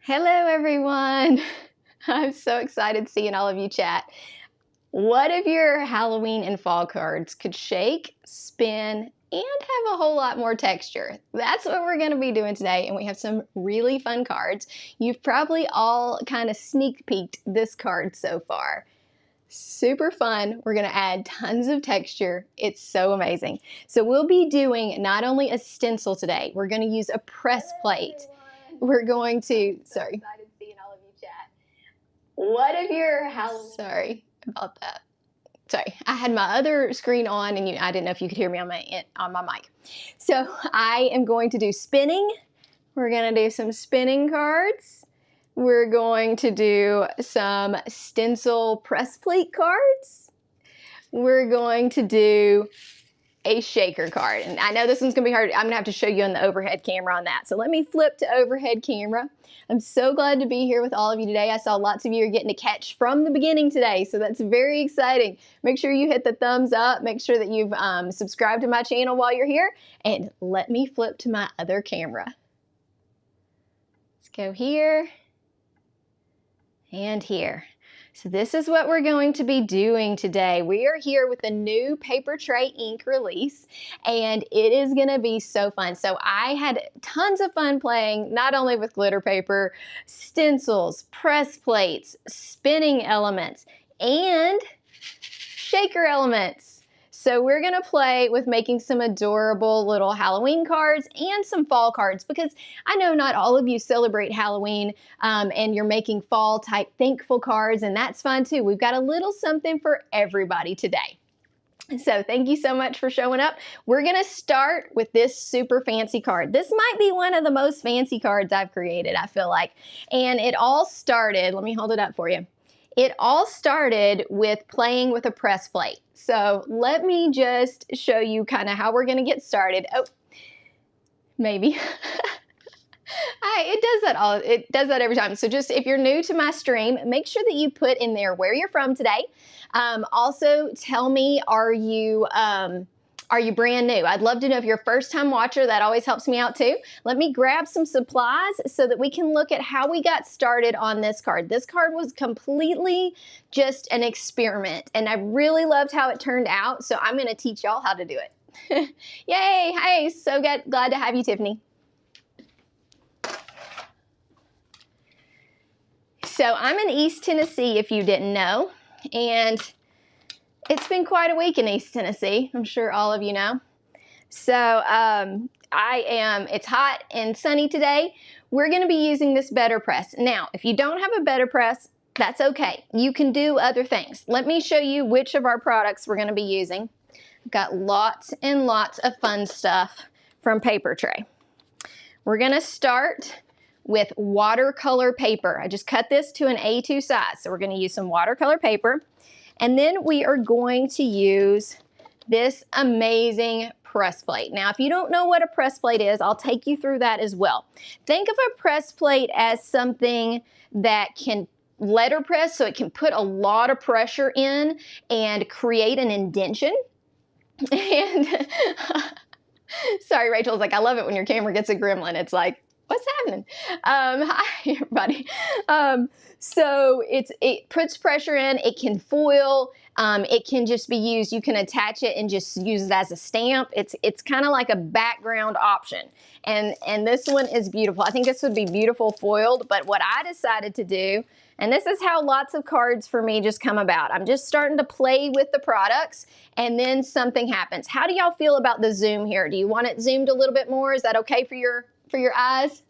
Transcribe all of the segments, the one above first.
Hello everyone! I'm so excited seeing all of you chat. What if your Halloween and fall cards could shake, spin, and have a whole lot more texture? That's what we're going to be doing today, and we have some really fun cards. You've probably all kind of sneak peeked this card so far. Super fun. We're going to add tons of texture. It's so amazing. So we'll be doing not only a stencil today, we're going to use a press plate. We're going to, sorry. Excited seeing all of you chat. What if your Halloween, sorry about that. Sorry, I had my other screen on and I didn't know if you could hear me on my mic. So I am going to do spinning. We're going to do some spinning cards. We're going to do some stencil press plate cards. We're going to do a shaker card. And I know this one's gonna be hard. I'm gonna have to show you on the overhead camera on that. So let me flip to overhead camera. I'm so glad to be here with all of you today. I saw lots of you are getting to catch from the beginning today, so that's very exciting. Make sure you hit the thumbs up. Make sure that you've subscribed to my channel while you're here. And let me flip to my other camera. Let's go here and here. So this is what we're going to be doing today. We are here with the new Papertrey Ink release, and it is going to be so fun. So I had tons of fun playing not only with glitter paper, stencils, press plates, spinning elements, and shaker elements. So we're going to play with making some adorable little Halloween cards and some fall cards, because I know not all of you celebrate Halloween and you're making fall type thankful cards, and that's fun too. We've got a little something for everybody today. So thank you so much for showing up. We're going to start with this super fancy card. This might be one of the most fancy cards I've created, I feel like. And it all started, let me hold it up for you. It all started with playing with a press plate. So let me just show you kind of how we're going to get started. Oh, maybe. It does that every time. So just if you're new to my stream, make sure that you put in there where you're from today. Also, tell me, are you brand new? I'd love to know if you're a first-time watcher. That always helps me out too. Let me grab some supplies so that we can look at how we got started on this card. This card was completely just an experiment, and I really loved how it turned out, so I'm going to teach y'all how to do it. Yay! Hey, so glad to have you, Tiffany. So I'm in East Tennessee, if you didn't know, and it's been quite a week in East Tennessee. I'm sure all of you know. So it's hot and sunny today. We're going to be using this better press. Now, if you don't have a better press, that's okay. You can do other things. Let me show you which of our products we're going to be using. I've got lots and lots of fun stuff from Papertrey. We're going to start with watercolor paper. I just cut this to an A2 size. So we're going to use some watercolor paper. And then we are going to use this amazing press plate. Now, if you don't know what a press plate is, I'll take you through that as well. Think of a press plate as something that can letter press, so it can put a lot of pressure in and create an indentation. And sorry, Rachel's like, I love it when your camera gets a gremlin. It's like, what's happening? Hi, everybody. So it puts pressure in, it can foil, it can just be used, you can attach it and just use it as a stamp. It's kind of like a background option. And this one is beautiful. I think this would be beautiful foiled, but what I decided to do, and this is how lots of cards for me just come about. I'm just starting to play with the products, and then something happens. How do y'all feel about the zoom here? Do you want it zoomed a little bit more? Is that okay for your eyes?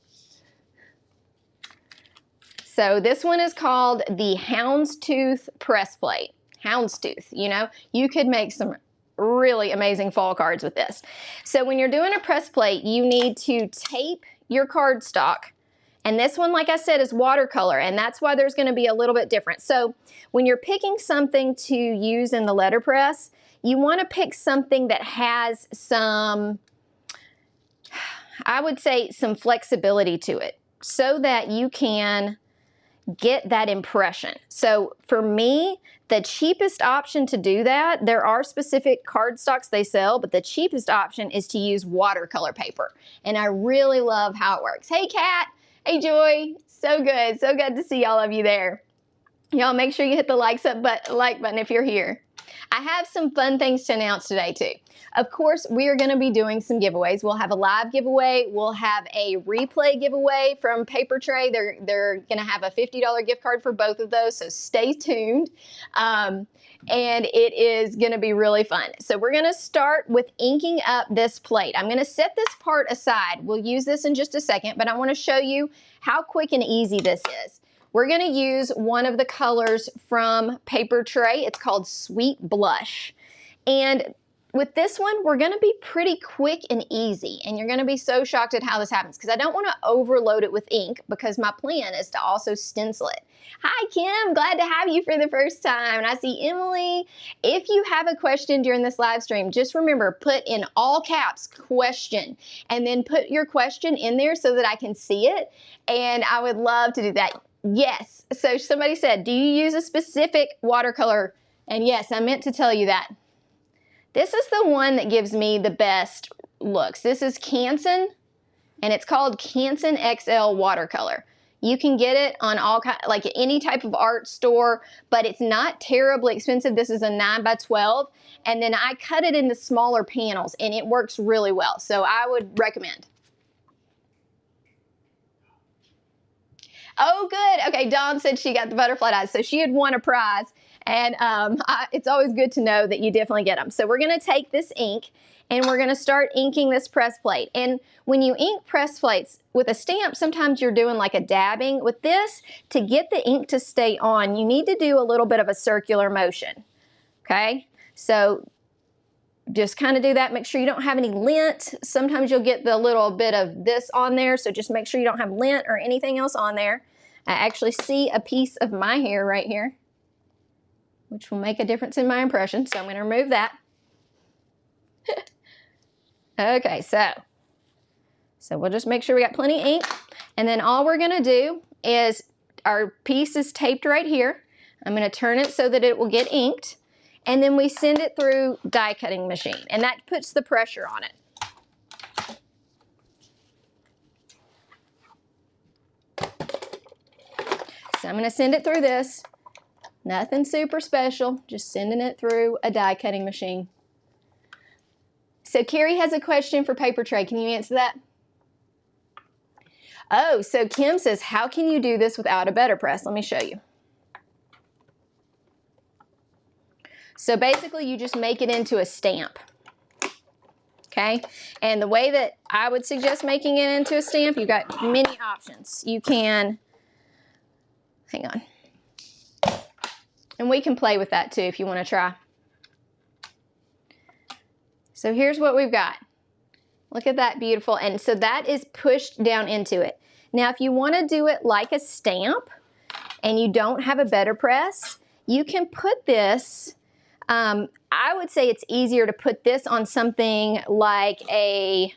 So this one is called the Houndstooth press plate. Houndstooth, you know, you could make some really amazing fall cards with this. So when you're doing a press plate, you need to tape your cardstock. And this one, like I said, is watercolor, and that's why there's going to be a little bit different. So when you're picking something to use in the letterpress, you want to pick something that has some, I would say, some flexibility to it, so that you can get that impression. So for me, the cheapest option to do that, there are specific cardstocks they sell, but the cheapest option is to use watercolor paper. And I really love how it works. Hey, Kat. Hey, Joy. So good. So good to see all of you there. Y'all make sure you hit the like button if you're here. I have some fun things to announce today, too. Of course, we are going to be doing some giveaways. We'll have a live giveaway. We'll have a replay giveaway from Papertrey. They're going to have a $50 gift card for both of those, so stay tuned. And it is going to be really fun. So we're going to start with inking up this plate. I'm going to set this part aside. We'll use this in just a second, but I want to show you how quick and easy this is. We're going to use one of the colors from Papertrey. It's called Sweet Blush. And with this one, we're going to be pretty quick and easy. And you're going to be so shocked at how this happens because I don't want to overload it with ink because my plan is to also stencil it. Hi, Kim. Glad to have you for the first time. And I see Emily. If you have a question during this live stream, just remember, put in all caps, question, and then put your question in there so that I can see it. And I would love to do that. Yes, so somebody said, do you use a specific watercolor? And yes, I meant to tell you that. This is the one that gives me the best looks. This is Canson, and it's called Canson XL Watercolor. You can get it on like any type of art store, but it's not terribly expensive. This is a 9x12, and then I cut it into smaller panels, and it works really well. So I would recommend. Oh, good. Okay, Dawn said she got the butterfly eyes, so she had won a prize. And it's always good to know that you definitely get them. So we're going to take this ink, and we're going to start inking this press plate. And when you ink press plates with a stamp, sometimes you're doing like a dabbing. With this, to get the ink to stay on, you need to do a little bit of a circular motion. Okay? So just kind of do that. Make sure you don't have any lint. Sometimes you'll get the little bit of this on there, so just make sure you don't have lint or anything else on there. I actually see a piece of my hair right here, which will make a difference in my impression, so I'm going to remove that. Okay, so we'll just make sure we got plenty of ink, and then all we're going to do is our piece is taped right here. I'm going to turn it so that it will get inked. And then we send it through die cutting machine, and that puts the pressure on it. So I'm going to send it through this. Nothing super special, just sending it through a die cutting machine. So Carrie has a question for Papertrey. Can you answer that? Oh, so Kim says, how can you do this without a better press? Let me show you. So basically, you just make it into a stamp, okay? And the way that I would suggest making it into a stamp, you've got many options. You can, hang on, and we can play with that too if you want to try. So here's what we've got. Look at that, beautiful. And so that is pushed down into it. Now, if you want to do it like a stamp and you don't have a better press, you can put this, I would say it's easier to put this on something like a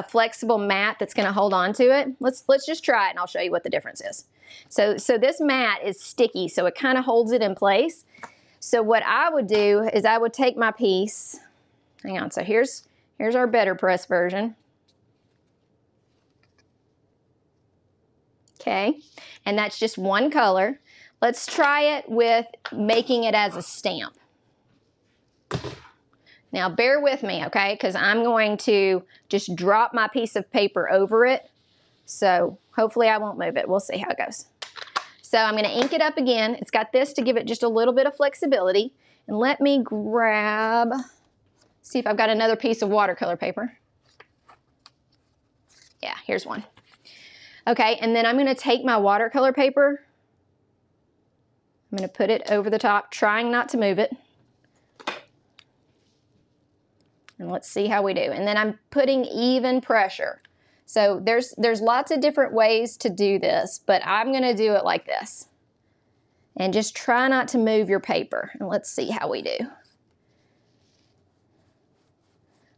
flexible mat that's going to hold on to it. Let's just try it and I'll show you what the difference is. So this mat is sticky, so it kind of holds it in place. So what I would do is I would take my piece, hang on, so here's our better press version. Okay, and that's just one color. Let's try it with making it as a stamp. Now bear with me, okay, because I'm going to just drop my piece of paper over it. So hopefully I won't move it. We'll see how it goes. So I'm going to ink it up again. It's got this to give it just a little bit of flexibility. And let me grab, see if I've got another piece of watercolor paper. Yeah, here's one. Okay, and then I'm going to take my watercolor paper. I'm going to put it over the top, trying not to move it. And let's see how we do. And then I'm putting even pressure. So there's lots of different ways to do this, but I'm going to do it like this. And just try not to move your paper. And let's see how we do.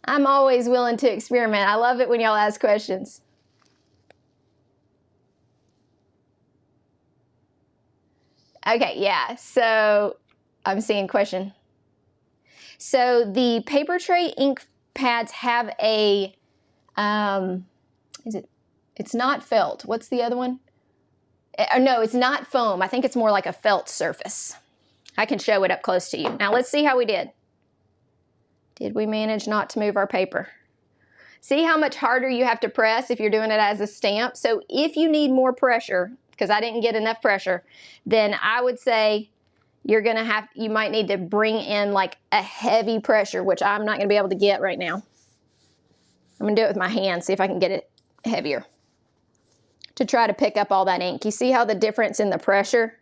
I'm always willing to experiment. I love it when y'all ask questions. Okay, yeah, so I'm seeing question. So the Papertrey ink pads have a, It's not felt. What's the other one? No, it's not foam. I think it's more like a felt surface. I can show it up close to you. Now let's see how we did. Did we manage not to move our paper? See how much harder you have to press if you're doing it as a stamp? So if you need more pressure, because I didn't get enough pressure, then I would say you might need to bring in like a heavy pressure, which I'm not gonna be able to get right now. I'm gonna do it with my hand, see if I can get it heavier to try to pick up all that ink. You see how the difference in the pressure?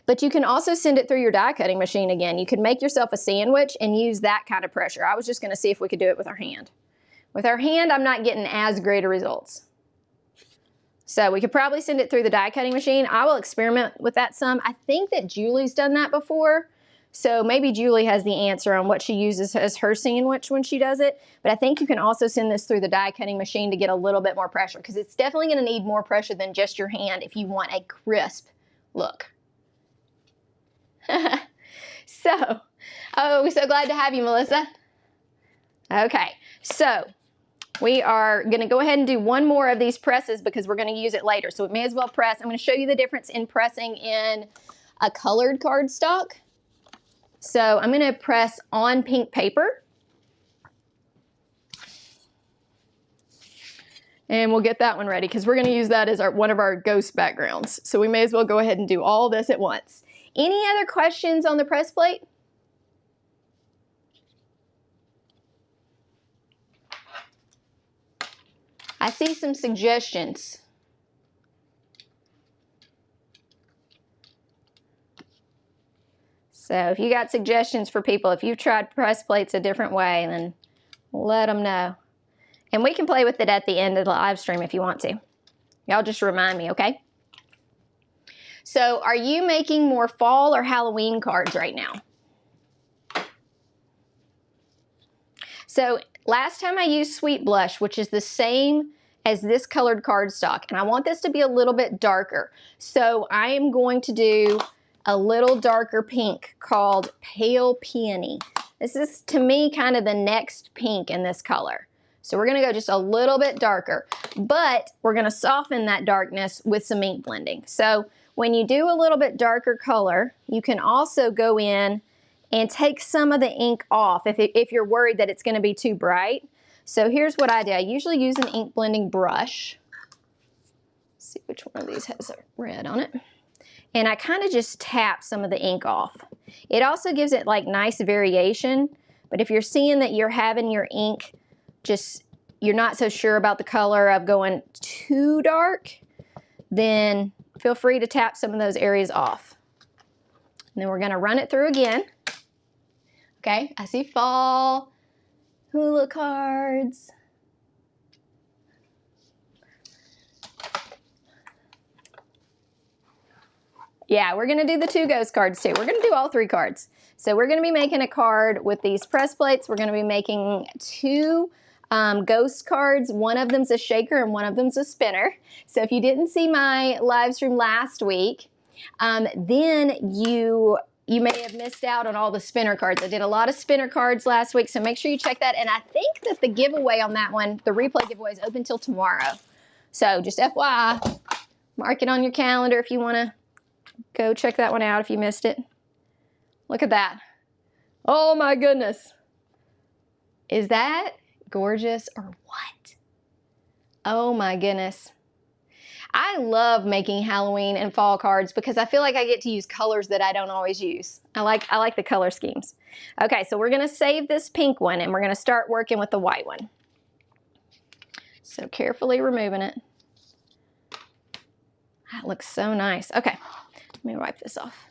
But you can also send it through your die cutting machine again. You can make yourself a sandwich and use that kind of pressure. I was just gonna see if we could do it with our hand. With our hand, I'm not getting as great of results. So we could probably send it through the die cutting machine. I will experiment with that some. I think that Julie's done that before. So maybe Julie has the answer on what she uses as her sandwich when she does it. But I think you can also send this through the die cutting machine to get a little bit more pressure, because it's definitely gonna need more pressure than just your hand if you want a crisp look. So, oh, we're so glad to have you, Melissa. Okay, so we are going to go ahead and do one more of these presses because we're going to use it later. So we may as well press. I'm going to show you the difference in pressing in a colored cardstock. So I'm going to press on pink paper. And we'll get that one ready because we're going to use that as one of our ghost backgrounds. So we may as well go ahead and do all this at once. Any other questions on the press plate? I see some suggestions. So if you got suggestions for people, if you've tried press plates a different way, then let them know. And we can play with it at the end of the live stream if you want to. Y'all just remind me, okay? So are you making more fall or Halloween cards right now? So last time I used Sweet Blush, which is the same as this colored cardstock, and I want this to be a little bit darker. So I am going to do a little darker pink called Pale Peony. This is, to me, kind of the next pink in this color. So we're gonna go just a little bit darker, but we're gonna soften that darkness with some ink blending. So when you do a little bit darker color, you can also go in and take some of the ink off if you're worried that it's gonna be too bright. So here's what I do. I usually use an ink blending brush. Let's see which one of these has a red on it. And I kind of just tap some of the ink off. It also gives it like nice variation, but if you're seeing that you're having your ink you're not so sure about the color of going too dark, then feel free to tap some of those areas off. And then we're gonna run it through again. Okay, I see fall, hula cards. Yeah, we're gonna do the 2 ghost cards too. We're gonna do all 3 cards. So we're gonna be making a card with these press plates. We're gonna be making 2 ghost cards. One of them's a shaker and one of them's a spinner. So if you didn't see my live stream last week, then you may have missed out on all the spinner cards. I did a lot of spinner cards last week, so make sure you check that. And I think that the giveaway on that one, the replay giveaway, is open till tomorrow. So just FYI, mark it on your calendar if you wanna go check that one out if you missed it. Look at that. Oh my goodness. Is that gorgeous or what? Oh my goodness. I love making Halloween and fall cards because I feel like I get to use colors that I don't always use. I like the color schemes. Okay, so we're gonna save this pink one and we're gonna start working with the white one. So carefully removing it. That looks so nice. Okay, let me wipe this off.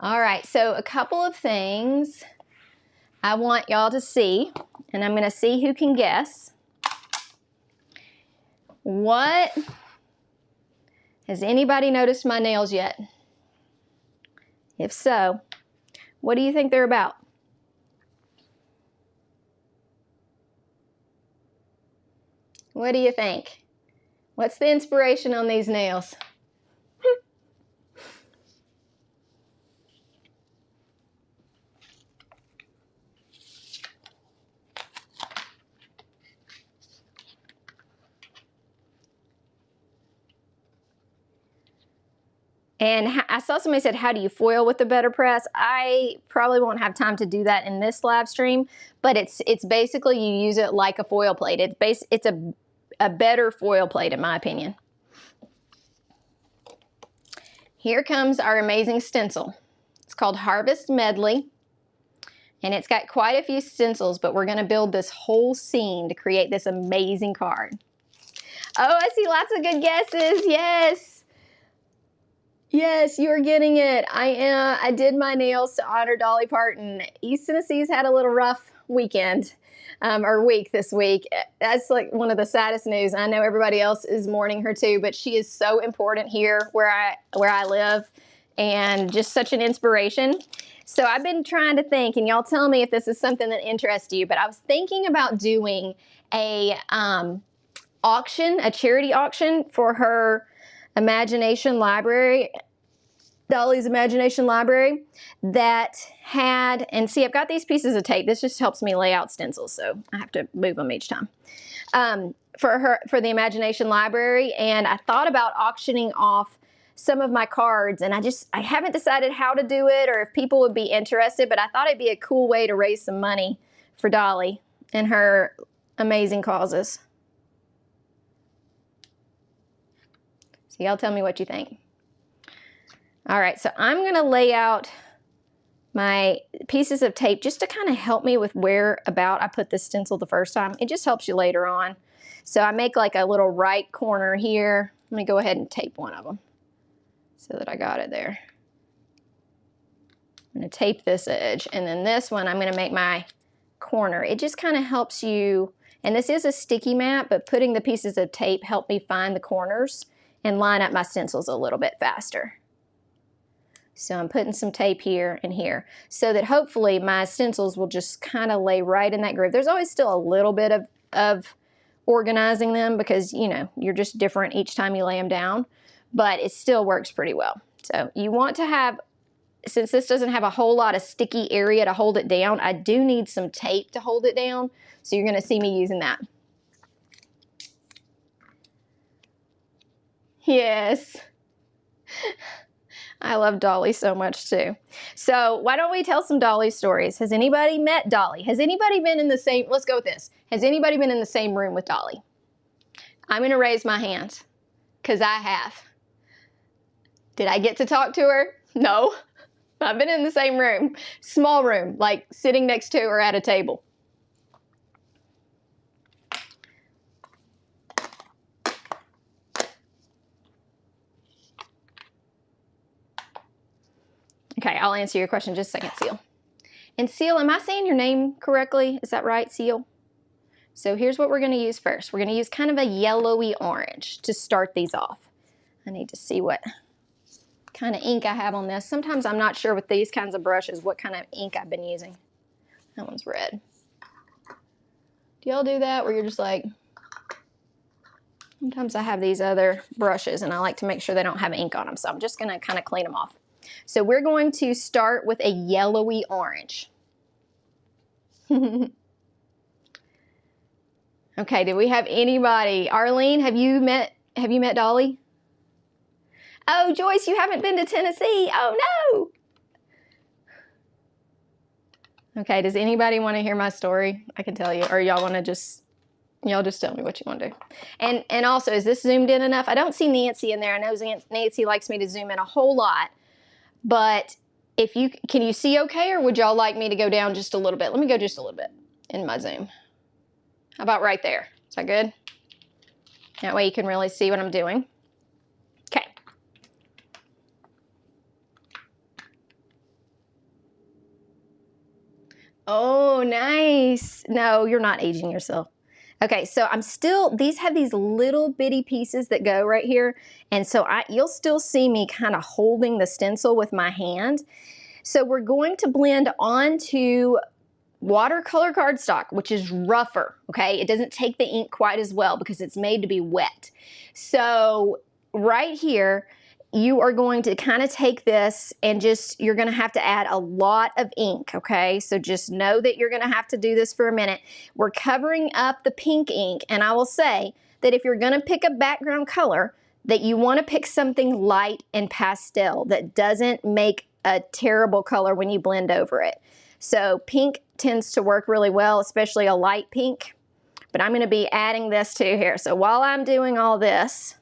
All right, so a couple of things I want y'all to see, and I'm gonna see who can guess. Has anybody noticed my nails yet? If so, what do you think they're about? What do you think? What's the inspiration on these nails? And I saw somebody said, how do you foil with the better press? I probably won't have time to do that in this live stream, but it's basically you use it like a foil plate. It's a better foil plate in my opinion. Here comes our amazing stencil. It's called Harvest Medley, and it's got quite a few stencils, but we're gonna build this whole scene to create this amazing card. Oh, I see lots of good guesses, yes. Yes, you're getting it. I did my nails to honor Dolly Parton. East Tennessee's had a little rough weekend, or week this week. That's like one of the saddest news. I know everybody else is mourning her too, but she is so important here where I live, and just such an inspiration. So I've been trying to think, and y'all tell me if this is something that interests you, but I was thinking about doing a auction, a charity auction for her Imagination Library, Dolly's Imagination Library, that had, and see, I've got these pieces of tape. This just helps me lay out stencils, so I have to move them each time. For the Imagination Library, and I thought about auctioning off some of my cards, and I haven't decided how to do it or if people would be interested, but I thought it'd be a cool way to raise some money for Dolly and her amazing causes. So y'all tell me what you think. All right, so I'm gonna lay out my pieces of tape just to kind of help me with where about I put this stencil the first time. It just helps you later on. So I make like a little right corner here. Let me go ahead and tape one of them so that I got it there. I'm gonna tape this edge, and then this one I'm gonna make my corner. It just kind of helps you, and this is a sticky mat, but putting the pieces of tape helped me find the corners and line up my stencils a little bit faster. So I'm putting some tape here and here so that hopefully my stencils will just kind of lay right in that groove. There's always still a little bit of organizing them because, you know, you're just different each time you lay them down, but it still works pretty well. So you want to have, since this doesn't have a whole lot of sticky area to hold it down, I do need some tape to hold it down. So you're going to see me using that. Yes. I love Dolly so much too. So why don't we tell some Dolly stories? Has anybody met Dolly? Has anybody been in the same, let's go with this. Has anybody been in the same room with Dolly? I'm gonna raise my hand, because I have. Did I get to talk to her? No. I've been in the same room, small room, like sitting next to her at a table. Okay, I'll answer your question in just a second, Seal. And Seal, am I saying your name correctly? Is that right, Seal? So here's what we're gonna use first. We're gonna use kind of a yellowy orange to start these off. I need to see what kind of ink I have on this. Sometimes I'm not sure with these kinds of brushes what kind of ink I've been using. That one's red. Do y'all do that where you're just like, sometimes I have these other brushes and I like to make sure they don't have ink on them, so I'm just gonna kind of clean them off. So we're going to start with a yellowy orange. Okay, do we have anybody? Arlene, have you met Dolly? Oh, Joyce, you haven't been to Tennessee. Oh no. Okay, does anybody want to hear my story? I can tell you, or y'all want to y'all just tell me what you want to do. And also, is this zoomed in enough? I don't see Nancy in there. I know Nancy likes me to zoom in a whole lot. But can you see okay, or would y'all like me to go down just a little bit? Let me go just a little bit in my zoom. How about right there? Is that good? That way you can really see what I'm doing. Okay. Oh, nice. No, you're not aging yourself. Okay, so these have these little bitty pieces that go right here. And so you'll still see me kind of holding the stencil with my hand. So we're going to blend onto watercolor cardstock, which is rougher, okay? It doesn't take the ink quite as well because it's made to be wet. So right here, you are going to kind of take this and you're going to have to add a lot of ink, okay? So just know that you're going to have to do this for a minute. We're covering up the pink ink, and I will say that if you're going to pick a background color, that you want to pick something light and pastel that doesn't make a terrible color when you blend over it. So pink tends to work really well, especially a light pink. But I'm going to be adding this to here. So while I'm doing all this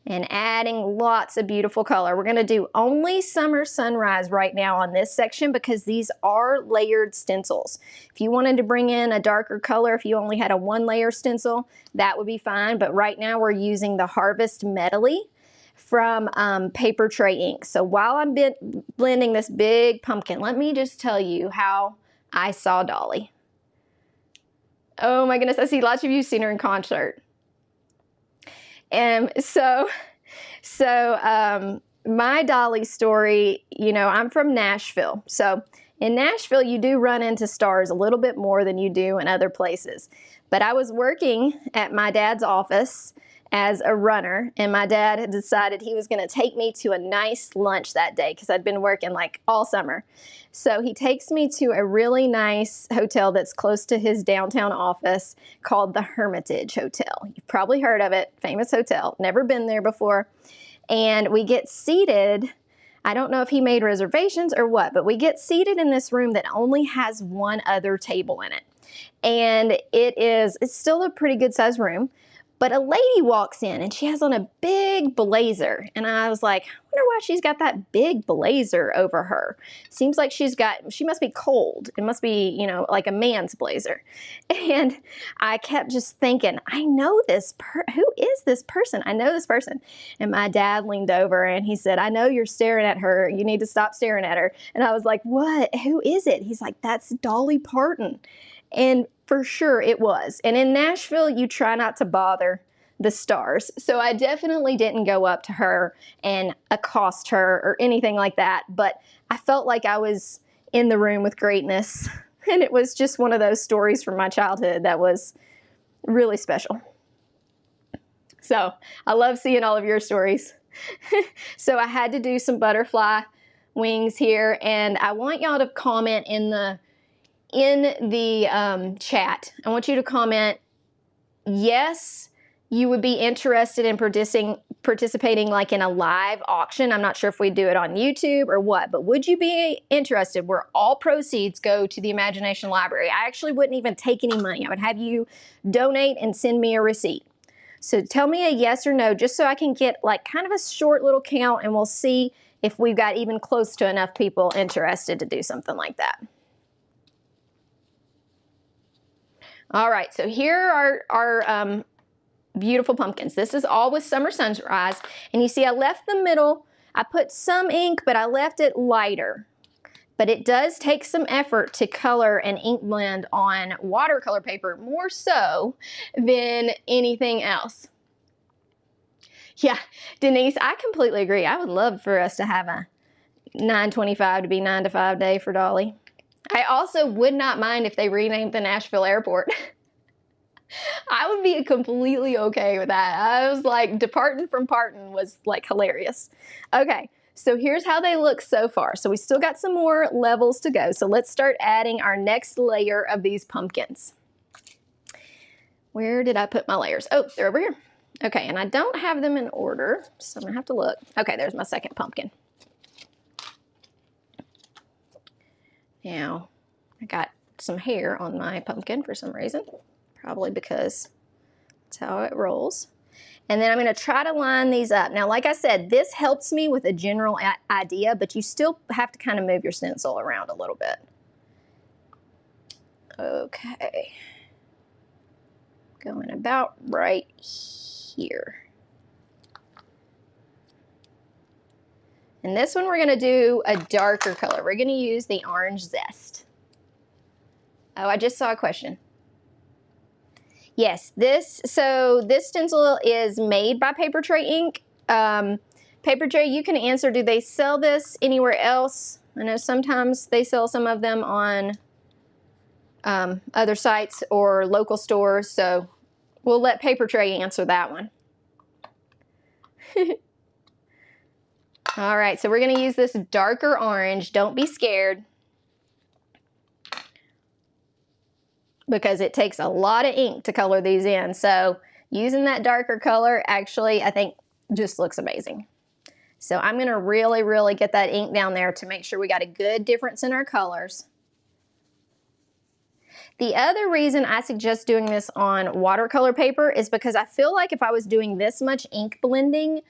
and adding lots of beautiful color, we're going to do only Summer Sunrise right now on this section because these are layered stencils. If you wanted to bring in a darker color, if you only had a 1-layer stencil, that would be fine. But right now we're using the Harvest Medley from Papertrey Ink. So while I'm blending this big pumpkin, let me just tell you how I saw Dolly. Oh my goodness, I see lots of you seen her in concert. And so my Dolly story, you know, I'm from Nashville. So in Nashville, you do run into stars a little bit more than you do in other places. But I was working at my dad's office as a runner, and my dad had decided he was going to take me to a nice lunch that day because I'd been working like all summer. So he takes me to a really nice hotel that's close to his downtown office called the Hermitage Hotel. You've probably heard of it, famous hotel, never been there before. And we get seated, I don't know if he made reservations or what, but we get seated in this room that only has one other table in it. And it's still a pretty good sized room. But a lady walks in and she has on a big blazer. And I was like, I wonder why she's got that big blazer over her. Seems like she must be cold. It must be, you know, like a man's blazer. And I kept just thinking, I know this who is this person? I know this person. And my dad leaned over and he said, I know you're staring at her. You need to stop staring at her. And I was like, what? Who is it? He's like, that's Dolly Parton. And for sure it was. And in Nashville, you try not to bother the stars. So I definitely didn't go up to her and accost her or anything like that. But I felt like I was in the room with greatness. And it was just one of those stories from my childhood that was really special. So I love seeing all of your stories. So I had to do some butterfly wings here. And I want y'all to comment in the chat. I want you to comment, yes, you would be interested in participating like in a live auction. I'm not sure if we do it on YouTube or what, but would you be interested where all proceeds go to the Imagination Library? I actually wouldn't even take any money. I would have you donate and send me a receipt. So tell me a yes or no, just so I can get like kind of a short little count and we'll see if we've got even close to enough people interested to do something like that. All right, so here are our beautiful pumpkins. This is all with Summer Sunrise. And you see I left the middle, I put some ink, but I left it lighter. But it does take some effort to color an ink blend on watercolor paper, more so than anything else. Yeah, Denise, I completely agree. I would love for us to have a 9/25 to be 9 to 5 day for Dolly. I also would not mind if they renamed the Nashville airport. I would be completely okay with that. I was like, departing from Parton was like hilarious. Okay, so here's how they look so far. So we still got some more levels to go. So let's start adding our next layer of these pumpkins. Where did I put my layers? Oh, they're over here. Okay, and I don't have them in order, so I'm gonna have to look. Okay, there's my second pumpkin. Now, I got some hair on my pumpkin for some reason, probably because that's how it rolls. And then I'm going to try to line these up. Now, like I said, this helps me with a general idea, but you still have to kind of move your stencil around a little bit. Okay. Going about right here. And this one we're going to do a darker color. We're going to use the Orange Zest. Oh, I just saw a question. Yes, this stencil is made by Papertrey Ink. Papertrey, you can answer, do they sell this anywhere else? I know sometimes they sell some of them on other sites or local stores, so we'll let Papertrey answer that one. All right, so we're going to use this darker orange. Don't be scared, because it takes a lot of ink to color these in. So using that darker color, actually, I think just looks amazing. So I'm gonna really, really get that ink down there to make sure we got a good difference in our colors. The other reason I suggest doing this on watercolor paper is because I feel like if I was doing this much ink blending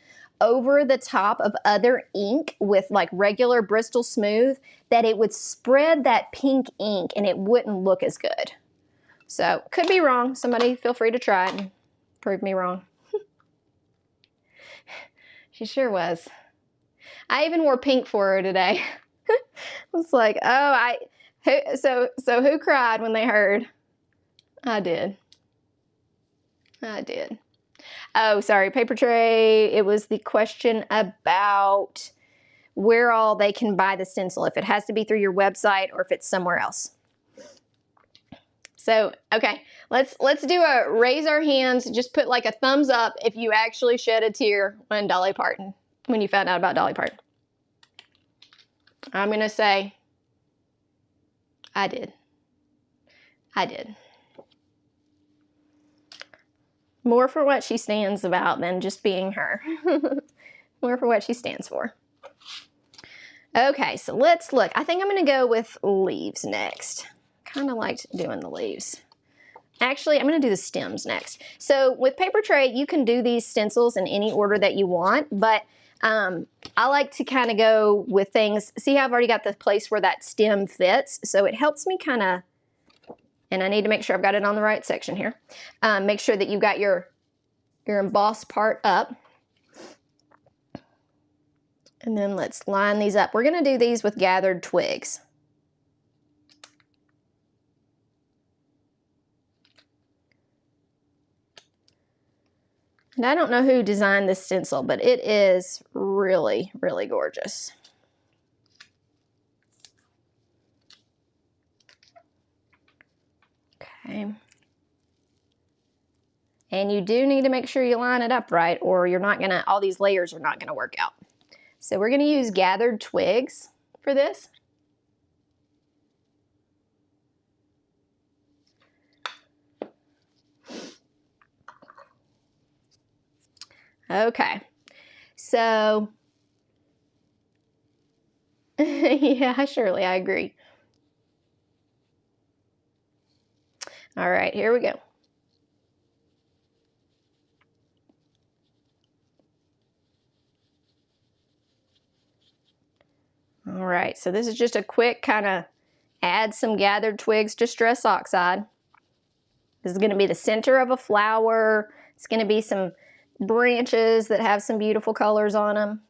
over the top of other ink with like regular Bristol Smooth, that it would spread that pink ink and it wouldn't look as good. So, could be wrong. Somebody feel free to try it and prove me wrong. She sure was. I even wore pink for her today. I was like, oh, so who cried when they heard? I did. I did. Oh, sorry, Papertrey. It was the question about where all they can buy the stencil, if it has to be through your website or if it's somewhere else. So, okay, let's do a raise our hands. Just put like a thumbs up if you actually shed a tear when you found out about Dolly Parton. I'm going to say, I did. I did. More for what she stands about than just being her. More for what she stands for. Okay, so let's look. I think I'm going to go with leaves next. Kind of liked doing the leaves. Actually, I'm going to do the stems next. So with Papertrey, you can do these stencils in any order that you want, but I like to kind of go with things. See how I've already got the place where that stem fits? So it helps me kind of, and I need to make sure I've got it on the right section here. Make sure that you've got your embossed part up. And then let's line these up. We're going to do these with gathered twigs. And I don't know who designed this stencil, but it is really, really gorgeous. Okay. And you do need to make sure you line it up right, or you're not gonna, all these layers are not gonna work out. So we're gonna use gathered twigs for this. Okay, so, yeah, surely, I agree. All right, here we go. All right, so this is just a quick kind of add some gathered twigs distress oxide. This is going to be the center of a flower. It's going to be some branches that have some beautiful colors on them.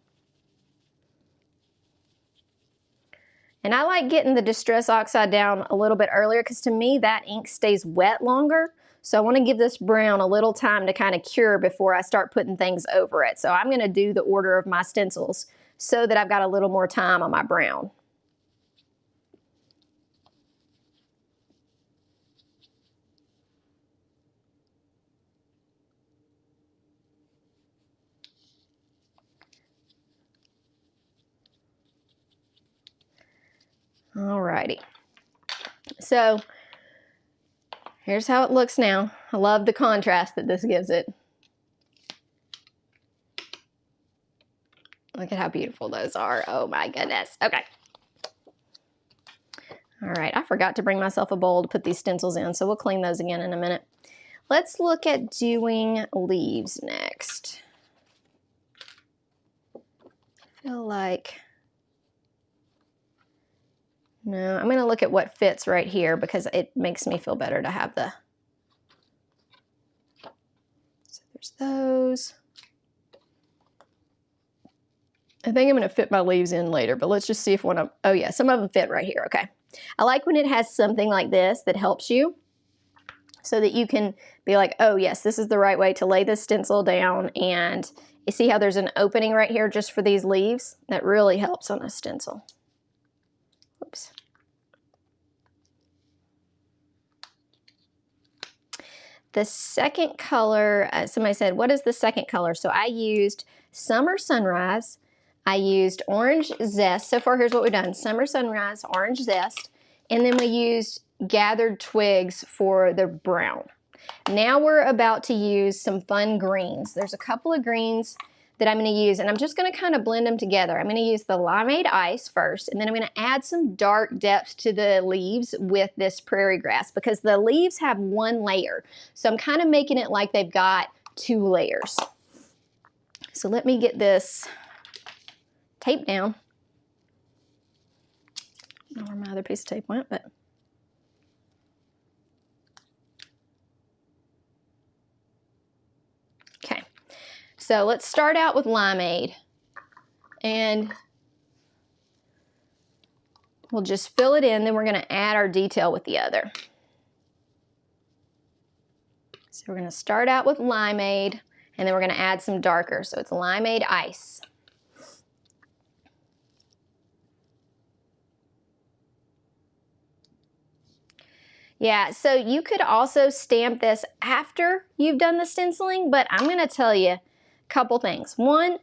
And I like getting the distress oxide down a little bit earlier because to me that ink stays wet longer. So I want to give this brown a little time to kind of cure before I start putting things over it. So I'm going to do the order of my stencils so that I've got a little more time on my brown. Alrighty, so here's how it looks now. I love the contrast that this gives it. Look at how beautiful those are. Oh my goodness. Okay. All right, I forgot to bring myself a bowl to put these stencils in, so we'll clean those again in a minute. Let's look at doing leaves next. I feel like, no, I'm going to look at what fits right here because it makes me feel better to have the, so there's those. I think I'm going to fit my leaves in later, but let's just see if one of them, oh yeah, some of them fit right here, okay. I like when it has something like this that helps you so that you can be like, oh yes, this is the right way to lay this stencil down, and you see how there's an opening right here just for these leaves? That really helps on a stencil. Oops. The second color, somebody said, what is the second color? So I used Summer Sunrise. I used Orange Zest. So far, here's what we've done. Summer Sunrise, Orange Zest, and then we used Gathered Twigs for the brown. Now we're about to use some fun greens. There's a couple of greens that I'm going to use, and I'm just going to kind of blend them together. I'm going to use the limeade ice first, and then I'm going to add some dark depth to the leaves with this prairie grass because the leaves have one layer. So I'm kind of making it like they've got 2 layers. So let me get this tape down. I don't know where my other piece of tape went, but okay. So let's start out with limeade, and we'll just fill it in, then we're going to add our detail with the other. So we're going to start out with limeade, and then we're going to add some darker. So it's limeade ice. Yeah, so you could also stamp this after you've done the stenciling, but I'm going to tell you a couple things. One,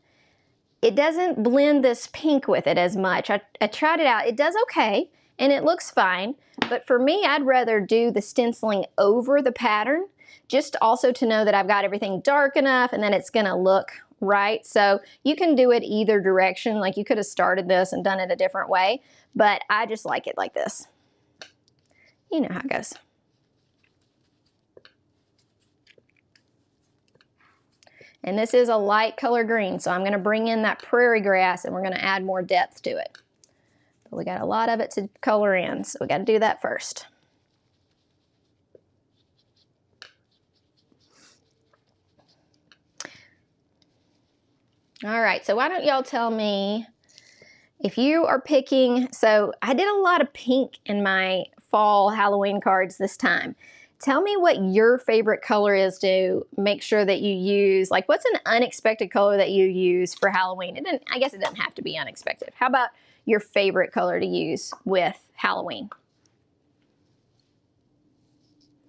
it doesn't blend this pink with it as much. I tried it out. It does okay, and it looks fine, but for me, I'd rather do the stenciling over the pattern, just also to know that I've got everything dark enough and that it's going to look right. So you can do it either direction. Like you could have started this and done it a different way, but I just like it like this. You know how it goes. And this is a light color green, so I'm going to bring in that prairie grass and we're going to add more depth to it. But we got a lot of it to color in, so we got to do that first. All right, so why don't y'all tell me if you are picking, so I did a lot of pink in my fall Halloween cards this time. Tell me what your favorite color is to make sure that you use, like what's an unexpected color that you use for Halloween? I guess it doesn't have to be unexpected. How about your favorite color to use with Halloween?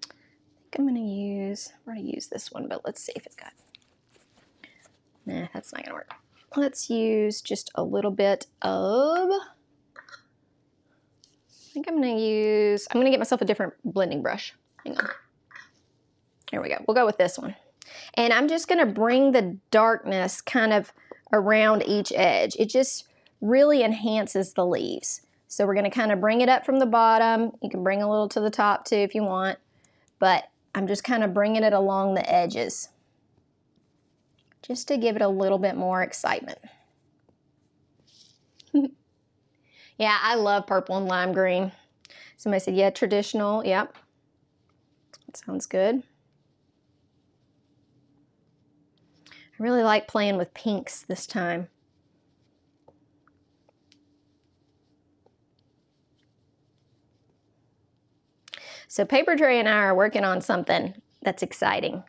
I think I'm gonna use, we're gonna use this one, but let's see if it's got, nah, that's not gonna work. Let's use just a little bit of, I think I'm gonna get myself a different blending brush. Hang on. Here we go. We'll go with this one. And I'm just gonna bring the darkness kind of around each edge. It just really enhances the leaves. So we're gonna kind of bring it up from the bottom. You can bring a little to the top too if you want, but I'm just kind of bringing it along the edges, just to give it a little bit more excitement. Yeah, I love purple and lime green. Somebody said, yeah, traditional, yep. That sounds good. I really like playing with pinks this time. So Papertrey and I are working on something that's exciting,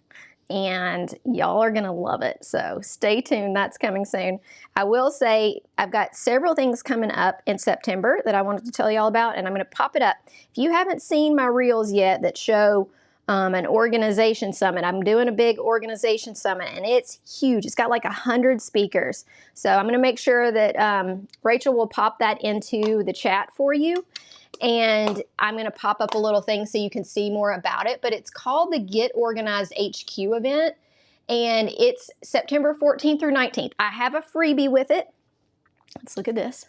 and y'all are gonna love it. So stay tuned, that's coming soon. I will say I've got several things coming up in September that I wanted to tell y'all about, and I'm gonna pop it up. If you haven't seen my reels yet that show an organization summit, I'm doing a big organization summit, and it's huge. It's got like 100 speakers. So I'm gonna make sure that Rachel will pop that into the chat for you. And I'm going to pop up a little thing so you can see more about it, but it's called the Get Organized HQ event, and it's September 14th through 19th. I have a freebie with it. Let's look at this.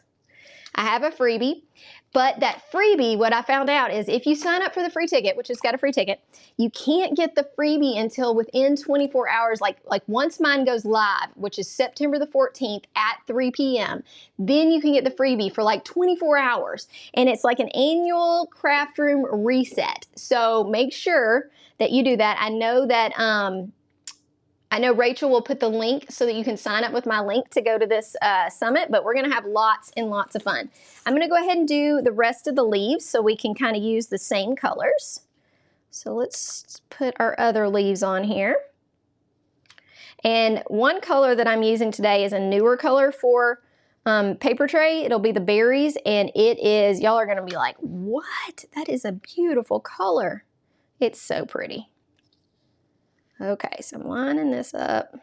I have a freebie, but that freebie, what I found out is if you sign up for the free ticket, which has got a free ticket, you can't get the freebie until within 24 hours, like once mine goes live, which is September the 14th at 3 p.m., then you can get the freebie for like 24 hours. And it's like an annual craft room reset. So make sure that you do that. I know Rachel will put the link so that you can sign up with my link to go to this summit, but we're gonna have lots and lots of fun. I'm gonna go ahead and do the rest of the leaves so we can kind of use the same colors. So let's put our other leaves on here. And one color that I'm using today is a newer color for Papertrey. It'll be the berries, and it is, y'all are gonna be like, what? That is a beautiful color. It's so pretty. Okay, so I'm lining this up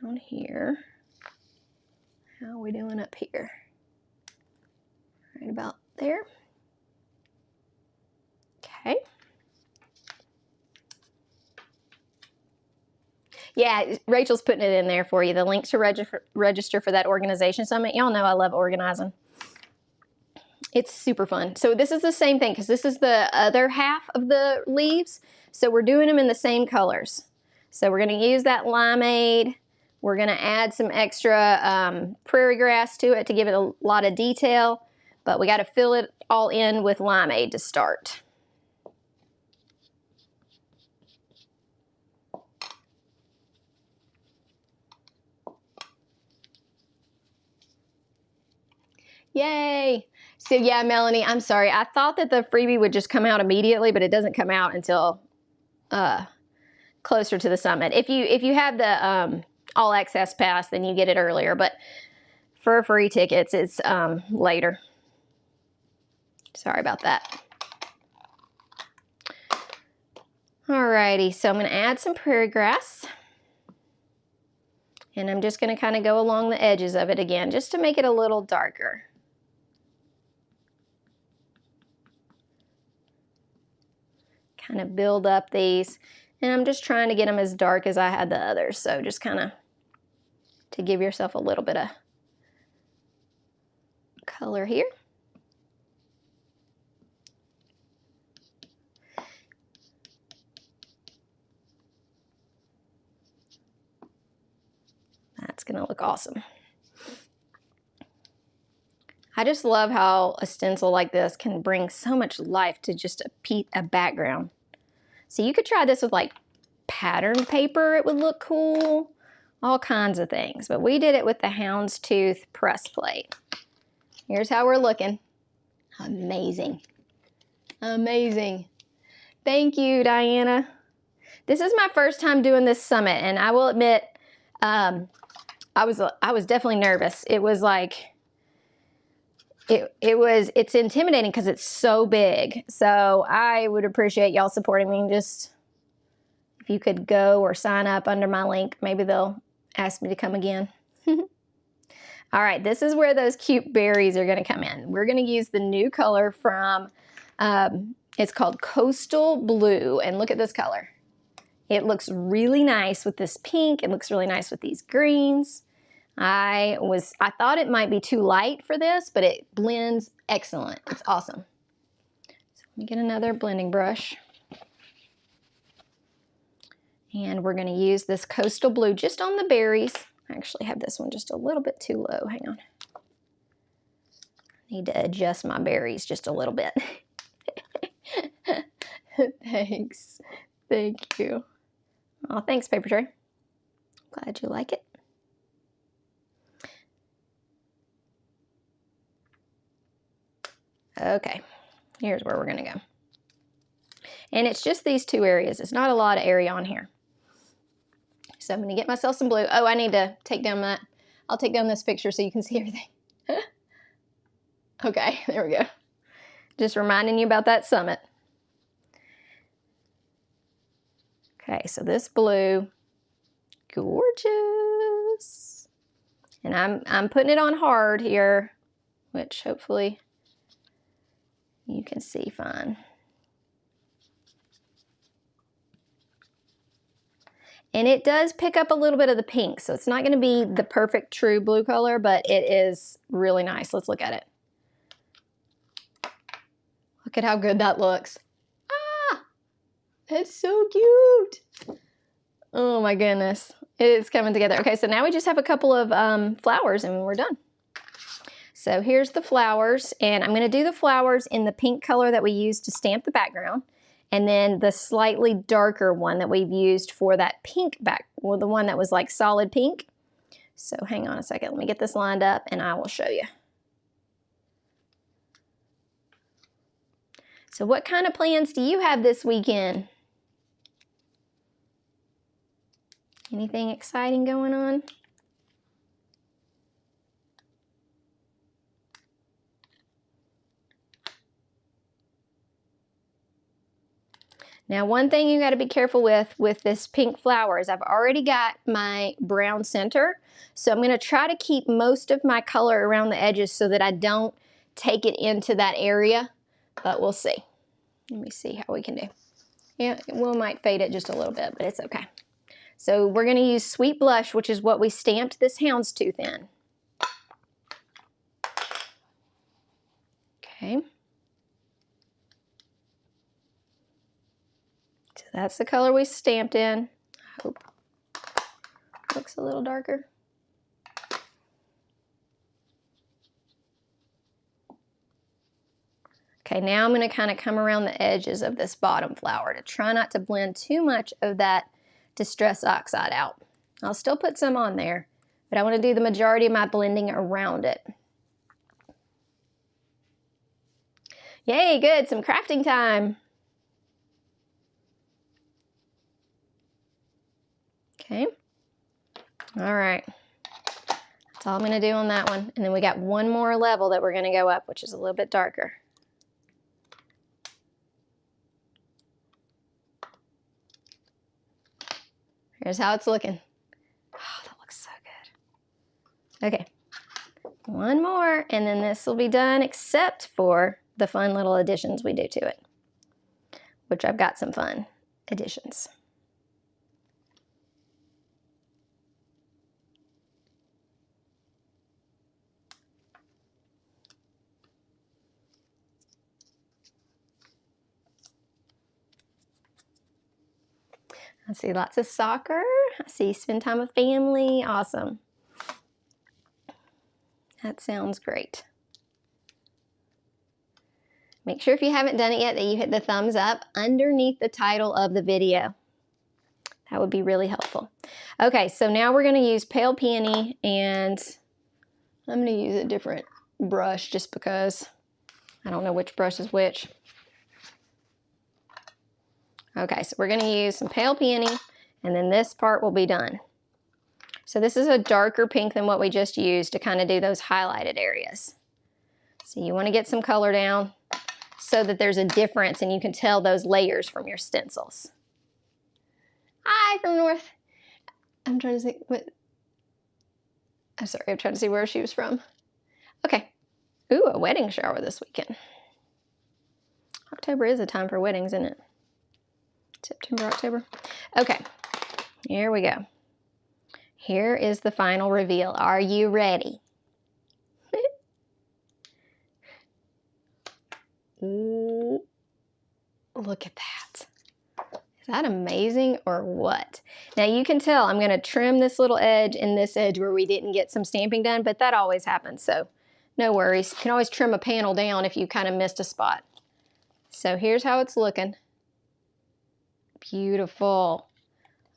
down here. How are we doing up here? Right about there. Okay. Yeah, Rachel's putting it in there for you. The link to register for that organization summit. Y'all know I love organizing. It's super fun. So this is the same thing because this is the other half of the leaves. So we're doing them in the same colors. So we're going to use that limeade. We're going to add some extra prairie grass to it to give it a lot of detail. But we got to fill it all in with limeade to start. Yay! So yeah, Melanie, I'm sorry. I thought that the freebie would just come out immediately, but it doesn't come out until closer to the summit. If you have the all access pass, then you get it earlier. But for free tickets, it's later. Sorry about that. Alrighty, so I'm going to add some prairie grass. And I'm just going to kind of go along the edges of it again, just to make it a little darker. Kind of build up these. And I'm just trying to get them as dark as I had the others. So just kind of to give yourself a little bit of color here. That's going to look awesome. I just love how a stencil like this can bring so much life to just a background. So you could try this with like patterned paper. It would look cool. All kinds of things. But we did it with the houndstooth press plate. Here's how we're looking. Amazing. Amazing. Thank you, Diana. This is my first time doing this summit, and I will admit, I was definitely nervous. It was like, it's intimidating because it's so big. So I would appreciate y'all supporting me. Just if you could go or sign up under my link, maybe they'll ask me to come again. All right, this is where those cute berries are going to come in. We're going to use the new color from, it's called Coastal Blue. And look at this color. It looks really nice with this pink. It looks really nice with these greens. I thought it might be too light for this, but it blends excellent. It's awesome. So let me get another blending brush. And we're going to use this Coastal Blue just on the berries. I actually have this one just a little bit too low. Hang on. I need to adjust my berries just a little bit. Thanks. Thank you. Oh, thanks, Papertrey. Glad you like it. Okay, here's where we're going to go. And it's just these two areas. It's not a lot of area on here. So I'm going to get myself some blue. Oh, I need to take down that. I'll take down this picture so you can see everything. Okay, there we go. Just reminding you about that summit. Okay, so this blue, gorgeous. And I'm putting it on hard here, which hopefully you can see fine. And it does pick up a little bit of the pink, so it's not going to be the perfect true blue color, but it is really nice. Let's look at it. Look at how good that looks. Ah, it's so cute. Oh my goodness. It's coming together. Okay, so now we just have a couple of flowers and we're done. So here's the flowers, and I'm going to do the flowers in the pink color that we used to stamp the background, and then the slightly darker one that we've used for that pink well, the one that was like solid pink. So hang on a second, let me get this lined up and I will show you. So what kind of plans do you have this weekend? Anything exciting going on? Now, one thing you got to be careful with this pink flower is I've already got my brown center. So I'm going to try to keep most of my color around the edges so that I don't take it into that area, but we'll see. Let me see how we can do. Yeah, we might fade it just a little bit, but it's okay. So we're going to use Sweet Blush, which is what we stamped this houndstooth in. Okay. So that's the color we stamped in. I hope it looks a little darker. Okay, now I'm going to kind of come around the edges of this bottom flower to try not to blend too much of that Distress Oxide out. I'll still put some on there, but I want to do the majority of my blending around it. Yay, good, some crafting time. Okay, all right. That's all I'm going to do on that one. And then we got one more level that we're going to go up, which is a little bit darker. Here's how it's looking. Oh, that looks so good. Okay, one more, and then this will be done, except for the fun little additions we do to it, which I've got some fun additions. I see lots of soccer. I see spend time with family. Awesome. That sounds great. Make sure if you haven't done it yet that you hit the thumbs up underneath the title of the video. That would be really helpful. Okay, so now we're going to use Pale Peony, and I'm going to use a different brush just because I don't know which brush is which. Okay, so we're going to use some Pale Peony, and then this part will be done. So this is a darker pink than what we just used to kind of do those highlighted areas. So you want to get some color down so that there's a difference and you can tell those layers from your stencils. Hi from North. I'm trying to see what, I'm sorry, I'm trying to see where she was from. Okay. Ooh, a wedding shower this weekend. October is a time for weddings, isn't it? September, October. Okay, here we go. Here is the final reveal. Are you ready? Ooh, look at that. Is that amazing or what? Now you can tell I'm going to trim this little edge and this edge where we didn't get some stamping done, but that always happens, so no worries. You can always trim a panel down if you kind of missed a spot. So here's how it's looking. Beautiful.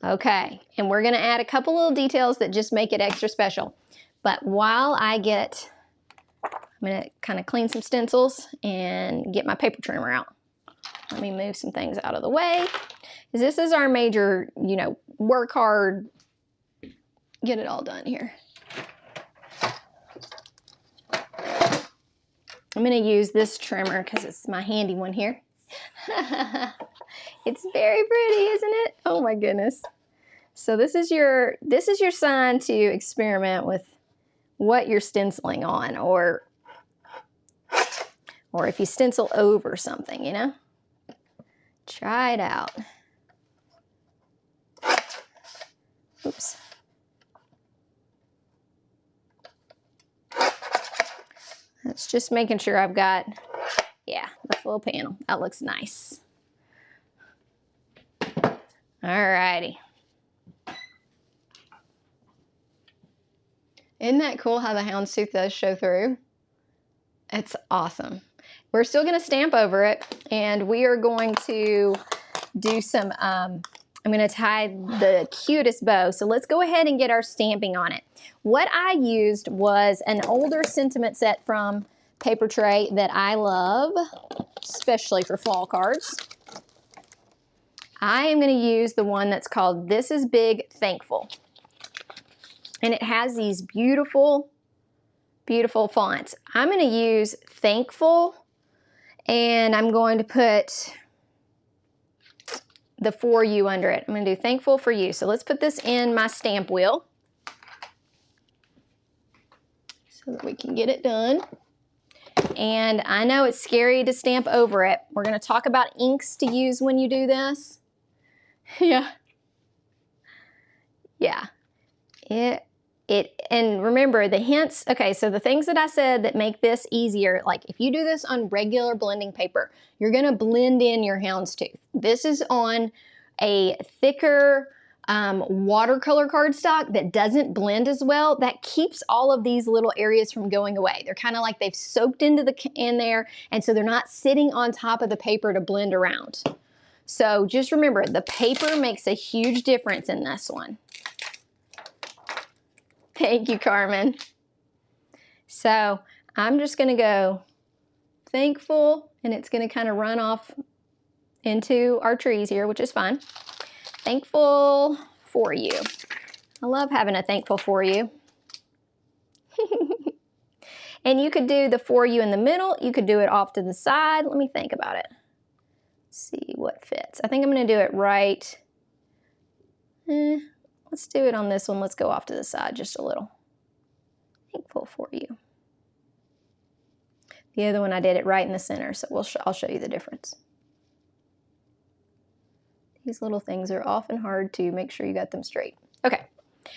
Okay, and we're going to add a couple little details that just make it extra special. But while I get, I'm going to kind of clean some stencils and get my paper trimmer out. Let me move some things out of the way. This is our major, you know, work hard, get it all done here. I'm going to use this trimmer because it's my handy one here. It's very pretty, isn't it? Oh my goodness. So this is your sign to experiment with what you're stenciling on, or if you stencil over something, you know? Try it out. Oops. That's just making sure I've got, yeah, the full panel. That looks nice. Alrighty. Isn't that cool how the houndstooth does show through? It's awesome. We're still going to stamp over it, and we are going to do some, I'm going to tie the cutest bow. So let's go ahead and get our stamping on it. What I used was an older sentiment set from Papertrey that I love, especially for fall cards. I am going to use the one that's called This Is Big Thankful. And it has these beautiful, beautiful fonts. I'm going to use Thankful, and I'm going to put the For You under it. I'm going to do Thankful for You. So let's put this in my stamp wheel so that we can get it done. And I know it's scary to stamp over it. We're going to talk about inks to use when you do this. Yeah. Yeah. And remember the hints. Okay, so the things that I said that make this easier, like if you do this on regular blending paper, you're gonna blend in your houndstooth. This is on a thicker watercolor cardstock that doesn't blend as well. That keeps all of these little areas from going away. They're kind of like they've soaked in there, and so they're not sitting on top of the paper to blend around. So just remember, the paper makes a huge difference in this one. Thank you, Carmen. So I'm just gonna go thankful, and it's gonna kind of run off into our trees here, which is fine. Thankful for you. I love having a thankful for you. And you could do the for you in the middle. You could do it off to the side. Let me think about it. Let's see what fits. I think I'm gonna do it right. Let's do it on this one. Let's go off to the side just a little. Thankful for you. The other one I did it right in the center, so I'll show you the difference. These little things are often hard to make sure you got them straight. Okay,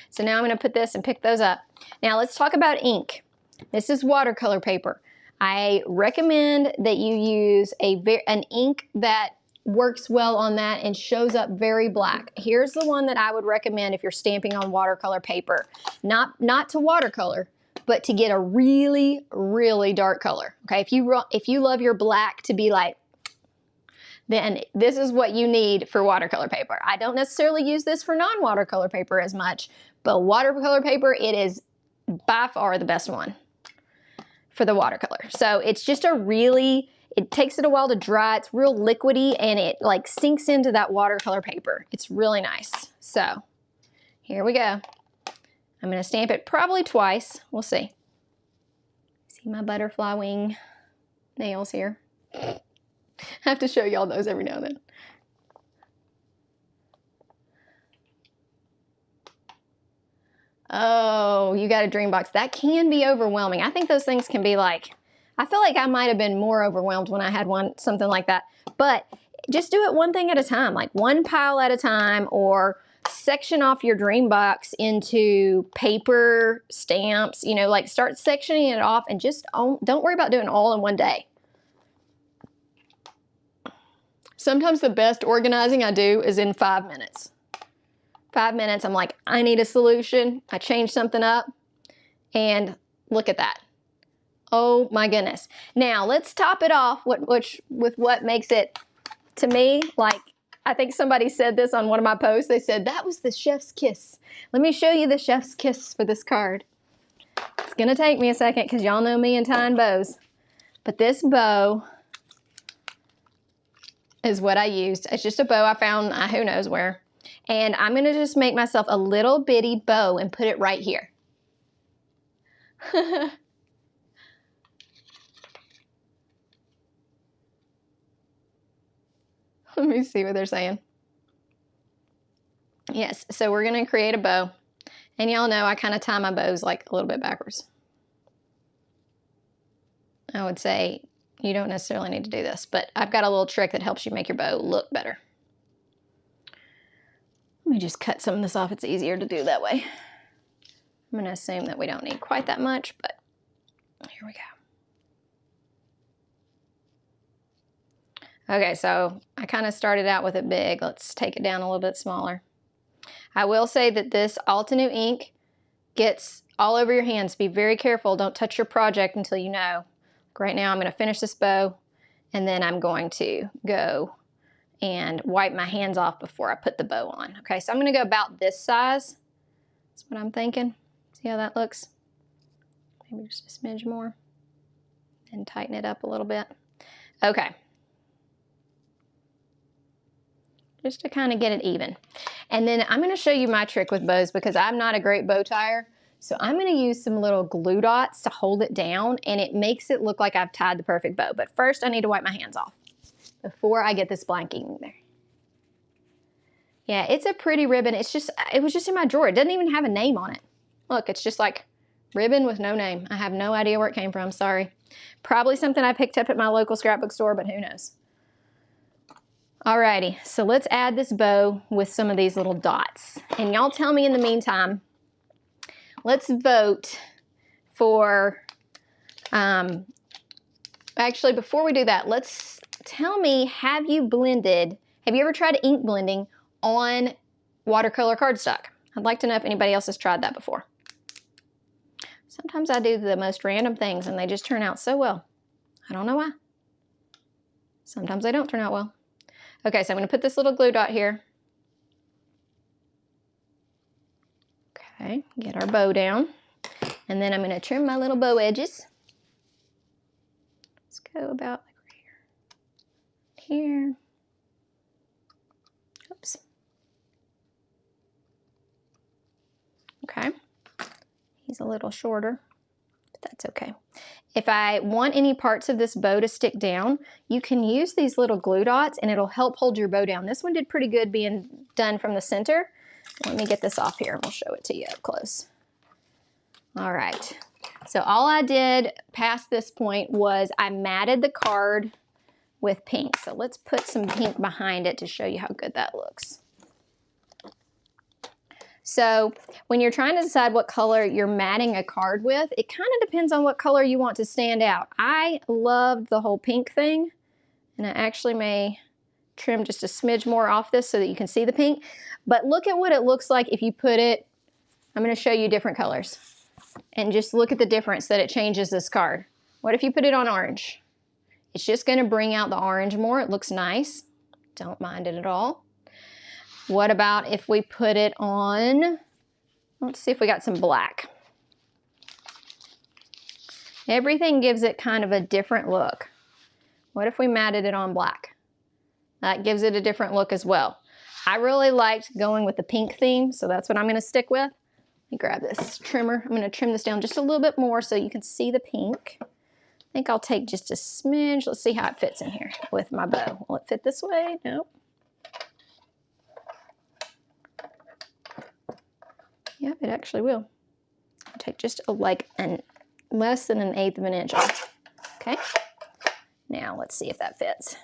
so now I'm gonna put this and pick those up. Now let's talk about ink. This is watercolor paper. I recommend that you use an ink that works well on that and shows up very black. Here's the one that I would recommend if you're stamping on watercolor paper. Not to watercolor, but to get a really, really dark color. Okay, if you love your black to be like, then this is what you need for watercolor paper. I don't necessarily use this for non-watercolor paper as much, but watercolor paper, it is by far the best one for the watercolor. So it's just it takes it a while to dry. It's real liquidy, and it like sinks into that watercolor paper. It's really nice. So here we go. I'm gonna stamp it probably twice. We'll see. See my butterfly wing nails here. I have to show y'all those every now and then. Oh, you got a dream box. That can be overwhelming. I think those things can be like, I feel like I might have been more overwhelmed when I had something like that. But just do it one thing at a time, like one pile at a time, or section off your dream box into paper, stamps, you know, like start sectioning it off, and just don't worry about doing it all in one day. Sometimes the best organizing I do is in 5 minutes. 5 minutes, I'm like, I need a solution. I change something up, and look at that. Oh my goodness. Now let's top it off with what makes it, to me, like, I think somebody said this on one of my posts. They said, that was the chef's kiss. Let me show you the chef's kiss for this card. It's gonna take me a second because y'all know me and tying bows. But this bow is what I used. It's just a bow I found who knows where. And I'm gonna just make myself a little bitty bow and put it right here. Let me see what they're saying. Yes, so we're gonna create a bow. And y'all know I kind of tie my bows like a little bit backwards. I would say you don't necessarily need to do this, but I've got a little trick that helps you make your bow look better. Let me just cut some of this off. It's easier to do that way. I'm gonna assume that we don't need quite that much, but here we go. Okay, so I kind of started out with it big. Let's take it down a little bit smaller. I will say that this Altenew ink gets all over your hands. Be very careful. Don't touch your project until you know. Right now I'm going to finish this bow, and then I'm going to go and wipe my hands off before I put the bow on. Okay, so I'm going to go about this size. That's what I'm thinking. See how that looks? Maybe just a smidge more. And tighten it up a little bit. Okay. Just to kind of get it even. And then I'm going to show you my trick with bows because I'm not a great bow tire. So I'm going to use some little glue dots to hold it down, and it makes it look like I've tied the perfect bow. But first I need to wipe my hands off before I get this blanking in there. Yeah, it's a pretty ribbon. It was just in my drawer. It doesn't even have a name on it. Look, it's just like ribbon with no name. I have no idea where it came from, sorry. Probably something I picked up at my local scrapbook store, but who knows. Alrighty, so let's add this bow with some of these little dots. And y'all tell me in the meantime, let's vote for, actually before we do that, let's tell me, have you ever tried ink blending on watercolor cardstock? I'd like to know if anybody else has tried that before. Sometimes I do the most random things and they just turn out so well. I don't know why. Sometimes they don't turn out well. Okay, so I'm going to put this little glue dot here. Okay, get our bow down. And then I'm going to trim my little bow edges. Let's go about like right here. Here. Oops. Okay. He's a little shorter, but that's okay. If I want any parts of this bow to stick down, you can use these little glue dots and it'll help hold your bow down. This one did pretty good being done from the center. Let me get this off here and we'll show it to you up close. All right, so all I did past this point was I matted the card with pink. So let's put some pink behind it to show you how good that looks. So when you're trying to decide what color you're matting a card with, it kind of depends on what color you want to stand out. I loved the whole pink thing, and I actually may trim just a smidge more off this so that you can see the pink. But look at what it looks like if you put it, I'm going to show you different colors. And just look at the difference that it changes this card. What if you put it on orange? It's just going to bring out the orange more. It looks nice. Don't mind it at all. What about if we put it on, let's see if we got some black. Everything gives it kind of a different look. What if we matted it on black? That gives it a different look as well. I really liked going with the pink theme, so that's what I'm going to stick with. Let me grab this trimmer. I'm going to trim this down just a little bit more so you can see the pink. I think I'll take just a smidge. Let's see how it fits in here with my bow. Will it fit this way? Nope. Yep, it actually will. I'll take just less than 1/8 of an inch off. Okay. Now let's see if that fits.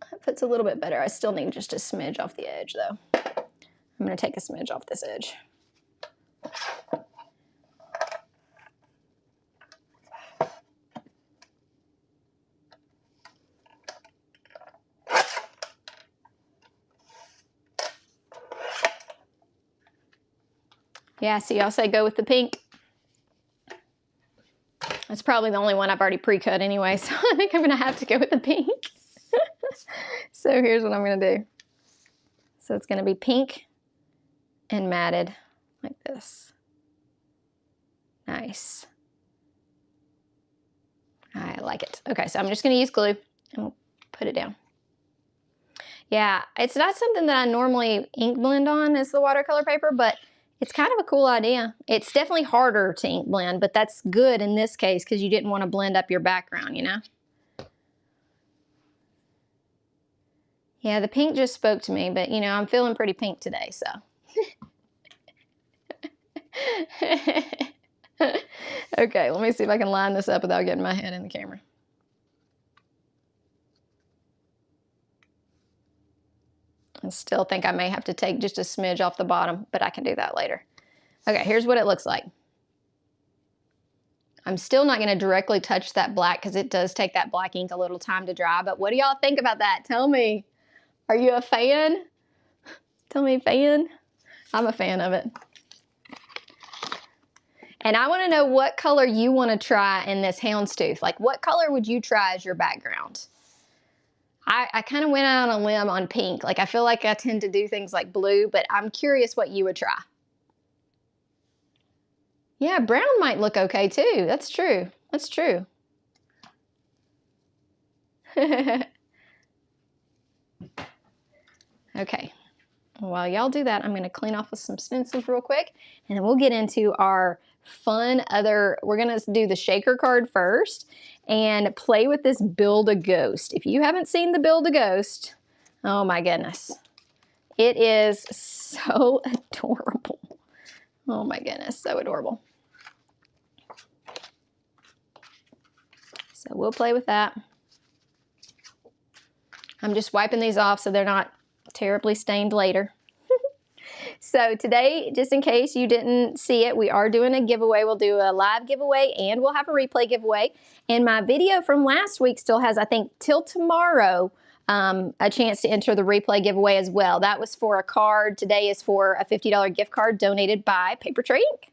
That fits a little bit better. I still need just a smidge off the edge though. I'm going to take a smidge off this edge. Yeah, so y'all say go with the pink. That's probably the only one I've already pre-cut anyway, so I think I'm going to have to go with the pink. So here's what I'm going to do. So it's going to be pink and matted like this. Nice. I like it. Okay, so I'm just going to use glue and we'll put it down. Yeah, it's not something that I normally ink blend on as the watercolor paper, but it's kind of a cool idea. It's definitely harder to ink blend, but that's good in this case because you didn't want to blend up your background, you know? Yeah, the pink just spoke to me, but you know, I'm feeling pretty pink today, so. Okay, let me see if I can line this up without getting my head in the camera. I still think I may have to take just a smidge off the bottom, but I can do that later. Okay, here's what it looks like. I'm still not going to directly touch that black because it does take that black ink a little time to dry, but what do y'all think about that? Tell me. Are you a fan? Tell me, fan? I'm a fan of it. And I want to know what color you want to try in this houndstooth. Like, what color would you try as your background? I kind of went out on a limb on pink. Like, I feel like I tend to do things like blue, but I'm curious what you would try. Yeah, brown might look okay too. That's true. That's true. Okay. While y'all do that, I'm going to clean off with some stencils real quick, and then we'll get into our fun we're going to do the shaker card first and play with this Build a Ghost. If you haven't seen the Build a Ghost, oh my goodness. It is so adorable. Oh my goodness, so adorable. So we'll play with that. I'm just wiping these off so they're not terribly stained later. So today, just in case you didn't see it, we are doing a giveaway. We'll do a live giveaway and we'll have a replay giveaway. And my video from last week still has, I think, till tomorrow, a chance to enter the replay giveaway as well. That was for a card. Today is for a $50 gift card donated by Papertrey Ink,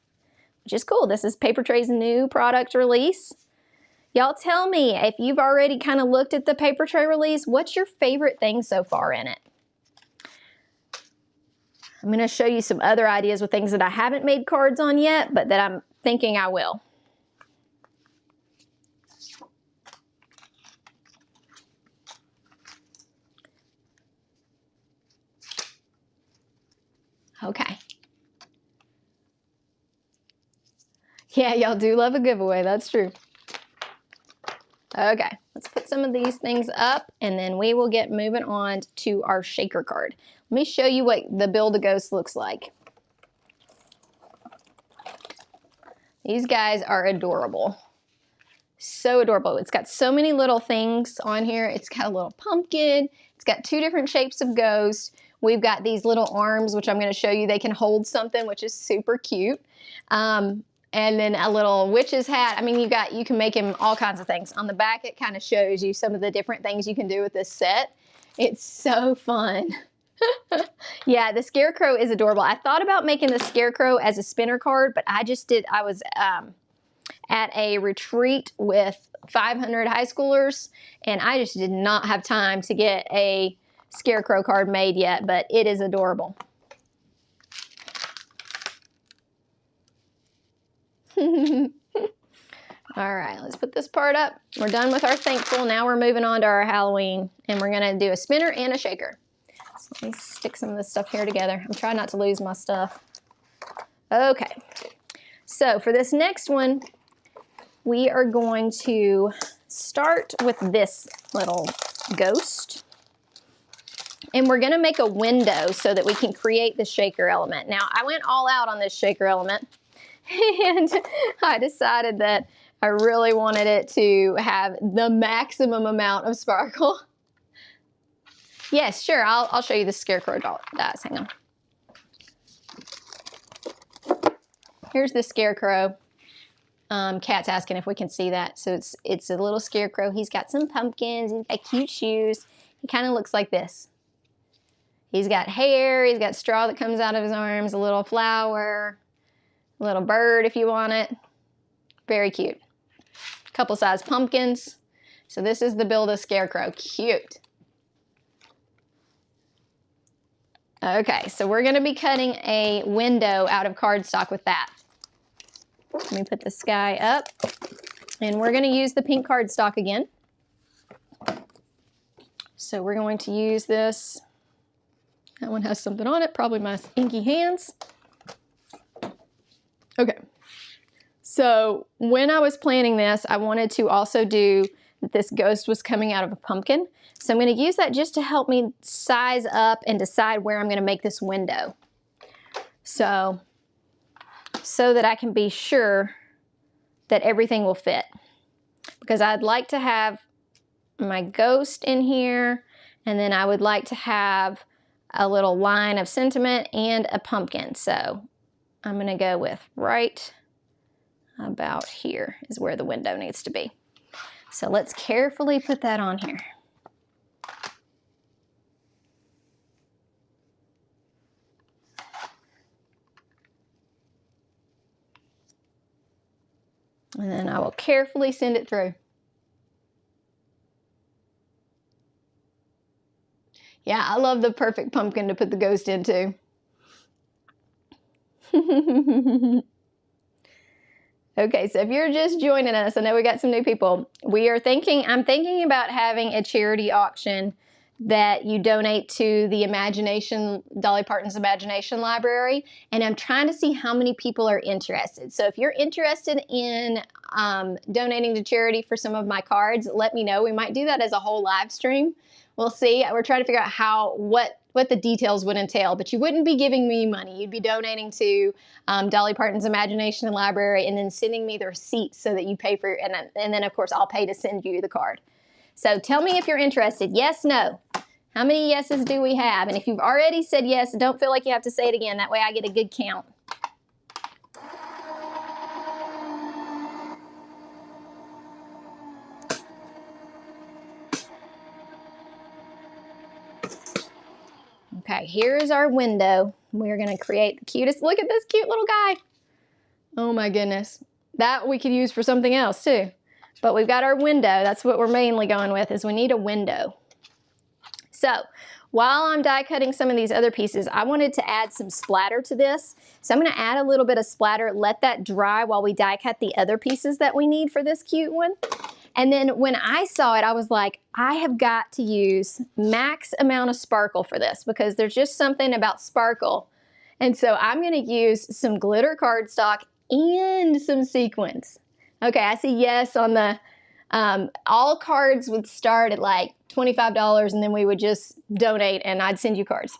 which is cool. This is Papertrey's new product release. Y'all tell me, if you've already kind of looked at the Papertrey release, what's your favorite thing so far in it? I'm going to show you some other ideas with things that I haven't made cards on yet, but that I'm thinking I will. Okay. Yeah, y'all do love a giveaway. That's true. Okay, let's put some of these things up and then we will get moving on to our shaker card. Let me show you what the Build-A-Ghost looks like. These guys are adorable. So adorable. It's got so many little things on here. It's got a little pumpkin. It's got two different shapes of ghost. We've got these little arms, which I'm going to show you. They can hold something, which is super cute. And then a little witch's hat. I mean, you can make him all kinds of things. On the back, it kind of shows you some of the different things you can do with this set. It's so fun. Yeah, the Scarecrow is adorable. I thought about making the Scarecrow as a spinner card, but I was at a retreat with 500 high schoolers, and I just did not have time to get a Scarecrow card made yet, but it is adorable. All right, let's put this part up. We're done with our thankful. Now we're moving on to our Halloween, and we're gonna do a spinner and a shaker. So let me stick some of this stuff here together. I'm trying not to lose my stuff. Okay, so for this next one, we are going to start with this little ghost. And we're gonna make a window so that we can create the shaker element. Now, I went all out on this shaker element, and I decided that I really wanted it to have the maximum amount of sparkle. Yes, sure, I'll show you the Scarecrow dies. Hang on. Here's the Scarecrow. Kat's asking if we can see that. So it's a little Scarecrow. He's got some pumpkins. He's got cute shoes. He kind of looks like this. He's got hair. He's got straw that comes out of his arms, a little flower, a little bird if you want it. Very cute. Couple size pumpkins. So this is the Build-A-Scarecrow. Cute. Okay, so we're going to be cutting a window out of cardstock with that. Let me put this guy up. And we're going to use the pink cardstock again. So we're going to use this. That one has something on it, probably my inky hands. Okay. So when I was planning this, I wanted to also do that this ghost was coming out of a pumpkin. So I'm going to use that just to help me size up and decide where I'm going to make this window. So that I can be sure that everything will fit. Because I'd like to have my ghost in here, and then I would like to have a little line of sentiment and a pumpkin. So I'm going to go with right about here is where the window needs to be. So let's carefully put that on here. And then I will carefully send it through. Yeah, I love the perfect pumpkin to put the ghost into. Okay, so if you're just joining us, I know we got some new people. I'm thinking about having a charity auction that you donate to the Dolly Parton's Imagination Library, and I'm trying to see how many people are interested. So if you're interested in donating to charity for some of my cards, let me know. We might do that as a whole live stream. We'll see. We're trying to figure out what the details would entail, but you wouldn't be giving me money. You'd be donating to Dolly Parton's Imagination Library and then sending me the receipt so that you pay for it. And then, of course, I'll pay to send you the card. So tell me if you're interested. Yes, no. How many yeses do we have? And if you've already said yes, don't feel like you have to say it again. That way I get a good count. Okay, here is our window. We're going to create the cutest. Look at this cute little guy. Oh my goodness. That we could use for something else too. But we've got our window. That's what we're mainly going with, is we need a window. So while I'm die cutting some of these other pieces, I wanted to add some splatter to this. So I'm going to add a little bit of splatter, let that dry while we die cut the other pieces that we need for this cute one. And then when I saw it, I was like, I have got to use max amount of sparkle for this because there's just something about sparkle. And so I'm going to use some glitter cardstock and some sequins. Okay, I see yes on the, all cards would start at like $25 and then we would just donate and I'd send you cards.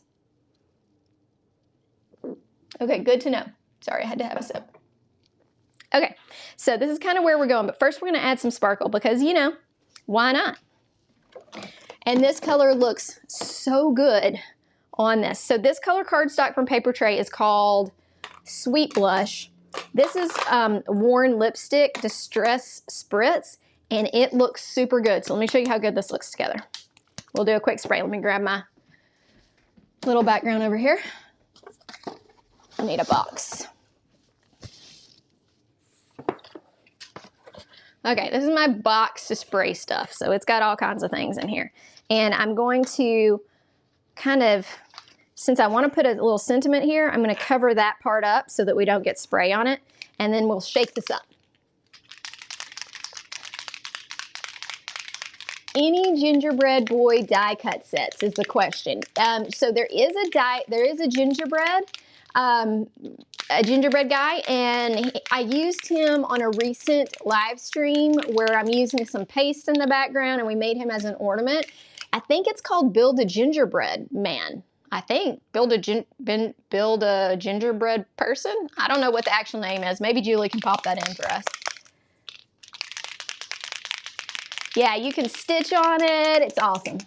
Okay, good to know. Sorry, I had to have a sip. Okay, so this is kind of where we're going, but first we're going to add some sparkle because, you know, why not? And this color looks so good on this. So this color cardstock from Papertrey is called Sweet Blush. This is Worn Lipstick Distress Spritz, and it looks super good. So let me show you how good this looks together. We'll do a quick spray. Let me grab my little background over here. I need a box. Okay, this is my box to spray stuff. So it's got all kinds of things in here. And I'm going to kind of, since I want to put a little sentiment here, I'm going to cover that part up so that we don't get spray on it. And then we'll shake this up. Any gingerbread boy die cut sets is the question. So there is a gingerbread guy, and I used him on a recent live stream where I'm using some paste in the background and we made him as an ornament. I think it's called Build a Gingerbread Man. I think build a gingerbread person. I don't know what the actual name is. Maybe Julie can pop that in for us. Yeah, you can stitch on it. It's awesome.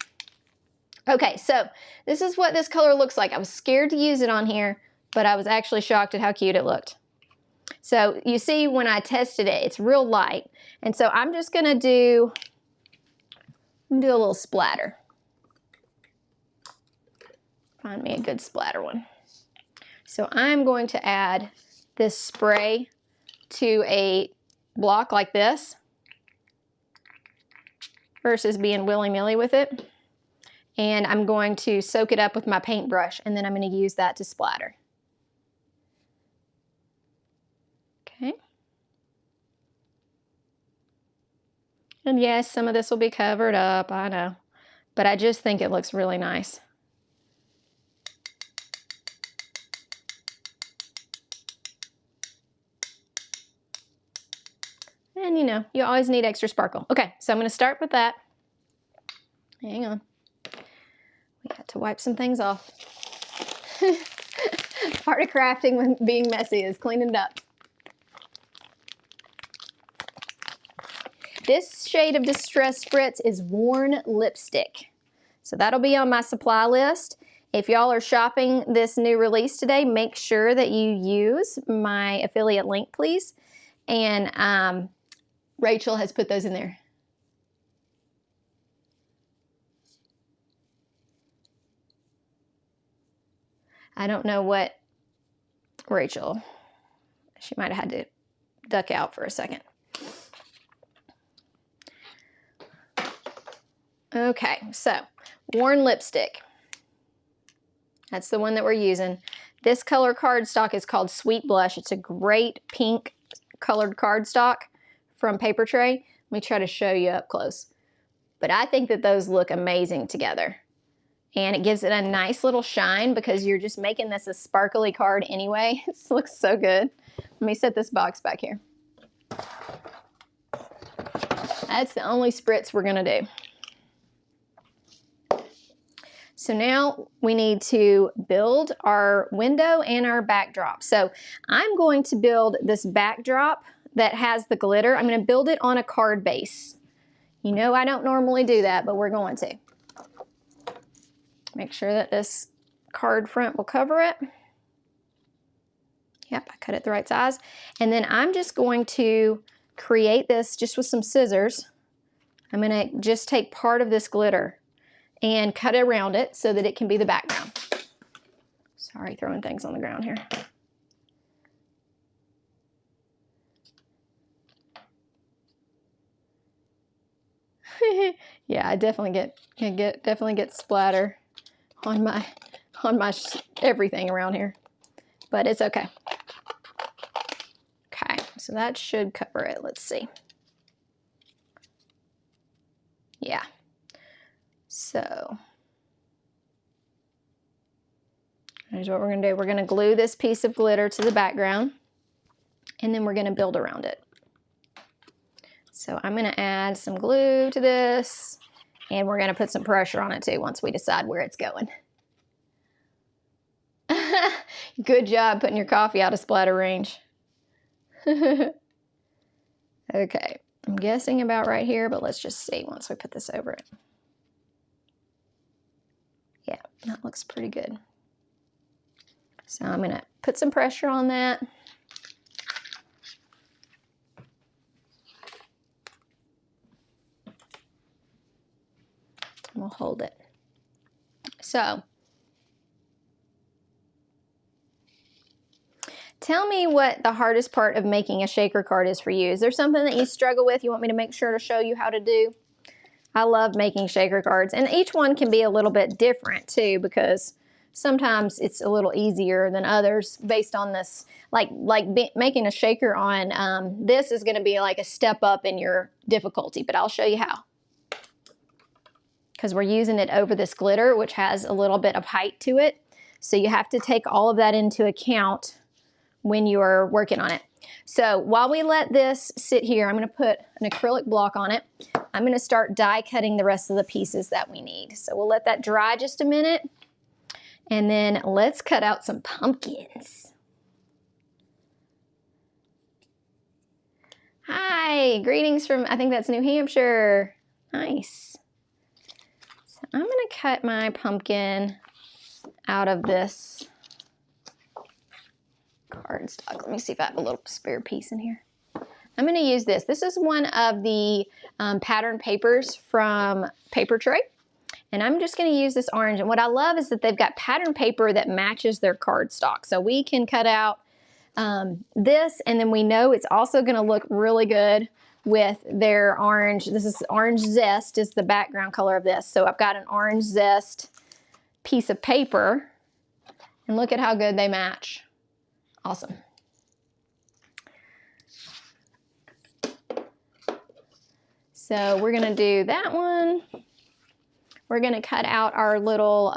Okay, so this is what this color looks like. I was scared to use it on here, but I was actually shocked at how cute it looked. So you see when I tested it, it's real light. And so I'm just gonna do a little splatter. Find me a good splatter one. So I'm going to add this spray to a block like this versus being willy-nilly with it. And I'm going to soak it up with my paintbrush, and then I'm going to use that to splatter. Okay. And yes, some of this will be covered up, I know. But I just think it looks really nice. And you know, you always need extra sparkle. Okay, so I'm going to start with that. Hang on. We got to wipe some things off. Part of crafting when being messy is cleaning it up. This shade of Distress Spritz is Worn Lipstick. So that'll be on my supply list. If y'all are shopping this new release today, make sure that you use my affiliate link, please. And Rachel has put those in there. I don't know what Rachel, she might have had to duck out for a second. Okay, so Worn Lipstick. That's the one that we're using. This color cardstock is called Sweet Blush. It's a great pink colored cardstock from Papertrey. Let me try to show you up close. But I think that those look amazing together. And it gives it a nice little shine because you're just making this a sparkly card anyway. It looks so good. Let me set this box back here. That's the only spritz we're gonna do. So now we need to build our window and our backdrop. So I'm going to build this backdrop that has the glitter. I'm going to build it on a card base. You know I don't normally do that, but we're going to. Make sure that this card front will cover it. Yep, I cut it the right size. And then I'm just going to create this just with some scissors. I'm gonna just take part of this glitter and cut around it so that it can be the background. Sorry, throwing things on the ground here. Yeah, I definitely get splatter on my everything around here, but it's okay. Okay, so that should cover it. Let's see. Yeah. So here's what we're gonna do. We're gonna glue this piece of glitter to the background, and then we're gonna build around it. So I'm gonna add some glue to this, and we're gonna put some pressure on it too once we decide where it's going. Good job putting your coffee out of splatter range. Okay, I'm guessing about right here, but let's just see once we put this over it. Yeah, that looks pretty good. So I'm gonna put some pressure on that. We'll hold it. So, tell me what the hardest part of making a shaker card is for you. Is there something that you struggle with you want me to make sure to show you how to do? I love making shaker cards, and each one can be a little bit different too, because sometimes it's a little easier than others based on this. Making a shaker on this is going to be like a step up in your difficulty, but I'll show you how. Because we're using it over this glitter, which has a little bit of height to it. So you have to take all of that into account when you're working on it. So while we let this sit here, I'm gonna put an acrylic block on it. I'm gonna start die cutting the rest of the pieces that we need. So we'll let that dry just a minute, and then let's cut out some pumpkins. Hi, greetings from, I think that's New Hampshire. Nice. I'm gonna cut my pumpkin out of this cardstock. Let me see if I have a little spare piece in here. I'm gonna use this. This is one of the pattern papers from Papertrey, and I'm just gonna use this orange. And what I love is that they've got pattern paper that matches their cardstock. So we can cut out this, and then we know it's also gonna look really good with their orange. This is orange zest is the background color of this. So I've got an orange zest piece of paper, and look at how good they match. Awesome. So we're gonna do that one. We're gonna cut out our little,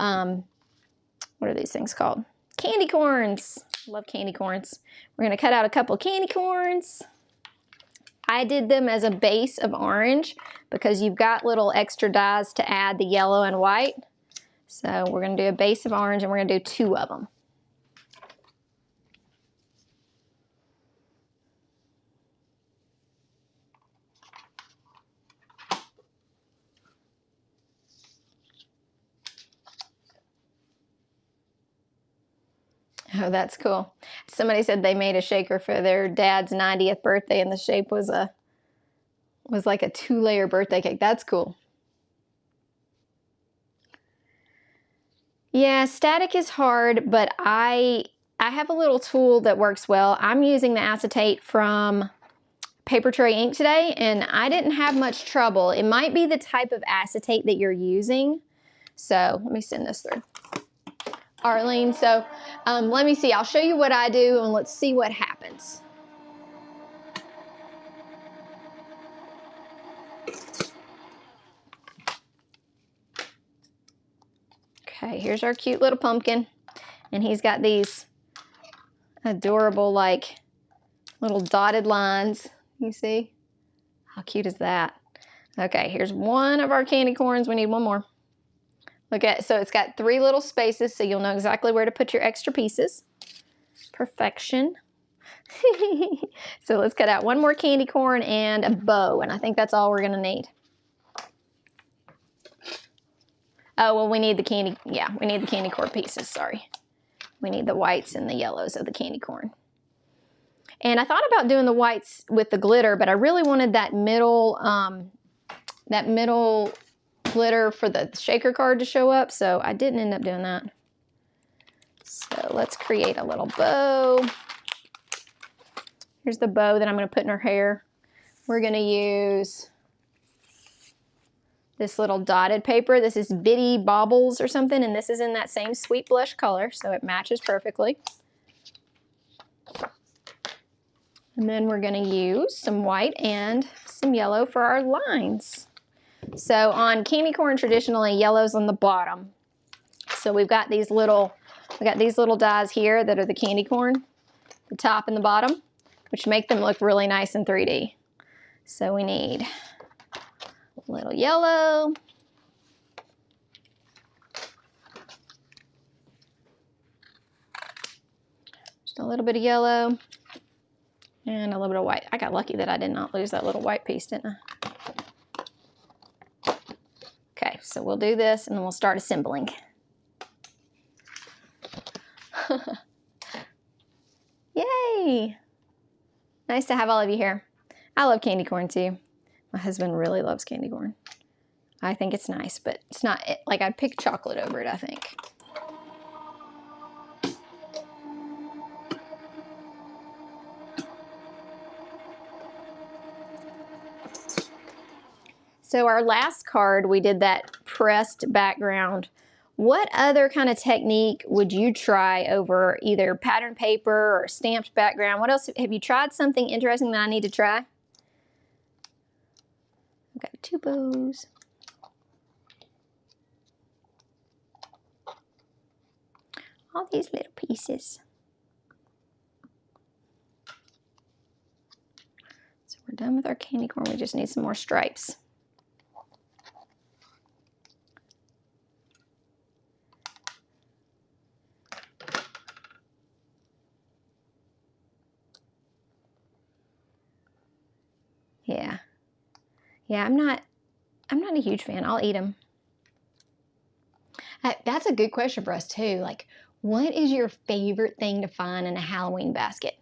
what are these things called? Candy corns. Love candy corns. We're gonna cut out a couple candy corns. I did them as a base of orange because you've got little extra dies to add the yellow and white. So we're gonna do a base of orange, and we're gonna do 2 of them. Oh, that's cool. Somebody said they made a shaker for their dad's 90th birthday, and the shape was like a 2-layer birthday cake. That's cool. Yeah, static is hard, but I have a little tool that works well. I'm using the acetate from Papertrey Ink today, and I didn't have much trouble. It might be the type of acetate that you're using. So let me send this through. Arlene, so let me see. I'll show you what I do, and let's see what happens. Okay, here's our cute little pumpkin, and he's got these adorable, like, little dotted lines. You see? How cute is that? Okay, here's one of our candy corns. We need one more. Look at, so it's got 3 little spaces, so you'll know exactly where to put your extra pieces. Perfection. So let's cut out one more candy corn and a bow, and I think that's all we're gonna need. Oh, well, we need the candy, yeah, we need the candy corn pieces, sorry. We need the whites and the yellows of the candy corn. And I thought about doing the whites with the glitter, but I really wanted that middle glitter for the shaker card to show up, so I didn't end up doing that. So let's create a little bow. Here's the bow that I'm going to put in her hair. We're going to use this little dotted paper. This is Bitty Baubles or something, and this is in that same sweet blush color, so it matches perfectly. And then we're going to use some white and some yellow for our lines. So on candy corn, traditionally yellow's on the bottom. So we've got these little dies here that are the candy corn, the top and the bottom, which make them look really nice in 3D. So we need a little yellow. Just a little bit of yellow. And a little bit of white. I got lucky that I did not lose that little white piece, didn't I? Okay, so we'll do this and then we'll start assembling. Yay! Nice to have all of you here. I love candy corn too. My husband really loves candy corn. I think it's nice, but it's not, like I'd pick chocolate over it, I think. So our last card, we did that pressed background. What other kind of technique would you try over either pattern paper or stamped background? What else? Have you tried something interesting that I need to try? I've got 2 bows. All these little pieces. So we're done with our candy corn. We just need some more stripes. Yeah, I'm not a huge fan. I'll eat them. That's a good question for us too. Like, what is your favorite thing to find in a Halloween basket?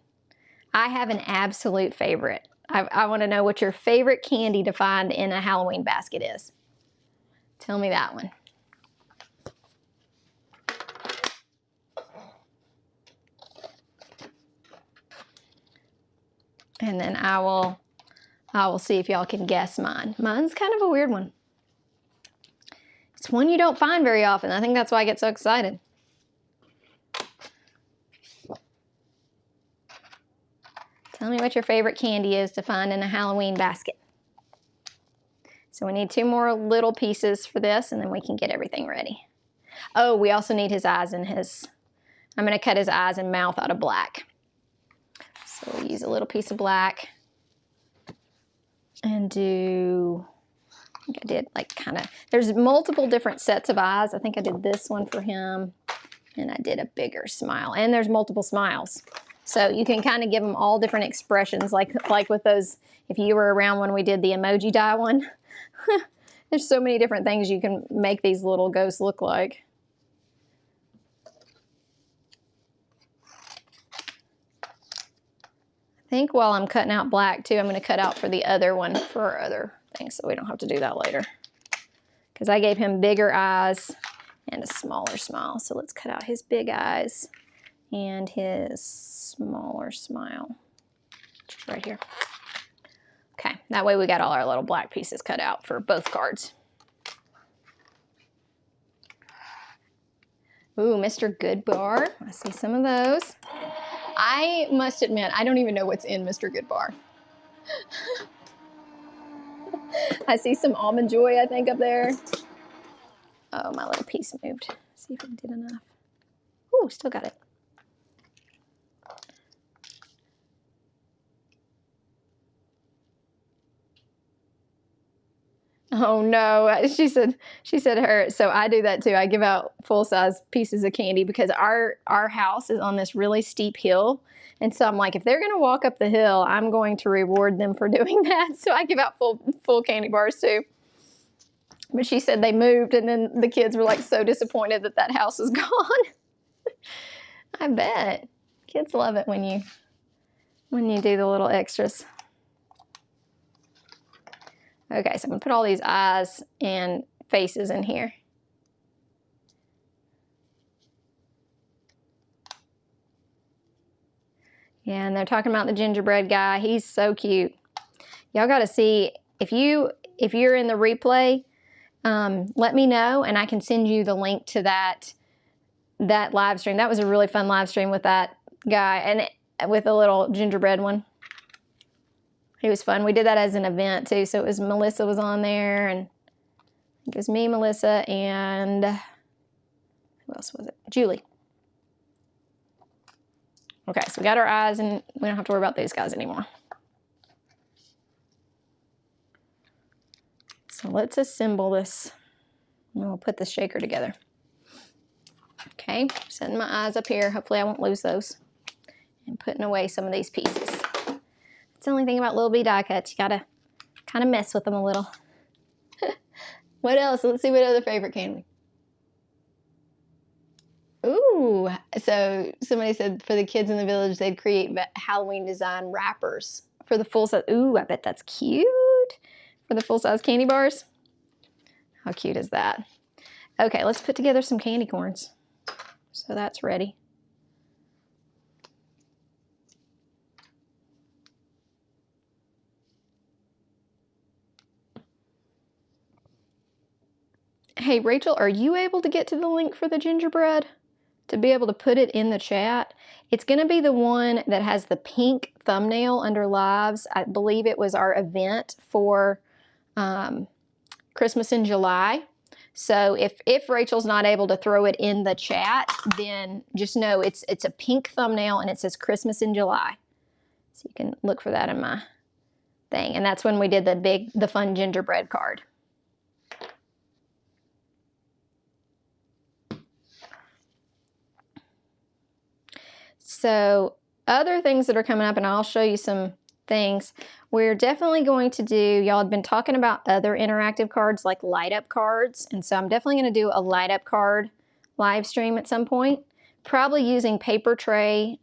I have an absolute favorite. I want to know what your favorite candy to find in a Halloween basket is. Tell me that one. And then I will see if y'all can guess mine. Mine's kind of a weird one. It's one you don't find very often. I think that's why I get so excited. Tell me what your favorite candy is to find in a Halloween basket. So we need 2 more little pieces for this, and then we can get everything ready. Oh, we also need his eyes and I'm going to cut his eyes and mouth out of black. So we'll use a little piece of black and do, I think I did like kind of, there's multiple different sets of eyes. I think I did this one for him, and I did a bigger smile, and there's multiple smiles. So you can kind of give them all different expressions, like with those, if you were around when we did the emoji die one. There's so many different things you can make these little ghosts look like. I think while I'm cutting out black too, I'm going to cut out for the other one for our other things, so we don't have to do that later. Because I gave him bigger eyes and a smaller smile. So let's cut out his big eyes and his smaller smile. Just right here. Okay, that way we got all our little black pieces cut out for both cards. Ooh, Mr. Goodbar. I see some of those. I must admit, I don't even know what's in Mr. Goodbar. I see some Almond Joy, I think, up there. Oh, my little piece moved. Let's see if I did enough. Ooh, still got it. Oh no, she said her, so I do that too. I give out full-size pieces of candy because our house is on this really steep hill. And so I'm like, if they're gonna walk up the hill, I'm going to reward them for doing that. So I give out full candy bars too. But she said they moved, and then the kids were like so disappointed that that house is gone. I bet. Kids love it when you do the little extras. Okay, so I'm gonna put all these eyes and faces in here. Yeah, and they're talking about the gingerbread guy. He's so cute. Y'all got to see, if you're in the replay, let me know and I can send you the link to that live stream. That was a really fun live stream with that guy and with a little gingerbread one. It was fun. We did that as an event too. So it was Melissa was on there, and it was me, Melissa, and who else was it? Julie. Okay, so we got our eyes, and we don't have to worry about these guys anymore. So let's assemble this, and we'll put the shaker together. Okay, setting my eyes up here. Hopefully I won't lose those. And putting away some of these pieces. That's the only thing about little bitty die cuts. You gotta kind of mess with them a little. What else? Let's see what other favorite can we. Ooh, so somebody said for the kids in the village, they'd create Halloween design wrappers for the full size. Ooh, I bet that's cute. For the full size candy bars. How cute is that? Okay, let's put together some candy corns. So that's ready. Hey, Rachel, are you able to get to the link for the gingerbread? To be able to put it in the chat? It's going to be the one that has the pink thumbnail under lives. I believe it was our event for Christmas in July. So if Rachel's not able to throw it in the chat, then just know it's a pink thumbnail and it says Christmas in July. So you can look for that in my thing. And that's when we did the fun gingerbread card. So other things that are coming up, and I'll show you some things. We're definitely going to do, y'all have been talking about other interactive cards like light up cards. And so I'm definitely going to do a light up card live stream at some point, probably using Papertrey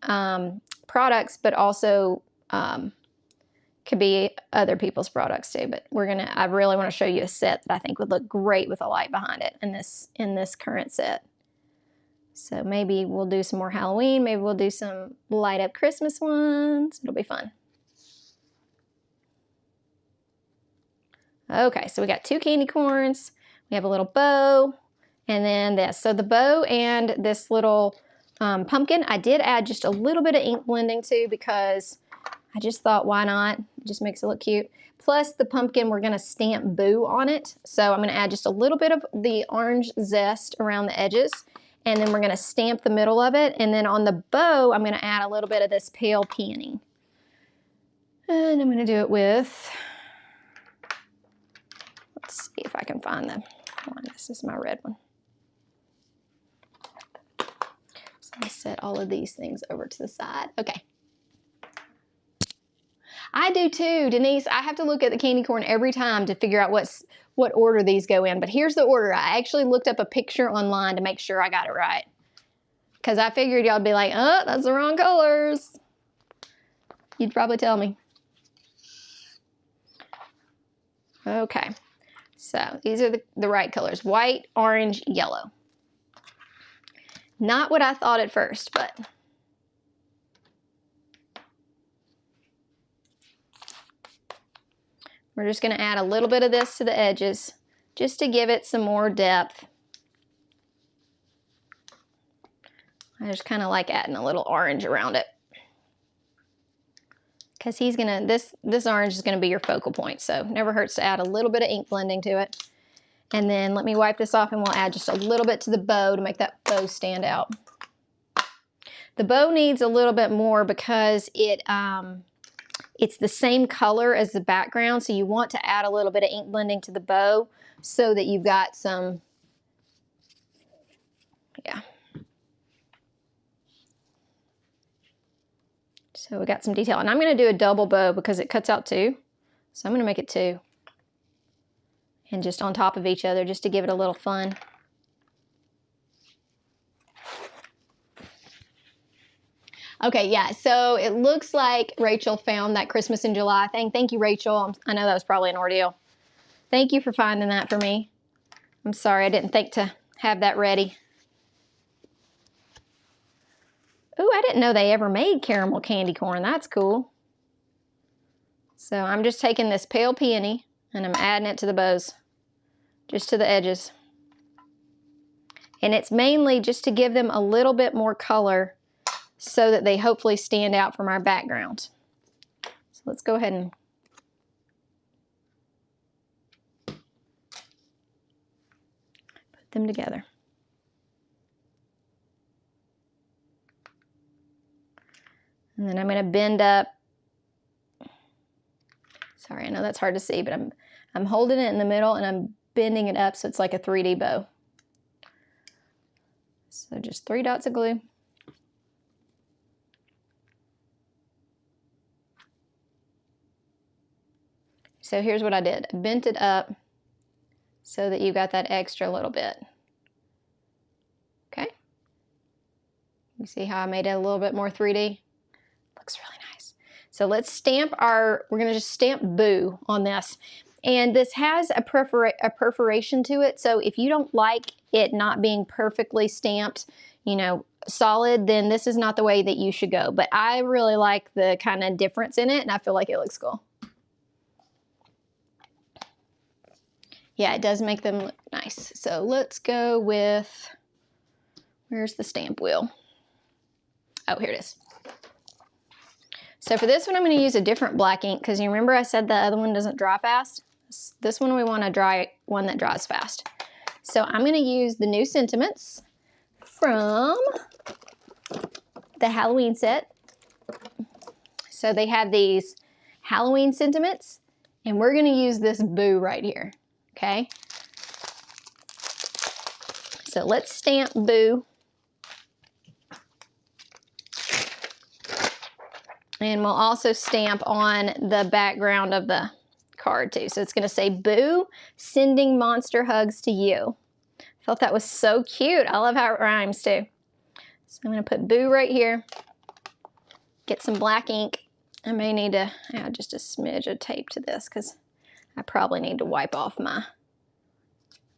products, but also could be other people's products too. But I really want to show you a set that I think would look great with a light behind it in this current set. So maybe we'll do some more Halloween. Maybe we'll do some light up Christmas ones. It'll be fun. Okay, so we got 2 candy corns. We have a little bow and then this. So the bow and this little pumpkin, I did add just a little bit of ink blending too because I just thought, why not? It just makes it look cute. Plus the pumpkin, we're gonna stamp boo on it. So I'm gonna add just a little bit of the orange zest around the edges. And then we're going to stamp the middle of it. And then on the bow, I'm going to add a little bit of this pale peony. And I'm going to do it with, let's see if I can find the one. This is my red one. So I set all of these things over to the side. Okay. I do too, Denise. I have to look at the candy corn every time to figure out what order these go in. But here's the order. I actually looked up a picture online to make sure I got it right. Because I figured y'all would be like, oh, that's the wrong colors. You'd probably tell me. Okay. So these are the right colors. White, orange, yellow. Not what I thought at first, but... we're just going to add a little bit of this to the edges just to give it some more depth. I just kind of like adding a little orange around it. Because this orange is going to be your focal point, so never hurts to add a little bit of ink blending to it. And then let me wipe this off and we'll add just a little bit to the bow to make that bow stand out. The bow needs a little bit more because it's the same color as the background, so you want to add a little bit of ink blending to the bow so that you've got some, yeah. So we got some detail. And I'm going to do a double bow because it cuts out 2. So I'm going to make it 2. and just on top of each other just to give it a little fun. Okay, yeah, so it looks like Rachel found that Christmas in July thing. Thank you, Rachel. I know that was probably an ordeal. Thank you for finding that for me. I'm sorry, I didn't think to have that ready. Ooh, I didn't know they ever made caramel candy corn. That's cool. So I'm just taking this pale peony and I'm adding it to the bows, just to the edges. And it's mainly just to give them a little bit more color so that they hopefully stand out from our background. So let's go ahead and put them together. And then I'm going to bend up. Sorry, I know that's hard to see, but I'm holding it in the middle and I'm bending it up so it's like a 3D bow. So just 3 dots of glue. So here's what I did. I bent it up so that you got that extra little bit. Okay? You see how I made it a little bit more 3D? Looks really nice. So let's stamp we're gonna just stamp Boo on this. And this has a perforation to it, so if you don't like it not being perfectly stamped, you know, solid, then this is not the way that you should go. But I really like the kind of difference in it, and I feel like it looks cool. Yeah, it does make them look nice. So let's go with, where's the stamp wheel? Oh, here it is. So for this one, I'm going to use a different black ink because you remember I said the other one doesn't dry fast? This one we want to dry one that dries fast. So I'm going to use the New Sentiments from the Halloween set. So they have these Halloween sentiments, and we're going to use this Boo right here. Okay, so let's stamp Boo. And we'll also stamp on the background of the card too. So it's gonna say, Boo, sending monster hugs to you. I thought that was so cute. I love how it rhymes too. So I'm gonna put Boo right here. Get some black ink. I may need to add just a smidge of tape to this because I probably need to wipe off my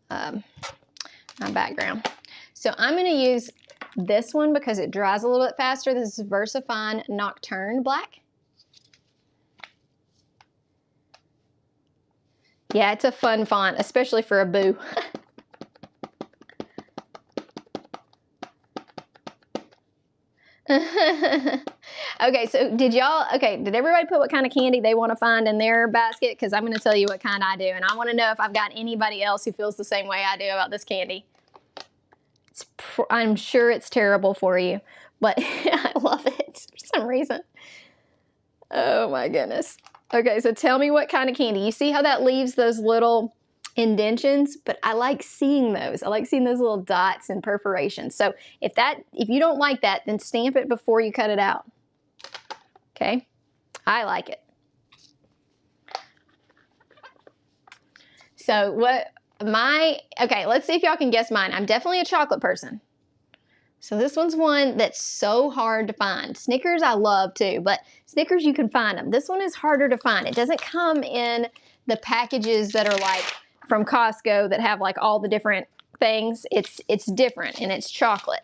my background. So I'm going to use this one because it dries a little bit faster. This is VersaFine Nocturne Black. Yeah, it's a fun font, especially for a Boo. Okay, so did everybody put what kind of candy they want to find in their basket? Because I'm going to tell you what kind I do, and I want to know if I've got anybody else who feels the same way I do about this candy. I'm sure it's terrible for you, but I love it for some reason. Oh my goodness. Okay, so tell me what kind of candy. You see how that leaves those little indentions, but I like seeing those. I like seeing those little dots and perforations. So if you don't like that, then stamp it before you cut it out. Okay? I like it. So okay, let's see if y'all can guess mine. I'm definitely a chocolate person. So this one's one that's so hard to find. Snickers I love too, but Snickers you can find them. This one is harder to find. It doesn't come in the packages that are like from Costco that have like all the different things. It's different and it's chocolate.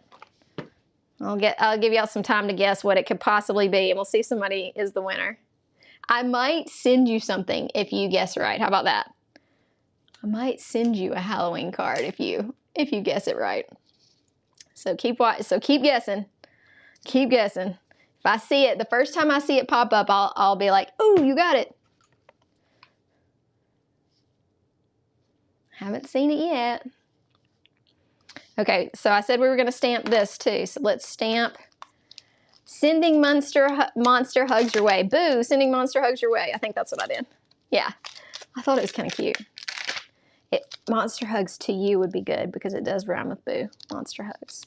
I'll give y'all some time to guess what it could possibly be, and we'll see if somebody is the winner. I might send you something if you guess right. How about that? I might send you a Halloween card if you guess it right. So keep guessing. Keep guessing. If I see it, the first time I see it pop up, I'll be like, "Ooh, you got it." Haven't seen it yet. Okay, so I said we were going to stamp this too. So let's stamp sending monster hugs your way. Boo, sending monster hugs your way. I think that's what I did. Yeah, I thought it was kind of cute. Monster hugs to you would be good because it does rhyme with Boo. Monster hugs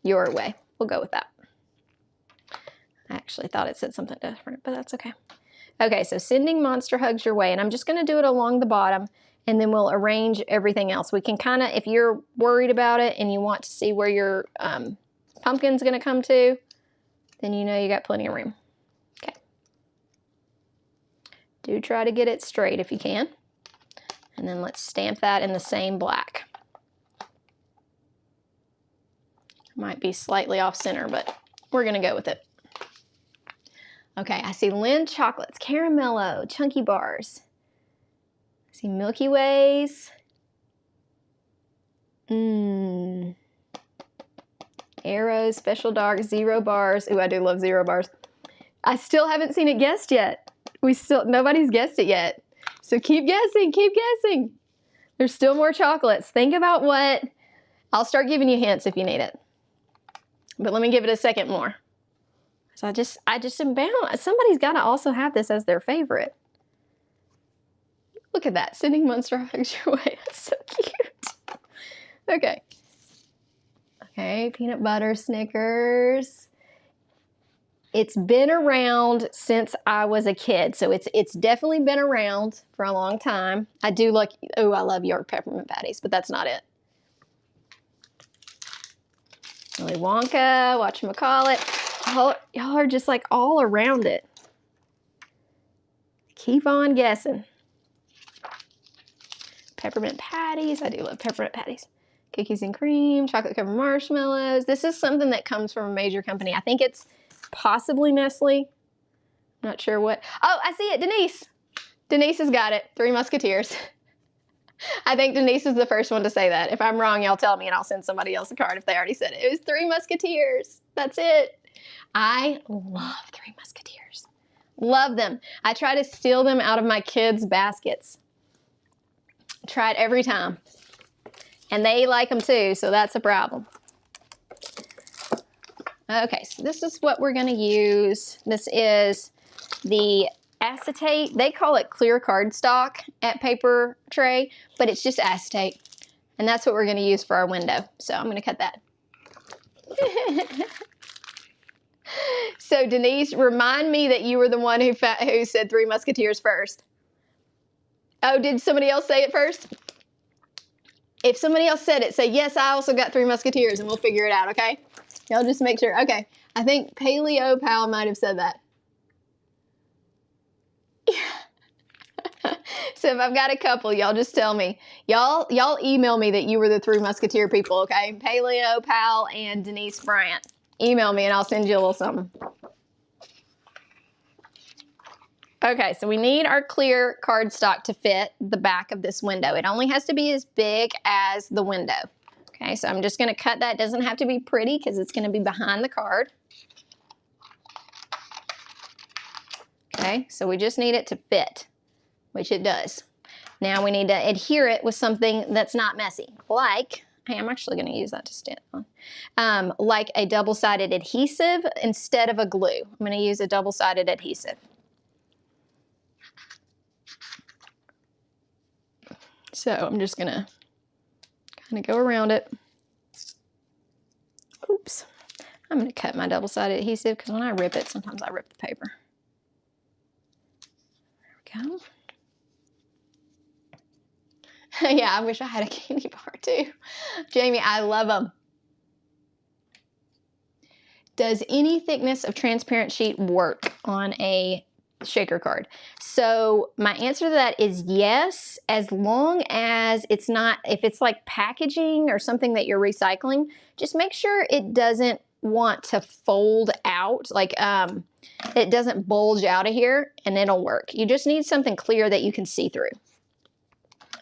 your way. We'll go with that. I actually thought it said something different, but that's okay. Okay, so sending monster hugs your way, and I'm just going to do it along the bottom, and then we'll arrange everything else. We can kind of, if you're worried about it and you want to see where your pumpkin's gonna come to, then you know you got plenty of room. Okay. Do try to get it straight if you can. And then let's stamp that in the same black. Might be slightly off center, but we're gonna go with it. Okay, I see Lindt chocolates, caramello, chunky bars. I see Milky Ways. Arrows, special dark, zero bars. Ooh, I do love zero bars. I still haven't seen it guessed yet. Nobody's guessed it yet. So keep guessing, keep guessing. There's still more chocolates. Think about what, I'll start giving you hints if you need it. But let me give it a second more. So I just am bound. Somebody's got to also have this as their favorite. Look at that, sending monster hugs your way. That's so cute. Okay. Okay, peanut butter Snickers. It's been around since I was a kid, so it's definitely been around for a long time. I do like, oh, I love York peppermint patties, but that's not it. Willy Wonka, whatchamacallit. Y'all are just like all around it. Keep on guessing. Peppermint patties. I do love peppermint patties. Cookies and cream, chocolate covered marshmallows. This is something that comes from a major company. I think it's possibly Nestle. Not sure what. Oh, I see it, Denise. Denise has got it. Three Musketeers. I think Denise is the first one to say that. If I'm wrong, y'all tell me and I'll send somebody else a card if they already said it. It was Three Musketeers. That's it. I love Three Musketeers. Love them. I try to steal them out of my kids' baskets. Try it every time. And they like them too, so that's a problem. Okay, so this is what we're gonna use. This is the acetate. They call it clear cardstock at Papertrey, but it's just acetate. And that's what we're gonna use for our window. So I'm gonna cut that. So Denise, remind me that you were the one who said Three Musketeers first. Oh, did somebody else say it first? If somebody else said it, say, yes, I also got Three Musketeers, and we'll figure it out, okay? Y'all just make sure. Okay, I think Paleo Pal might have said that. So if I've got a couple, y'all just tell me. Y'all email me that you were the Three Musketeer people, okay? Paleo Pal and Denise Bryant. Email me, and I'll send you a little something. Okay, so we need our clear cardstock to fit the back of this window. It only has to be as big as the window. Okay, so I'm just gonna cut that. It doesn't have to be pretty because it's gonna be behind the card. Okay, so we just need it to fit, which it does. Now we need to adhere it with something that's not messy, like, hey, I'm actually gonna use that to stand on, like a double-sided adhesive instead of a glue. I'm gonna use a double-sided adhesive. So I'm just gonna kind of go around it. Oops. I'm gonna cut my double-sided adhesive because when I rip it, sometimes I rip the paper. There we go. Yeah, I wish I had a candy bar too. Jamie, I love them. Does any thickness of transparent sheet work on a shaker card? So my answer to that is yes, as long as it's not, if it's like packaging or something that you're recycling, just make sure it doesn't want to fold out, like it doesn't bulge out of here, and it'll work. You just need something clear that you can see through.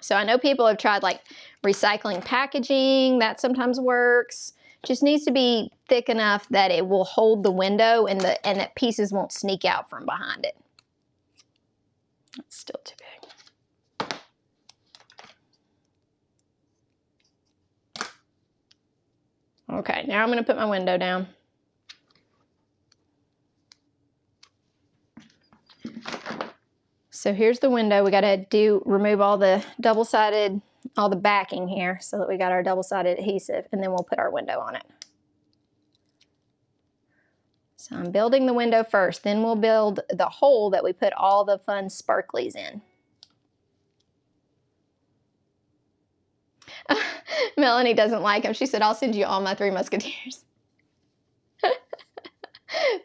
So I know people have tried like recycling packaging, that sometimes works. Just needs to be thick enough that it will hold the window and that pieces won't sneak out from behind it. It's still too big. Okay, now I'm going to put my window down. So here's the window. We got to remove all the double-sided, all the backing here so that we got our double-sided adhesive, and then we'll put our window on it. So I'm building the window first, then we'll build the hole that we put all the fun sparklies in. Melanie doesn't like them. She said, I'll send you all my Three Musketeers.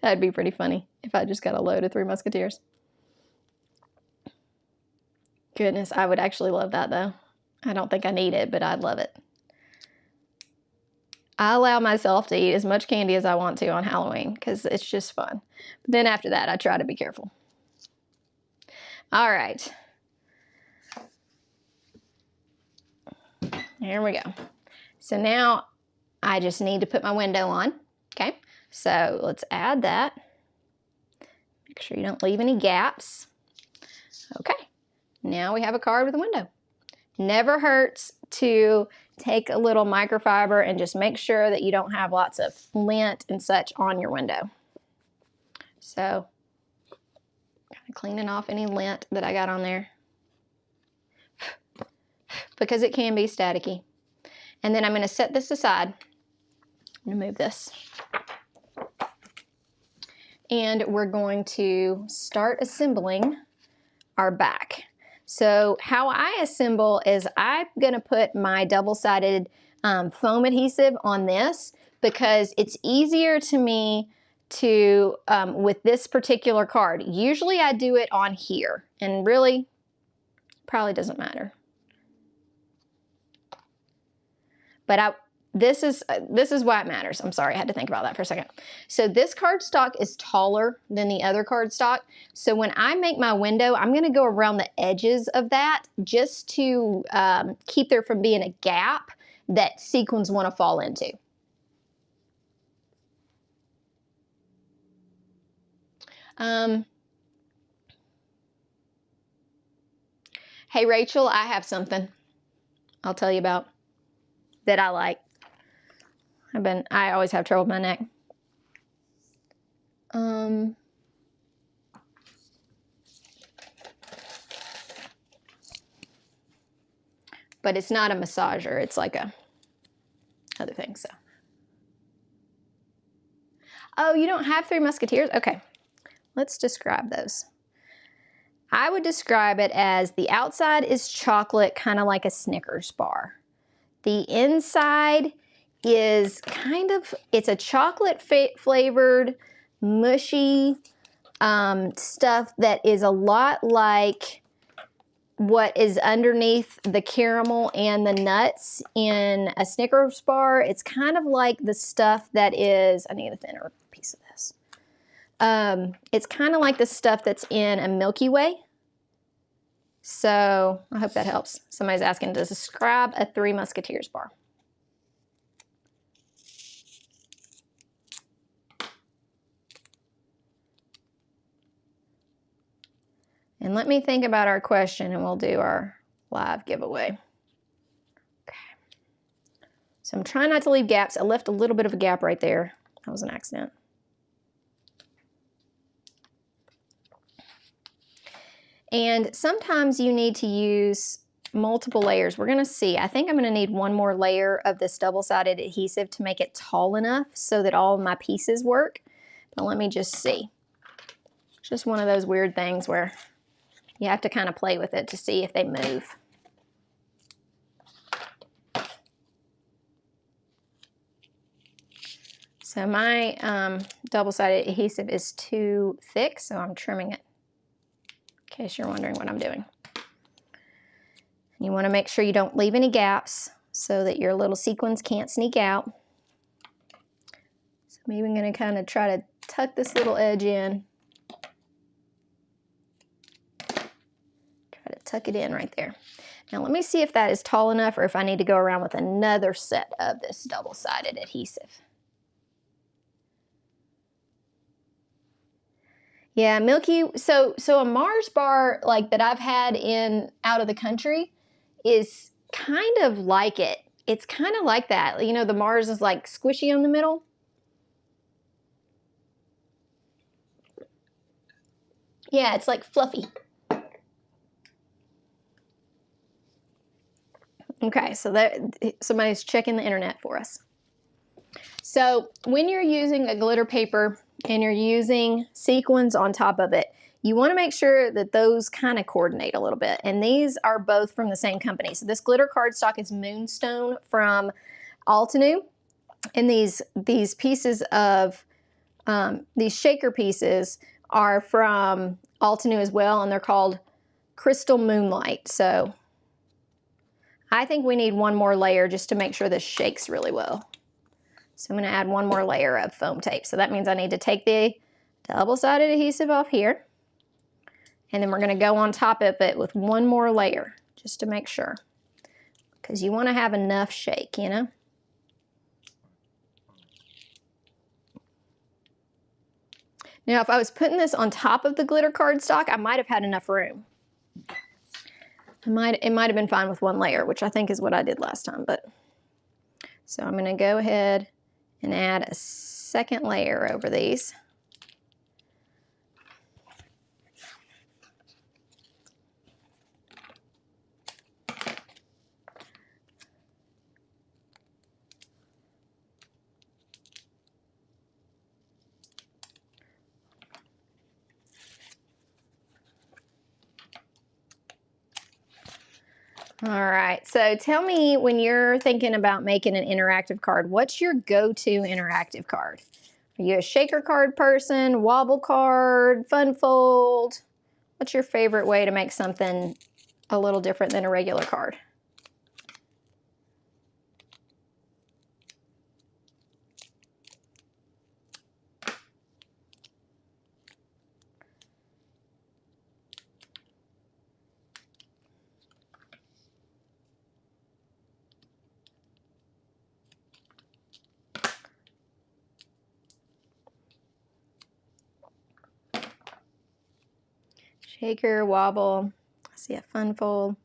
That'd be pretty funny if I just got a load of Three Musketeers. Goodness, I would actually love that though. I don't think I need it, but I'd love it. I allow myself to eat as much candy as I want to on Halloween because it's just fun. But then after that, I try to be careful. All right. Here we go. So now I just need to put my window on. Okay. So let's add that. Make sure you don't leave any gaps. Okay. Now we have a card with a window. Never hurts to take a little microfiber and just make sure that you don't have lots of lint and such on your window. So kind of cleaning off any lint that I got on there because it can be staticky. And then I'm going to set this aside. I'm going to move this. And we're going to start assembling our back. So how I assemble is I'm going to put my double-sided foam adhesive on this because it's easier to me to, with this particular card. Usually I do it on here and really probably doesn't matter. But this is why it matters. I'm sorry, I had to think about that for a second. So this cardstock is taller than the other cardstock. So when I make my window, I'm going to go around the edges of that just to keep there from being a gap that sequins want to fall into. Hey Rachel, I have something I'll tell you about that I like. I always have trouble with my neck. But it's not a massager. It's like a other thing, so. Oh, you don't have Three Musketeers? Okay, let's describe those. I would describe it as the outside is chocolate, kind of like a Snickers bar. The inside is it's a chocolate flavored, mushy stuff that is a lot like what is underneath the caramel and the nuts in a Snickers bar. It's kind of like the stuff that is, I need a thinner piece of this. It's kind of like the stuff that's in a Milky Way. So I hope that helps. Somebody's asking to describe a Three Musketeers bar. And let me think about our question and we'll do our live giveaway. Okay. So I'm trying not to leave gaps. I left a little bit of a gap right there. That was an accident. And sometimes you need to use multiple layers. We're going to see. I think I'm going to need one more layer of this double-sided adhesive to make it tall enough so that all of my pieces work. But let me just see. It's just one of those weird things where you have to kind of play with it to see if they move. So my double-sided adhesive is too thick, so I'm trimming it. In case you're wondering what I'm doing. And you want to make sure you don't leave any gaps so that your little sequins can't sneak out. So I'm even going to kind of try to tuck this little edge in. Try to tuck it in right there. Now let me see if that is tall enough or if I need to go around with another set of this double-sided adhesive. Yeah, Milky, so a Mars bar like that I've had out of the country is kind of like it. It's kind of like that. You know, the Mars is like squishy on the middle. Yeah, it's like fluffy. Okay, so somebody's checking the internet for us. So when you're using a glitter paper and you're using sequins on top of it, you want to make sure that those kind of coordinate a little bit. And these are both from the same company. So this glitter cardstock is Moonstone from Altenew. And these pieces of, these shaker pieces are from Altenew as well, and they're called Crystal Moonlight. So I think we need one more layer just to make sure this shakes really well. So I'm going to add one more layer of foam tape. So that means I need to take the double-sided adhesive off here, and then we're going to go on top of it with one more layer just to make sure, because you want to have enough shake, you know. Now, if I was putting this on top of the glitter cardstock, I might have had enough room. It might have been fine with one layer, which I think is what I did last time. But so I'm going to go ahead and add a second layer over these. All right, so tell me, when you're thinking about making an interactive card, what's your go-to interactive card? Are you a shaker card person, wobble card, fun fold? What's your favorite way to make something a little different than a regular card? Shaker, wobble, I see a fun fold.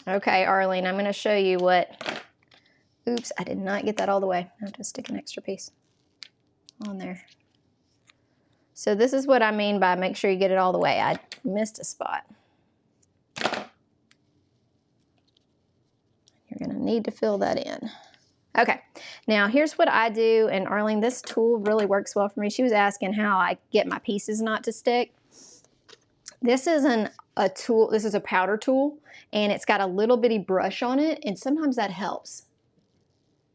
Okay, Arlene, I'm going to show you what, oops, I did not get that all the way. I have to stick an extra piece on there. So this is what I mean by make sure you get it all the way. I missed a spot. You're going to need to fill that in. Okay, now here's what I do, and Arlene, this tool really works well for me. She was asking how I get my pieces not to stick. This isn't a tool, this is a powder tool, and it's got a little bitty brush on it, and sometimes that helps.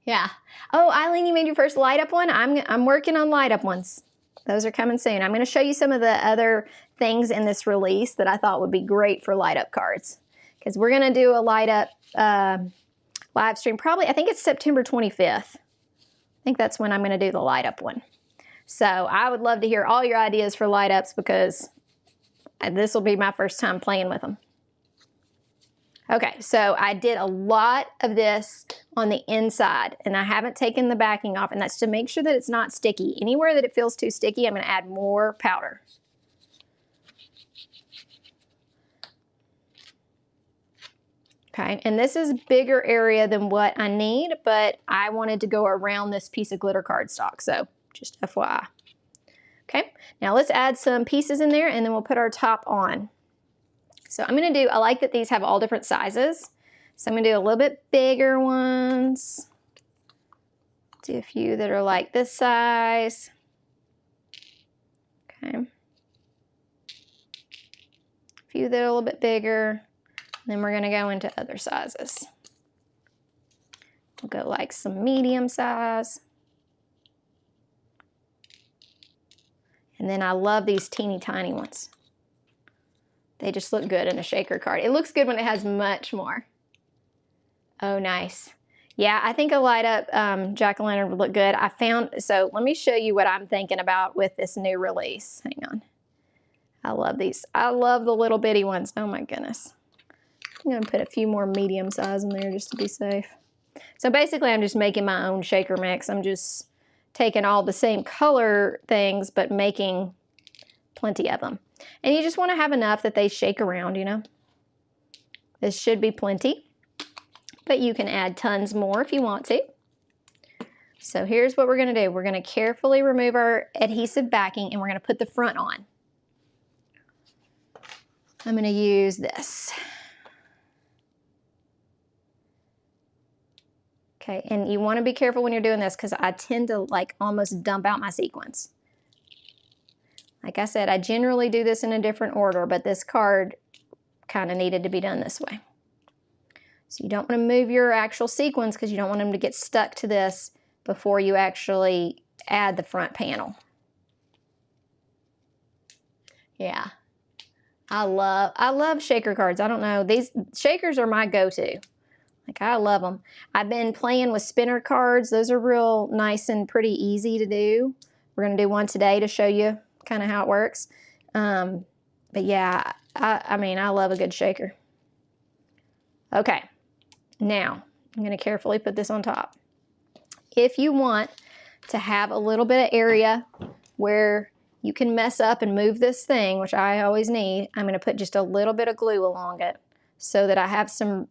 Yeah. Oh, Eileen, you made your first light up one? I'm working on light up ones. Those are coming soon. I'm going to show you some of the other things in this release that I thought would be great for light up cards, because we're going to do a light up live stream, probably, I think it's September 25th. I think that's when I'm going to do the light up one. So I would love to hear all your ideas for light ups, because this will be my first time playing with them. Okay, so I did a lot of this on the inside, and I haven't taken the backing off, and that's to make sure that it's not sticky. Anywhere that it feels too sticky, I'm going to add more powder. Okay, and this is a bigger area than what I need, but I wanted to go around this piece of glitter cardstock, so just FYI. Okay, now let's add some pieces in there, and then we'll put our top on. So I'm going to do, I like that these have all different sizes, so I'm going to do a little bit bigger ones. Do a few that are like this size. Okay. A few that are a little bit bigger. Then we're going to go into other sizes. We'll go like some medium size. And then I love these teeny tiny ones. They just look good in a shaker card. It looks good when it has much more. Oh, nice. Yeah, I think a light up jack-o'-lantern would look good. So let me show you what I'm thinking about with this new release. Hang on. I love these. I love the little bitty ones. Oh my goodness. I'm going to put a few more medium size in there just to be safe. So basically I'm just making my own shaker mix. I'm just taking all the same color things but making plenty of them. And you just want to have enough that they shake around, you know. This should be plenty, but you can add tons more if you want to. So here's what we're going to do. We're going to carefully remove our adhesive backing, and we're going to put the front on. I'm going to use this. Okay, and you want to be careful when you're doing this, because I tend to like almost dump out my sequins. Like I said, I generally do this in a different order, but this card kind of needed to be done this way. So you don't want to move your actual sequins because you don't want them to get stuck to this before you actually add the front panel. Yeah, I love shaker cards. I don't know, these shakers are my go-to. Like, I love them. I've been playing with spinner cards. Those are real nice and pretty easy to do. We're going to do one today to show you kind of how it works. But yeah, I mean, I love a good shaker. Okay, now I'm going to carefully put this on top. If you want to have a little bit of area where you can mess up and move this thing, which I always need, I'm going to put just a little bit of glue along it so that I have some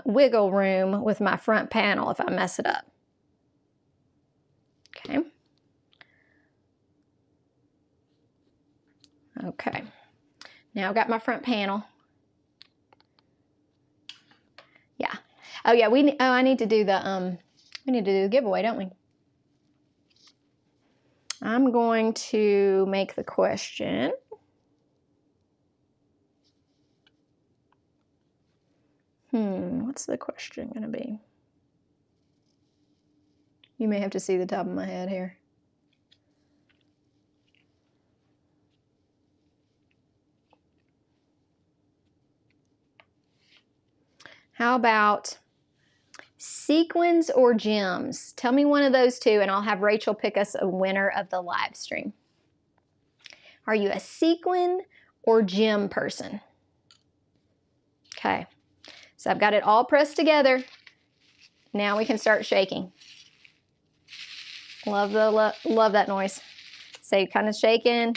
wiggle room with my front panel if I mess it up. Okay. Okay. Now I've got my front panel. Yeah. Oh yeah, I need to do the giveaway, don't we? I'm going to make the question. What's the question going to be? You may have to see the top of my head here. How about sequins or gems? Tell me one of those two and I'll have Rachel pick us a winner of the live stream. Are you a sequin or gem person? Okay, so I've got it all pressed together. Now we can start shaking. Love that noise. So you're kind of shaking.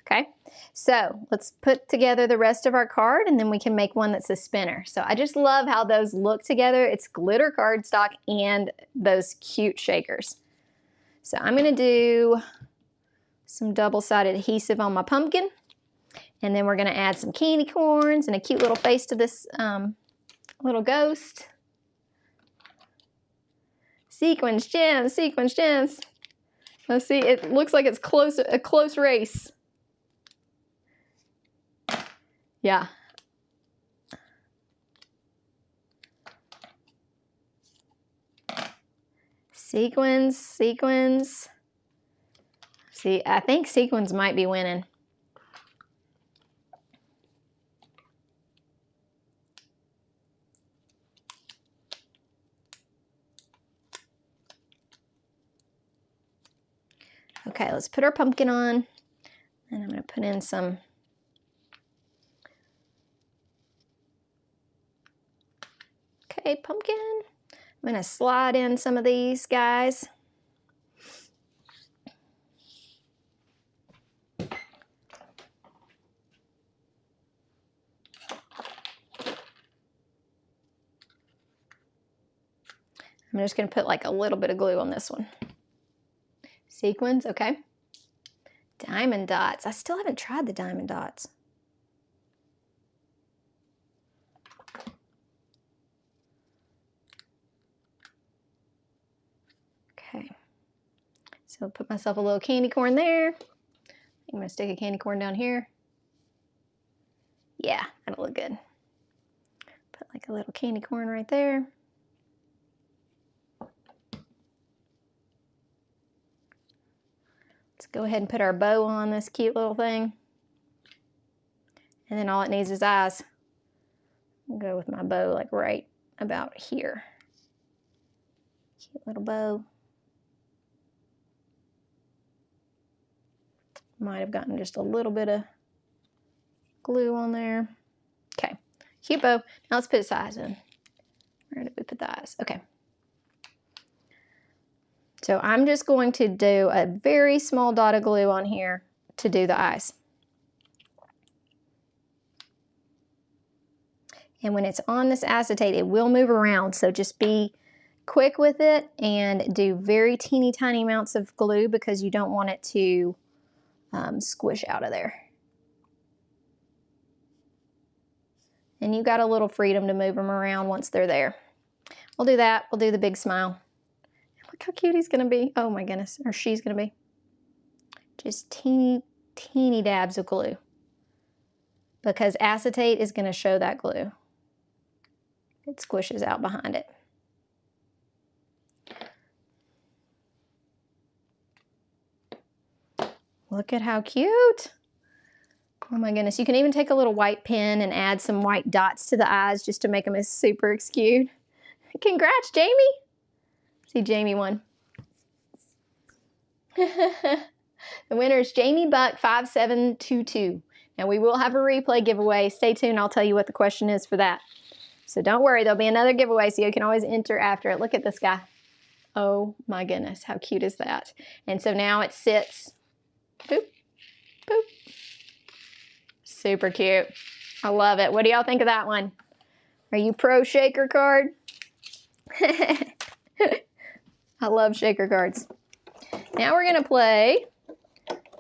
Okay, so let's put together the rest of our card and then we can make one that's a spinner. So I just love how those look together. It's glitter cardstock and those cute shakers. So I'm going to do some double-sided adhesive on my pumpkin, and then we're going to add some candy corns and a cute little face to this little ghost. Sequins, gems, sequins, gems. Let's see, it looks like it's a close race. Yeah. Sequins, sequins. See, I think sequins might be winning. Okay, let's put our pumpkin on, and I'm going to put in some pumpkin. I'm going to slide in some of these guys. I'm just going to put like a little bit of glue on this one. Sequins, okay. Diamond dots. I still haven't tried the diamond dots. Okay. So I'll put myself a little candy corn there. I'm going to stick a candy corn down here. Yeah, that'll look good. Put like a little candy corn right there. Let's go ahead and put our bow on this cute little thing. And then all it needs is eyes. I'll go with my bow like right about here. Cute little bow. Might have gotten just a little bit of glue on there. Okay, cute bow. Now let's put its eyes in. Where did we put the eyes? Okay. So I'm just going to do a very small dot of glue on here to do the eyes. And when it's on this acetate, it will move around, so just be quick with it and do very teeny tiny amounts of glue because you don't want it to squish out of there. And you've got a little freedom to move them around once they're there. We'll do that. We'll do the big smile. Look how cute he's going to be. Oh my goodness. Or she's going to be. Just teeny, teeny dabs of glue, because acetate is going to show that glue. It squishes out behind it. Look at how cute. Oh my goodness. You can even take a little white pen and add some white dots to the eyes just to make them as super cute. Congrats, Jamie. See, Jamie won. The winner is Jamie Buck 5722. Now we will have a replay giveaway. Stay tuned. I'll tell you what the question is for that. So don't worry, there'll be another giveaway, so you can always enter after it. Look at this guy. Oh my goodness, how cute is that? And so now it sits. Boop, boop. Super cute. I love it. What do y'all think of that one? Are you pro shaker card? I love shaker cards. Now we're gonna play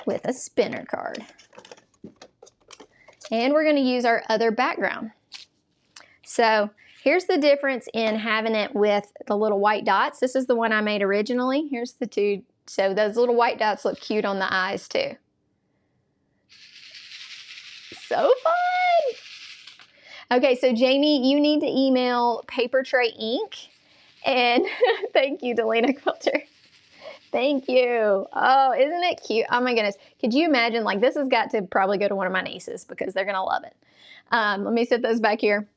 with a spinner card. And we're gonna use our other background. So here's the difference in having it with the little white dots. This is the one I made originally. Here's the two. So those little white dots look cute on the eyes too. So fun. Okay, so Jamie, you need to email Papertrey Ink. And thank you, Delina Quilter. Thank you. Oh, isn't it cute? Oh my goodness. Could you imagine, like, this has got to probably go to one of my nieces because they're going to love it. Let me set those back here.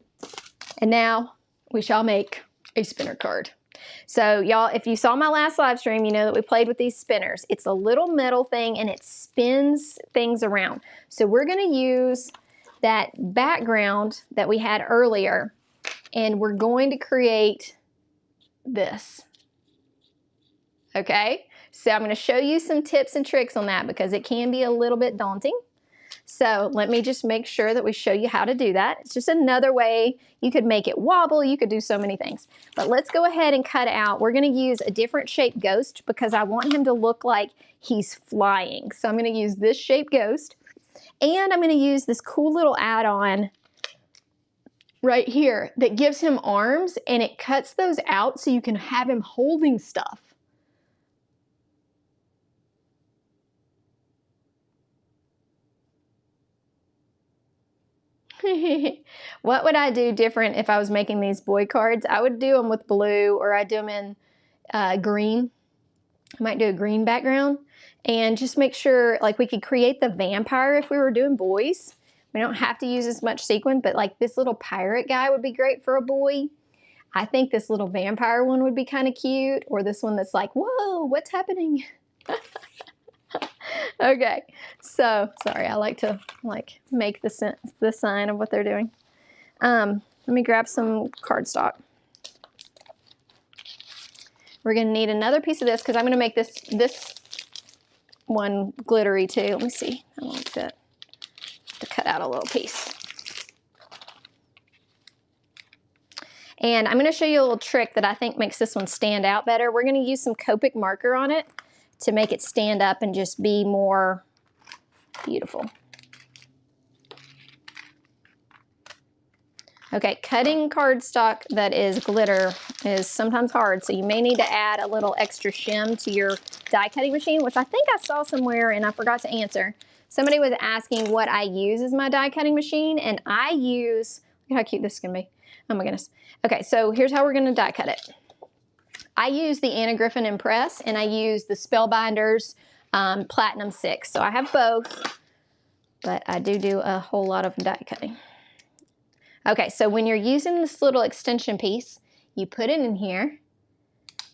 And now we shall make a spinner card. So y'all, if you saw my last live stream, you know that we played with these spinners. It's a little metal thing and it spins things around. So we're going to use that background that we had earlier and we're going to create this. Okay, so I'm going to show you some tips and tricks on that because it can be a little bit daunting. So let me just make sure that we show you how to do that. It's just another way you could make it wobble. You could do so many things. But let's go ahead and cut out. We're going to use a different shaped ghost because I want him to look like he's flying. So I'm going to use this shaped ghost. And I'm going to use this cool little add-on right here that gives him arms and it cuts those out so you can have him holding stuff. What would I do different if I was making these boy cards? I would do them with blue or I'd do them in green. I might do a green background and just make sure like we could create the vampire if we were doing boys. We don't have to use as much sequin, but like this little pirate guy would be great for a boy. I think this little vampire one would be kind of cute, or this one that's like, whoa, what's happening? Okay, so sorry, I like to make the sign of what they're doing. Let me grab some cardstock. We're gonna need another piece of this because I'm gonna make this one glittery too. Let me see. I like that. To cut out a little piece. And I'm going to show you a little trick that I think makes this one stand out better. We're going to use some Copic marker on it to make it stand up and just be more beautiful. Okay, cutting cardstock that is glitter is sometimes hard, so you may need to add a little extra shim to your die cutting machine, which I think I saw somewhere and I forgot to answer. Somebody was asking what I use as my die cutting machine, and I use, look how cute this is going to be. Oh my goodness. Okay, so here's how we're going to die cut it. I use the Anna Griffin Impress, and I use the Spellbinders Platinum 6. So I have both, but I do a whole lot of die cutting. Okay, so when you're using this little extension piece, you put it in here,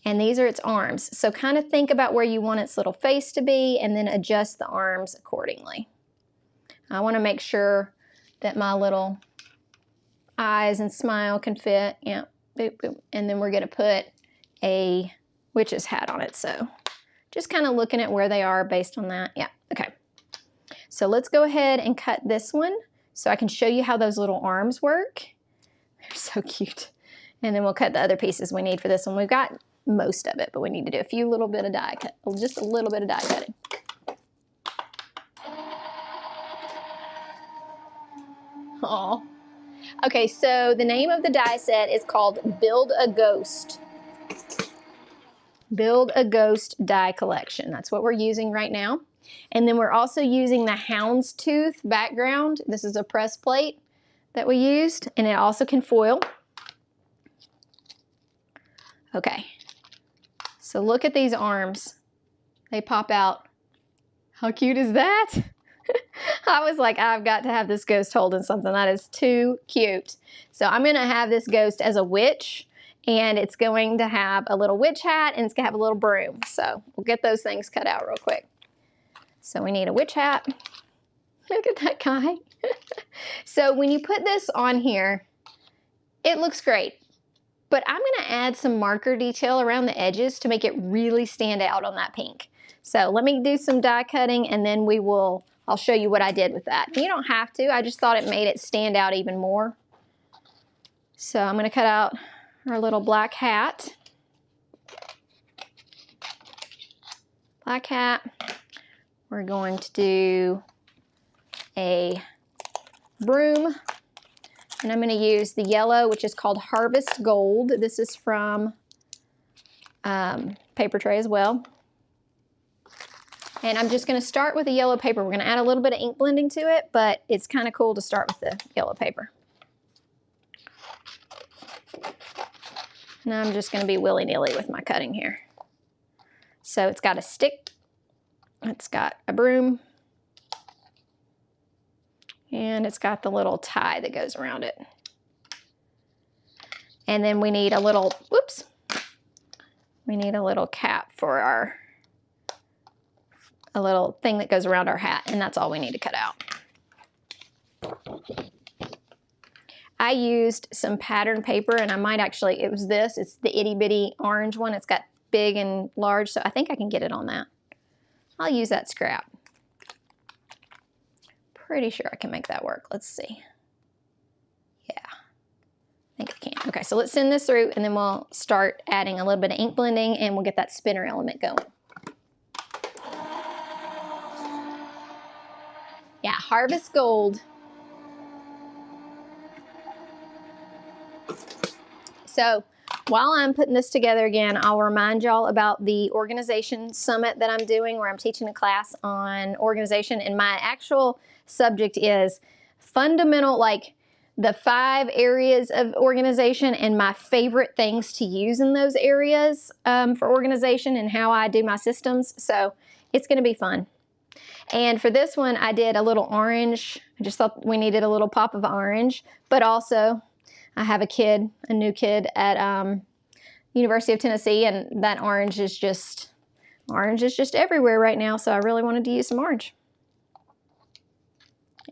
and these are its arms. So kind of think about where you want its little face to be and then adjust the arms accordingly. I want to make sure that my little eyes and smile can fit. Yeah, boop, boop. And then we're going to put a witch's hat on it. So just kind of looking at where they are based on that. Yeah, okay. So let's go ahead and cut this one so I can show you how those little arms work. They're so cute. And then we'll cut the other pieces we need for this one. We've got most of it, but we need to do a few little bit of die cut, just a little bit of die cutting. Aw. Okay, so the name of the die set is called Build a Ghost. Build a Ghost Die Collection. That's what we're using right now. And then we're also using the houndstooth background. This is a press plate that we used, and it also can foil. Okay, so look at these arms. They pop out. How cute is that? I was like, I've got to have this ghost holding something. That is too cute. So I'm gonna have this ghost as a witch, and it's going to have a little witch hat, and it's gonna have a little broom. So we'll get those things cut out real quick. So we need a witch hat. Look at that guy. So when you put this on here, it looks great. But I'm gonna add some marker detail around the edges to make it really stand out on that pink. So let me do some die cutting, and then I'll show you what I did with that. You don't have to, I just thought it made it stand out even more. So I'm gonna cut out our little black hat. Black hat. We're going to do a broom. And I'm going to use the yellow, which is called Harvest Gold. This is from Papertrey as well. And I'm just going to start with the yellow paper. We're going to add a little bit of ink blending to it, but it's kind of cool to start with the yellow paper. And I'm just going to be willy-nilly with my cutting here. So it's got a stick. It's got a broom. And it's got the little tie that goes around it. And then we need a little, whoops, we need a little cap for a little thing that goes around our hat, and that's all we need to cut out. I used some pattern paper, and I might actually, it's the itty bitty orange one. It's got big and large, so I think I can get it on that. I'll use that scrap. Pretty sure I can make that work. Let's see. Yeah, I think I can. Okay, so let's send this through, and then we'll start adding a little bit of ink blending, and we'll get that spinner element going. Yeah, Harvest Gold. So while I'm putting this together again, I'll remind y'all about the organization summit that I'm doing, where I'm teaching a class on organization, and my actual subject is fundamental, like the 5 areas of organization and my favorite things to use in those areas for organization and how I do my systems. So it's going to be fun. And for this one, I did a little orange. I just thought we needed a little pop of orange, but also I have a new kid at University of Tennessee, and that orange is just everywhere right now. So I really wanted to use some orange.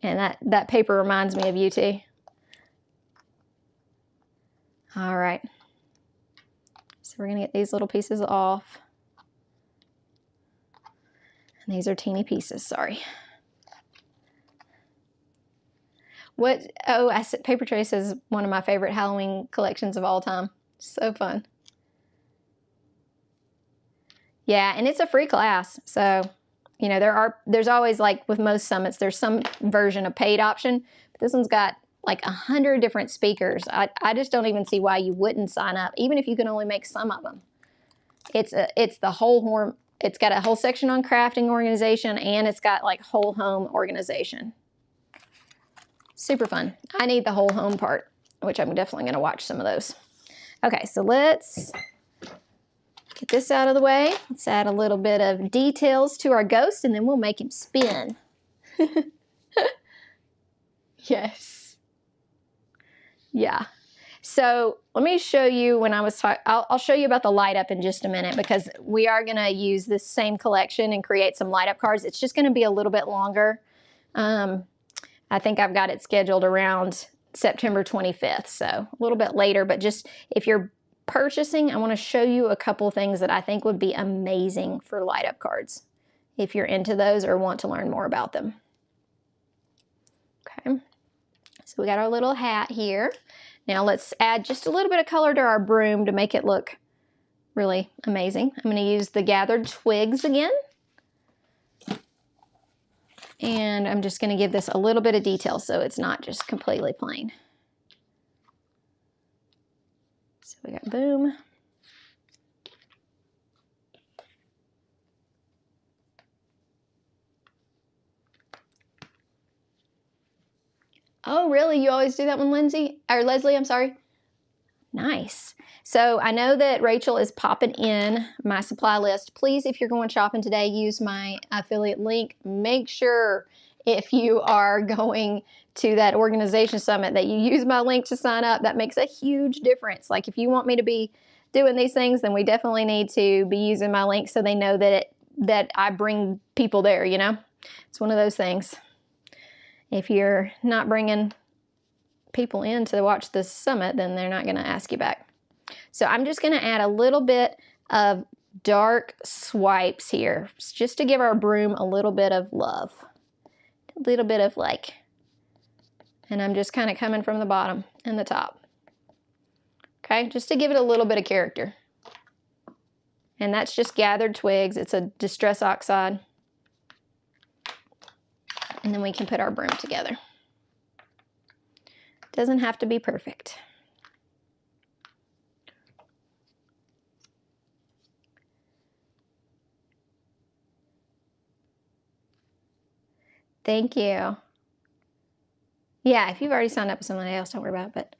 And that paper reminds me of UT. All right. So we're gonna get these little pieces off. And these are teeny pieces, sorry. Papertrey says one of my favorite Halloween collections of all time. So fun. Yeah, and it's a free class. So, you know, there's always, like with most summits, there's some version of paid option. But this one's got like 100 different speakers. I just don't even see why you wouldn't sign up, even if you can only make some of them. It's the whole it's got a whole section on crafting organization, and it's got like whole home organization. Super fun. I need the whole home part, which I'm definitely going to watch some of those. Okay, so let's get this out of the way. Let's add a little bit of details to our ghost, and then we'll make him spin. Yes. Yeah. So let me show you when I was talking, I'll show you about the light up in just a minute, because we are going to use this same collection and create some light up cards. It's just going to be a little bit longer. I think I've got it scheduled around September 25th, so a little bit later, but just if you're purchasing, I want to show you a couple things that I think would be amazing for light up cards, if you're into those or want to learn more about them. Okay, so we got our little hat here. Now let's add just a little bit of color to our broom to make it look really amazing. I'm going to use the gathered twigs again. And I'm just going to give this a little bit of detail so it's not just completely plain. So we got boom. Oh, really? You always do that one, Lindsay? Or Leslie, I'm sorry. Nice. So I know that Rachel is popping in my supply list. Please, if you're going shopping today, use my affiliate link. Make sure if you are going to that organization summit that you use my link to sign up. That makes a huge difference. Like if you want me to be doing these things, then we definitely need to be using my link so they know that I bring people there, you know? It's one of those things. If you're not bringing people in to watch the summit, then they're not going to ask you back. So I'm just going to add a little bit of dark swipes here just to give our broom a little bit of love, a little bit of like, and I'm just kind of coming from the bottom and the top. Okay, just to give it a little bit of character. And that's just gathered twigs. It's a distress oxide. And then we can put our broom together. Doesn't have to be perfect. Thank you. Yeah, if you've already signed up with somebody else, don't worry about it. But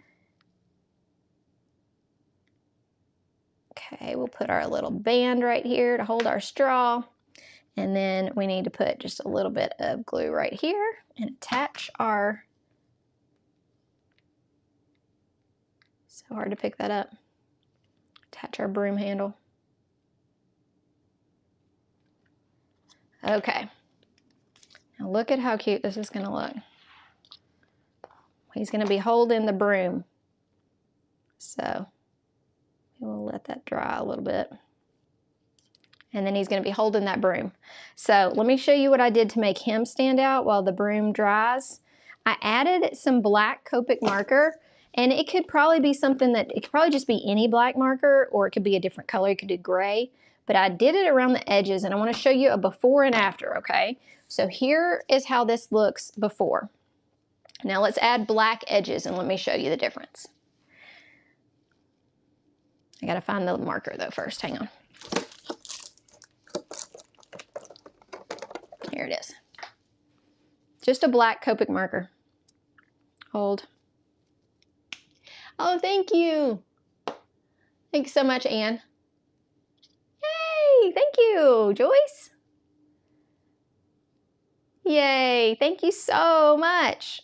okay, we'll put our little band right here to hold our straw. And then we need to put just a little bit of glue right here and attach our, so hard to pick that up, attach our broom handle. Okay, now look at how cute this is gonna look. He's gonna be holding the broom. So we'll let that dry a little bit. And then he's gonna be holding that broom. So let me show you what I did to make him stand out while the broom dries. I added some black Copic marker, and it could probably be something that, it could probably just be any black marker, or it could be a different color, it could do gray. But I did it around the edges, and I wanna show you a before and after, okay? So here is how this looks before. Now let's add black edges, and let me show you the difference. I gotta find the marker though first, hang on. Here it is. Just a black Copic marker. Hold. Oh, thank you. Thanks so much, Anne. Yay, thank you, Joyce. Yay, thank you so much.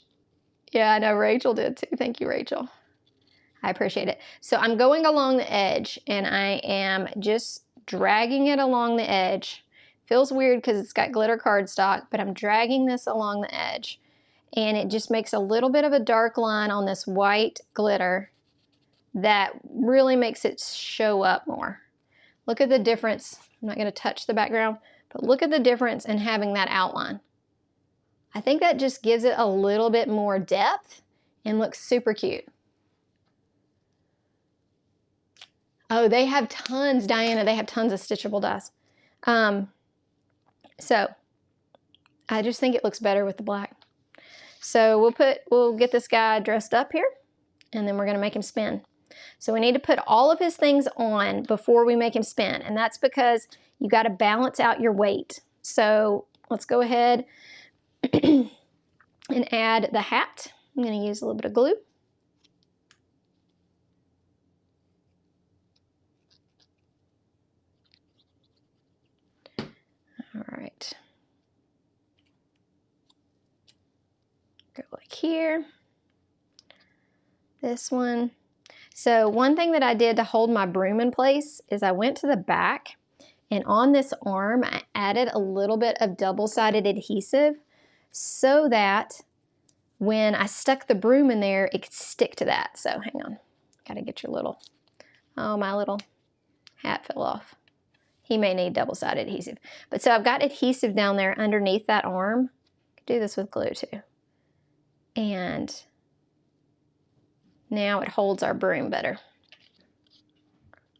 Yeah, I know Rachel did too. Thank you, Rachel. I appreciate it. So I'm going along the edge, and I am just dragging it along the edge. Feels weird because it's got glitter cardstock, but I'm dragging this along the edge. And it just makes a little bit of a dark line on this white glitter that really makes it show up more. Look at the difference. I'm not going to touch the background, but look at the difference in having that outline. I think that just gives it a little bit more depth and looks super cute. Oh, they have tons, Diana. They have tons of stitchable dies. So I just think it looks better with the black. So we'll get this guy dressed up here, and then we're gonna make him spin. So we need to put all of his things on before we make him spin, and that's because you gotta balance out your weight. So let's go ahead and add the hat. I'm gonna use a little bit of glue. All right. Go like here. This one. So one thing that I did to hold my broom in place is I went to the back, and on this arm I added a little bit of double-sided adhesive so that when I stuck the broom in there, it could stick to that. So hang on, gotta get your little, oh, my little hat fell off. He may need double-sided adhesive. But so I've got adhesive down there underneath that arm. I could do this with glue too. And now it holds our broom better.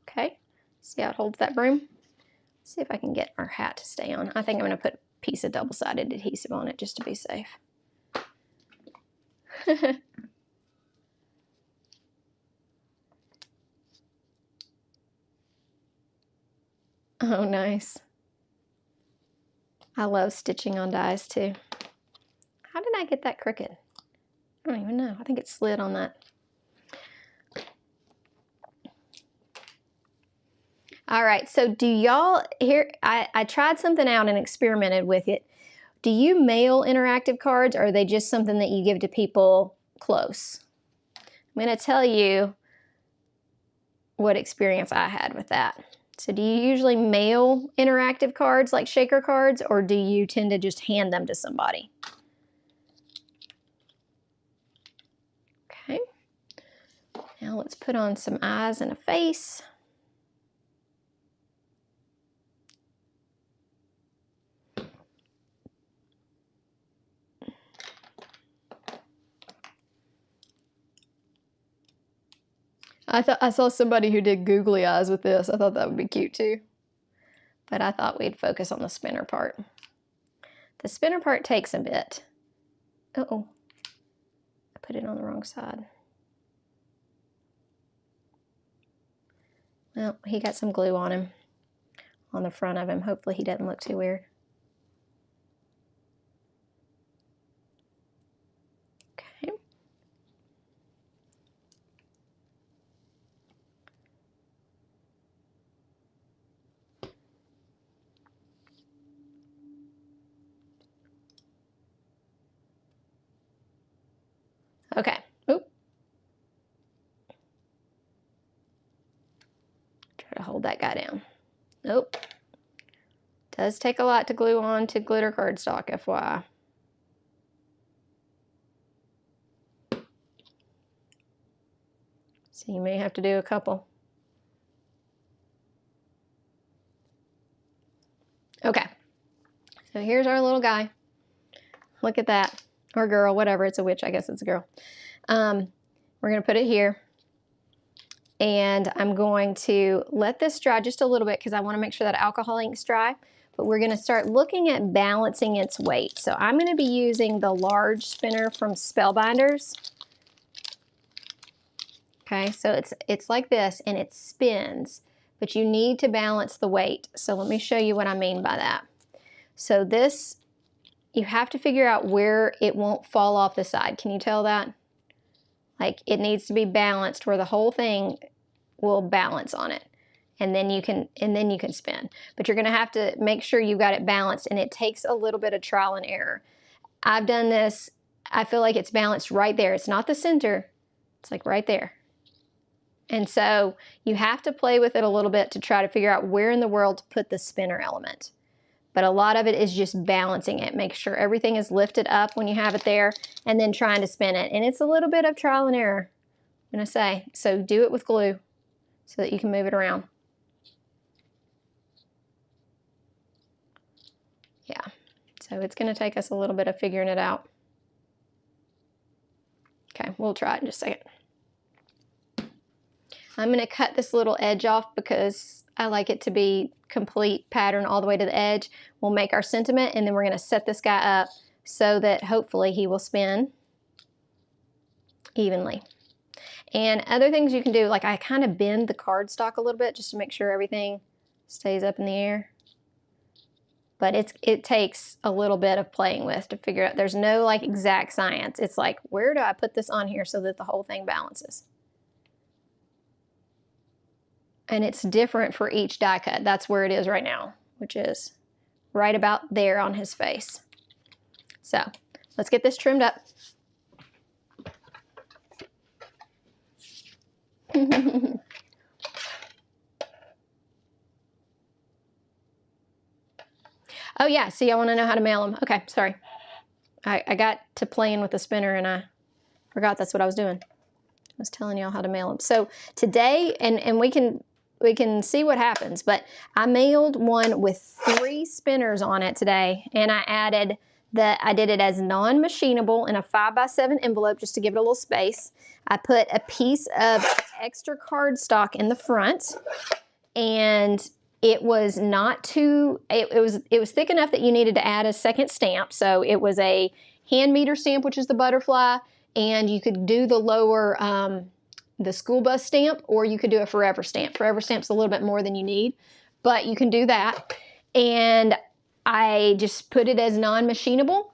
Okay, see how it holds that broom? See if I can get our hat to stay on. I think I'm gonna put a piece of double-sided adhesive on it just to be safe. Oh, nice. I love stitching on dies too. How did I get that crooked? I don't even know. I think it slid on that. All right, so do y'all, here, I tried something out and experimented with it. Do you mail interactive cards, or are they just something that you give to people close? I'm going to tell you what experience I had with that. So do you usually mail interactive cards like shaker cards, or do you tend to just hand them to somebody? Okay. Now let's put on some eyes and a face. I saw somebody who did googly eyes with this. I thought that would be cute too. But I thought we'd focus on the spinner part. The spinner part takes a bit. Uh-oh. I put it on the wrong side. Well, he got some glue on him, on the front of him. Hopefully he doesn't look too weird. Okay. Okay. Oop. Try to hold that guy down. Nope. Does take a lot to glue on to glitter cardstock, FYI. So you may have to do a couple. Okay. So here's our little guy. Look at that. Or girl, whatever. It's a witch. I guess it's a girl. We're going to put it here. And I'm going to let this dry just a little bit because I want to make sure that alcohol ink's dry. But we're going to start looking at balancing its weight. So I'm going to be using the large spinner from Spellbinders. Okay, so it's like this and it spins, but you need to balance the weight. So let me show you what I mean by that. So this, you have to figure out where it won't fall off the side. Can you tell that? Like it needs to be balanced where the whole thing will balance on it. And then you can spin. But you're gonna have to make sure you got it balanced, and it takes a little bit of trial and error. I've done this, I feel like it's balanced right there. It's not the center, it's like right there. And so you have to play with it a little bit to try to figure out where in the world to put the spinner element. But a lot of it is just balancing it. Make sure everything is lifted up when you have it there, and then trying to spin it. And it's a little bit of trial and error, I'm gonna say. So do it with glue so that you can move it around. Yeah, so it's gonna take us a little bit of figuring it out. Okay, we'll try it in just a second. I'm gonna cut this little edge off because I like it to be complete pattern all the way to the edge. We'll make our sentiment, and then we're gonna set this guy up so that hopefully he will spin evenly. And other things you can do, like I kind of bend the cardstock a little bit just to make sure everything stays up in the air. But it takes a little bit of playing with to figure out. There's no like exact science. It's like, where do I put this on here so that the whole thing balances? And it's different for each die cut. That's where it is right now, which is right about there on his face. So let's get this trimmed up. Oh yeah, so y'all want to know how to mail them. Okay, sorry. I got to playing with the spinner and I forgot that's what I was doing. I was telling y'all how to mail them. So today, and we can see what happens, but I mailed one with 3 spinners on it today, and I did it as non-machinable in a 5x7 envelope just to give it a little space. I put a piece of extra cardstock in the front, and it was not too, it was thick enough that you needed to add a second stamp. So it was a hand meter stamp, which is the butterfly, and you could do the lower, the school bus stamp, or you could do a forever stamp. Forever stamp's a little bit more than you need, but you can do that. And I just put it as non-machinable,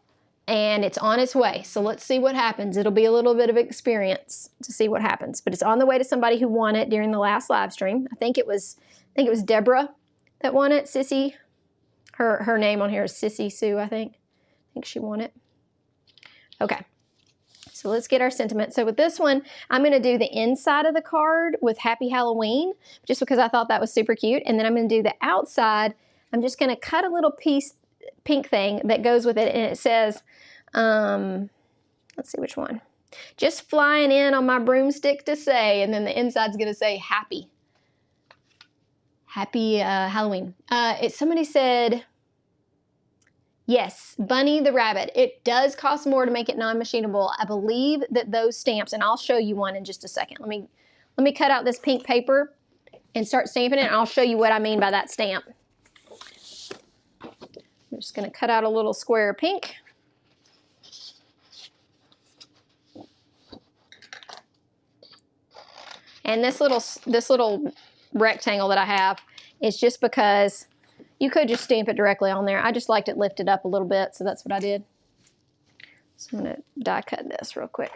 and it's on its way. So let's see what happens. It'll be a little bit of experience to see what happens, but it's on the way to somebody who won it during the last live stream. I think it was Deborah that won it. Sissy, her name on here is Sissy Sue, I think. I think she won it. Okay. So let's get our sentiment. So with this one, I'm going to do the inside of the card with Happy Halloween, just because I thought that was super cute. And then I'm going to do the outside. I'm just going to cut a little piece, pink thing that goes with it. And it says, let's see which one. Just flying in on my broomstick to say, and then the inside's going to say happy. Happy Halloween. Somebody said, yes, Bunny the Rabbit. It does cost more to make it non-machinable. I believe that those stamps, and I'll show you one in just a second. Let me cut out this pink paper and start stamping it, and I'll show you what I mean by that stamp. I'm just going to cut out a little square of pink. And this little rectangle that I have is just because you could just stamp it directly on there. I just liked it lifted up a little bit, so that's what I did. So I'm going to die cut this real quick.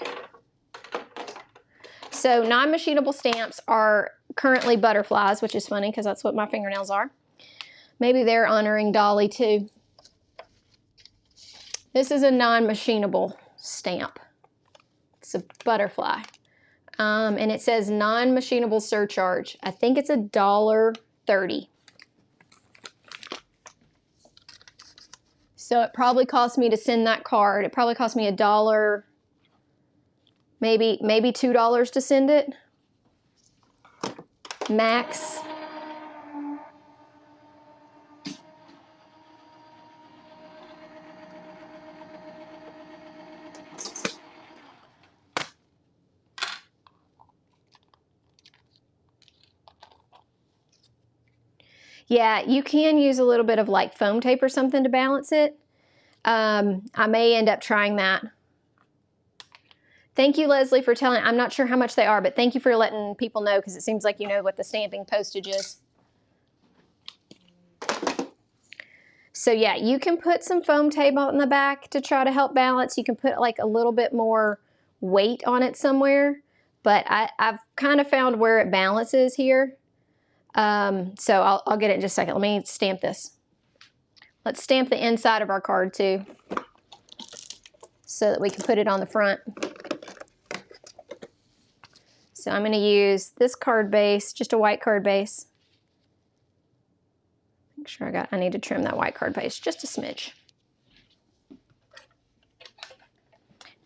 So non-machinable stamps are currently butterflies, which is funny because that's what my fingernails are. Maybe they're honoring Dolly too. This is a non-machinable stamp. It's a butterfly. And it says non-machinable surcharge. I think it's $1.30. So it probably cost me to send that card. It probably cost me $1, maybe $2 to send it. Max. Yeah, you can use a little bit of like foam tape or something to balance it. I may end up trying that. Thank you, Leslie, for telling. I'm not sure how much they are, but thank you for letting people know because it seems like you know what the stamping postage is. So yeah, you can put some foam tape on the back to try to help balance. You can put like a little bit more weight on it somewhere, but I've kind of found where it balances here. So I'll get it in just a second. Let me stamp this. Let's stamp the inside of our card too, so that we can put it on the front. So I'm going to use this card base, just a white card base. Make sure I need to trim that white card base just a smidge.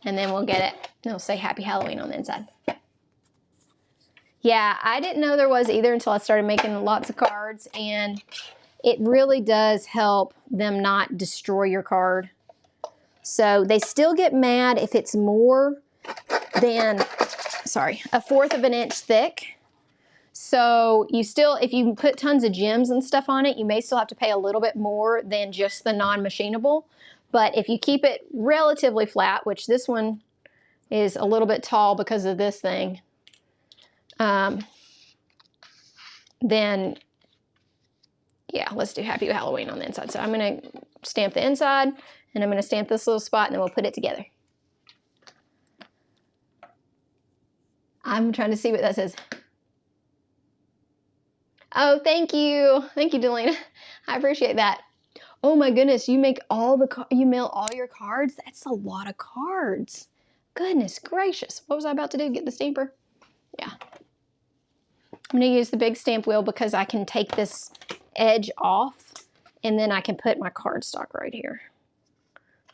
And then we'll get it. It'll say Happy Halloween on the inside. Yeah, I didn't know there was either until I started making lots of cards, and it really does help them not destroy your card. So they still get mad if it's more than, sorry, 1/4 of an inch thick. So you still, if you put tons of gems and stuff on it, you may still have to pay a little bit more than just the non-machinable. But if you keep it relatively flat, which this one is a little bit tall because of this thing, then yeah, let's do Happy Halloween on the inside. So I'm going to stamp the inside, and I'm going to stamp this little spot, and then we'll put it together. I'm trying to see what that says. Oh, thank you. Thank you, Delina. I appreciate that. Oh my goodness, you mail all your cards? That's a lot of cards. Goodness gracious. What was I about to do? Get the stamper? Yeah. I'm going to use the big stamp wheel because I can take this edge off, and then I can put my cardstock right here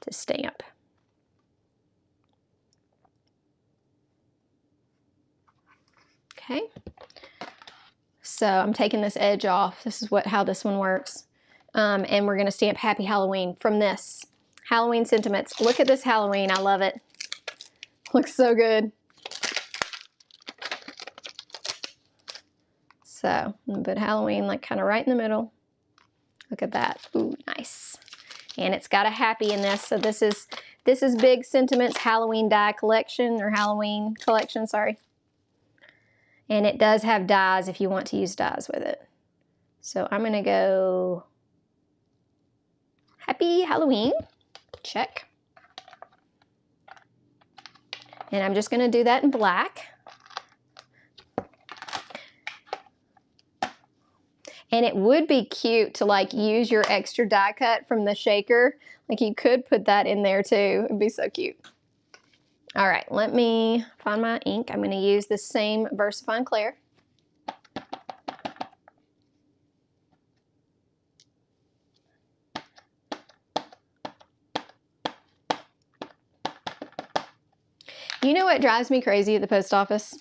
to stamp. Okay. So I'm taking this edge off. This is how this one works. And we're going to stamp Happy Halloween from this. Halloween sentiments. Look at this Halloween. I love it. Looks so good. So I'm going to put Halloween like kind of right in the middle. Look at that. Ooh, nice. And it's got a happy in this. So this is Big Sentiments Halloween die collection, or Halloween collection, sorry. And it does have dies if you want to use dies with it. So I'm going to go Happy Halloween. Check. And I'm just gonna do that in black. And it would be cute to like use your extra die cut from the shaker. Like you could put that in there too. It'd be so cute. All right, let me find my ink. I'm gonna use the same VersaFine Clear. You know what drives me crazy at the post office?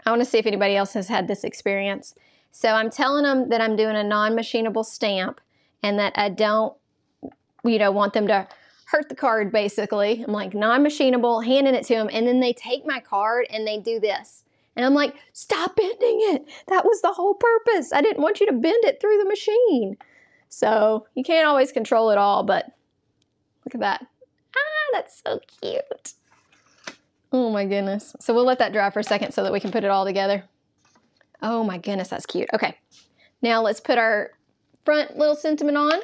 I want to see if anybody else has had this experience. So I'm telling them that I'm doing a non-machinable stamp and that I don't, want them to hurt the card basically. I'm like non-machinable, handing it to them, and then they take my card and they do this. And I'm like, stop bending it. That was the whole purpose. I didn't want you to bend it through the machine. So you can't always control it all, but look at that. Ah, that's so cute. Oh my goodness. So we'll let that dry for a second so that we can put it all together. Oh my goodness, that's cute. Okay, now let's put our front little sentiment on.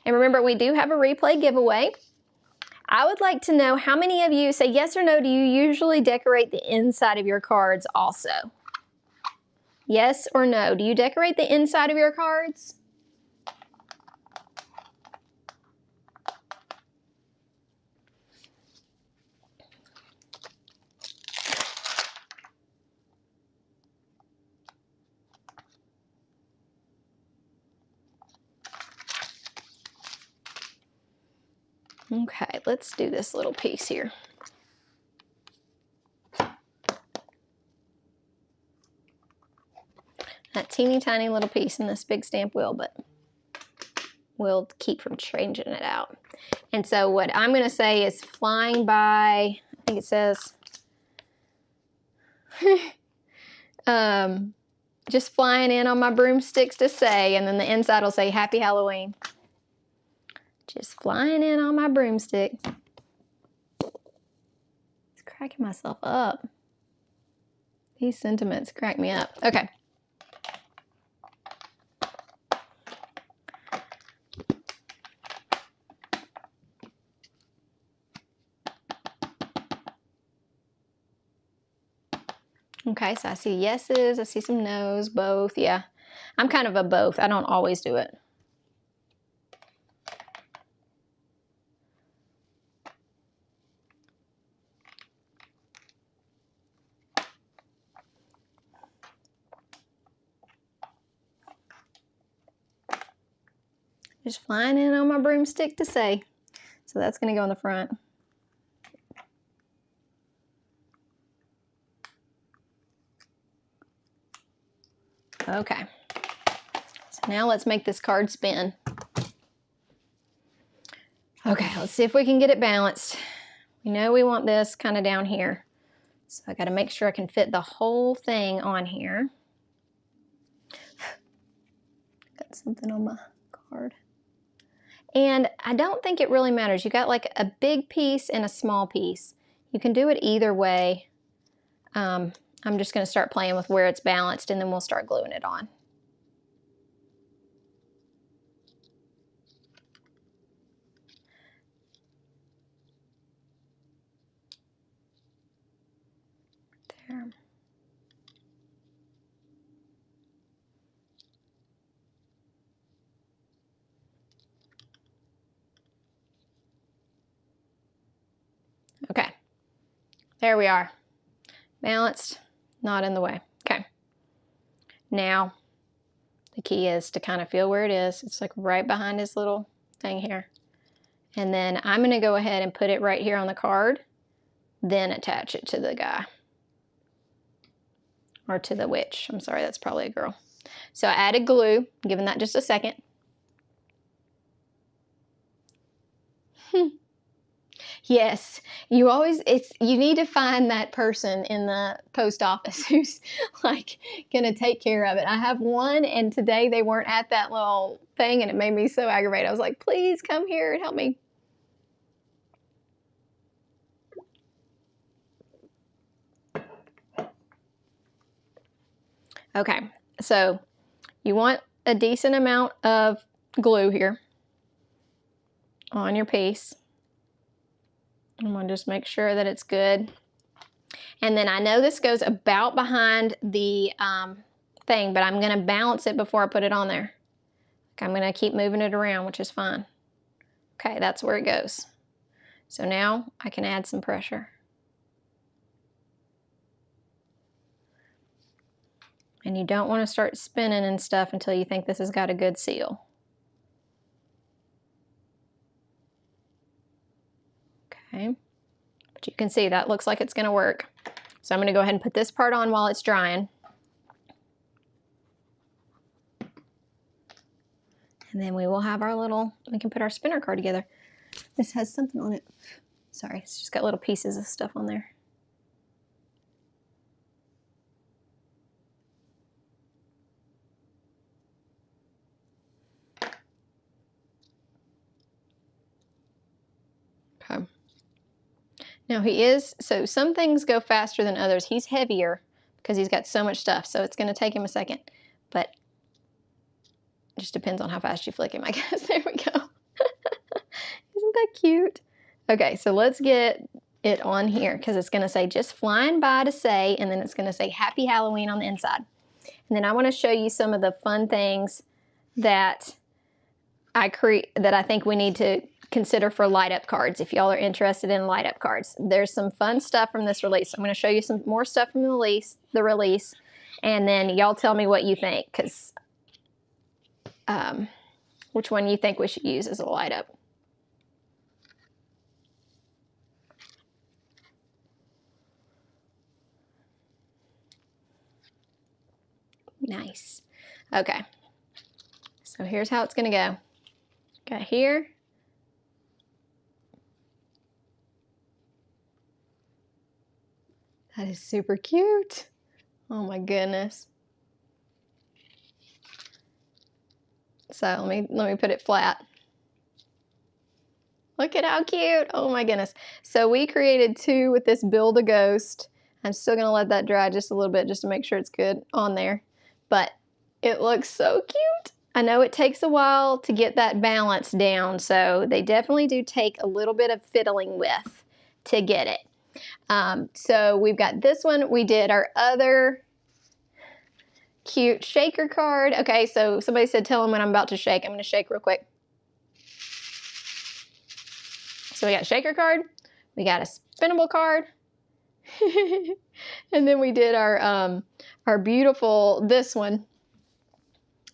And remember, we do have a replay giveaway. I would like to know how many of you say yes or no, do you usually decorate the inside of your cards also? Yes or no, do you decorate the inside of your cards? Okay, let's do this little piece here. That teeny tiny little piece in this big stamp wheel, but we'll keep from changing it out. And so what I'm gonna say is flying by, I think it says, just flying in on my broomsticks to say, and then the inside will say Happy Halloween. Just flying in on my broomstick. It's cracking myself up. These sentiments crack me up. Okay. Okay, so I see yeses, I see some nos, both, yeah. I'm kind of a both. I don't always do it. Just flying in on my broomstick to say. So that's gonna go in the front. Okay, so now let's make this card spin. Okay, let's see if we can get it balanced. We know we want this kind of down here. So I gotta make sure I can fit the whole thing on here. Got something on my card. And I don't think it really matters. You got like a big piece and a small piece. You can do it either way. I'm just gonna start playing with where it's balanced and then we'll start gluing it on. There. Okay, there we are. Balanced, not in the way. Okay, now the key is to kind of feel where it is. It's like right behind his little thing here. And then I'm gonna go ahead and put it right here on the card, then attach it to the guy. Or to the witch. I'm sorry, that's probably a girl. So I added glue, giving that just a second. Yes, you need to find that person in the post office who's like gonna take care of it. I have one, and today they weren't at that little thing and it made me so aggravated. I was like, please come here and help me. Okay, so you want a decent amount of glue here on your piece. I'm gonna just make sure that it's good. And then I know this goes about behind the thing, but I'm gonna balance it before I put it on there. I'm gonna keep moving it around, which is fine. Okay, that's where it goes. So now I can add some pressure. And you don't want to start spinning and stuff until you think this has got a good seal. Okay, but you can see that looks like it's going to work. So I'm going to go ahead and put this part on while it's drying. And then we will have our little, we can put our spinner card together. This has something on it. Sorry, it's just got little pieces of stuff on there. Okay. Now he is, so some things go faster than others. He's heavier because he's got so much stuff, so it's going to take him a second. But it just depends on how fast you flick him, I guess. There we go. Isn't that cute? Okay, so let's get it on here because it's going to say just flying by to say, and then it's going to say Happy Halloween on the inside. And then I want to show you some of the fun things that I think we need to consider for light up cards if y'all are interested in light up cards. There's some fun stuff from this release. I'm going to show you some more stuff from the release, and then y'all tell me what you think, because which one you think we should use as a light up. Nice. Okay, so here's how it's going to go. Got here. That is super cute. Oh my goodness. So let me put it flat. Look at how cute. Oh my goodness. So we created two with this Build a Ghost. I'm still gonna let that dry just a little bit just to make sure it's good on there. But it looks so cute. I know it takes a while to get that balance down, so they definitely do take a little bit of fiddling with to get it. So we've got this one. We did our other cute shaker card. Okay, so somebody said tell them when I'm about to shake. I'm going to shake real quick. So we got a shaker card. We got a spinnable card. And then we did our beautiful, this one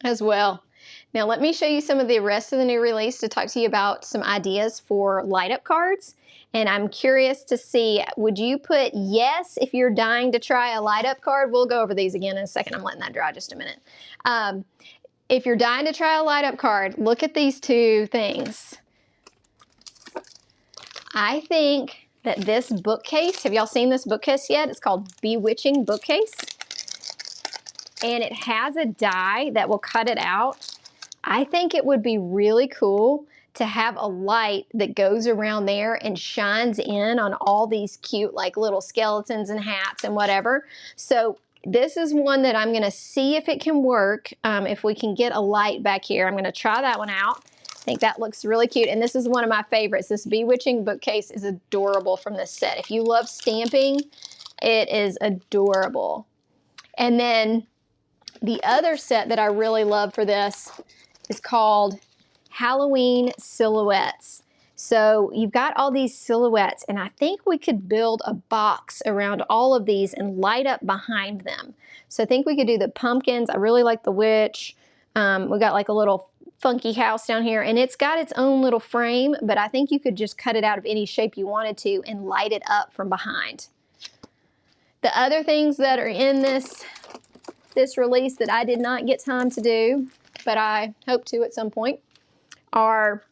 as well. Now let me show you some of the rest of the new release to talk to you about some ideas for light up cards. And I'm curious to see, would you put yes if you're dying to try a light up card? We'll go over these again in a second. I'm letting that dry just a minute. If you're dying to try a light up card, look at these two things. I think that this bookcase, have y'all seen this bookcase yet? It's called Bewitching Bookcase. And it has a die that will cut it out. I think it would be really cool to have a light that goes around there and shines in on all these cute like little skeletons and hats and whatever. So this is one that I'm gonna see if it can work, if we can get a light back here. I'm gonna try that one out. I think that looks really cute. And this is one of my favorites. This Bewitching Bookcase is adorable from this set. If you love stamping, it is adorable. And then the other set that I really love for this is called Halloween Silhouettes. So you've got all these silhouettes, and I think we could build a box around all of these and light up behind them. So I think we could do the pumpkins. I really like the witch. We got like a little funky house down here, and it's got its own little frame, but I think you could just cut it out of any shape you wanted to and light it up from behind. The other things that are in this release that I did not get time to do, but I hope to at some point, are,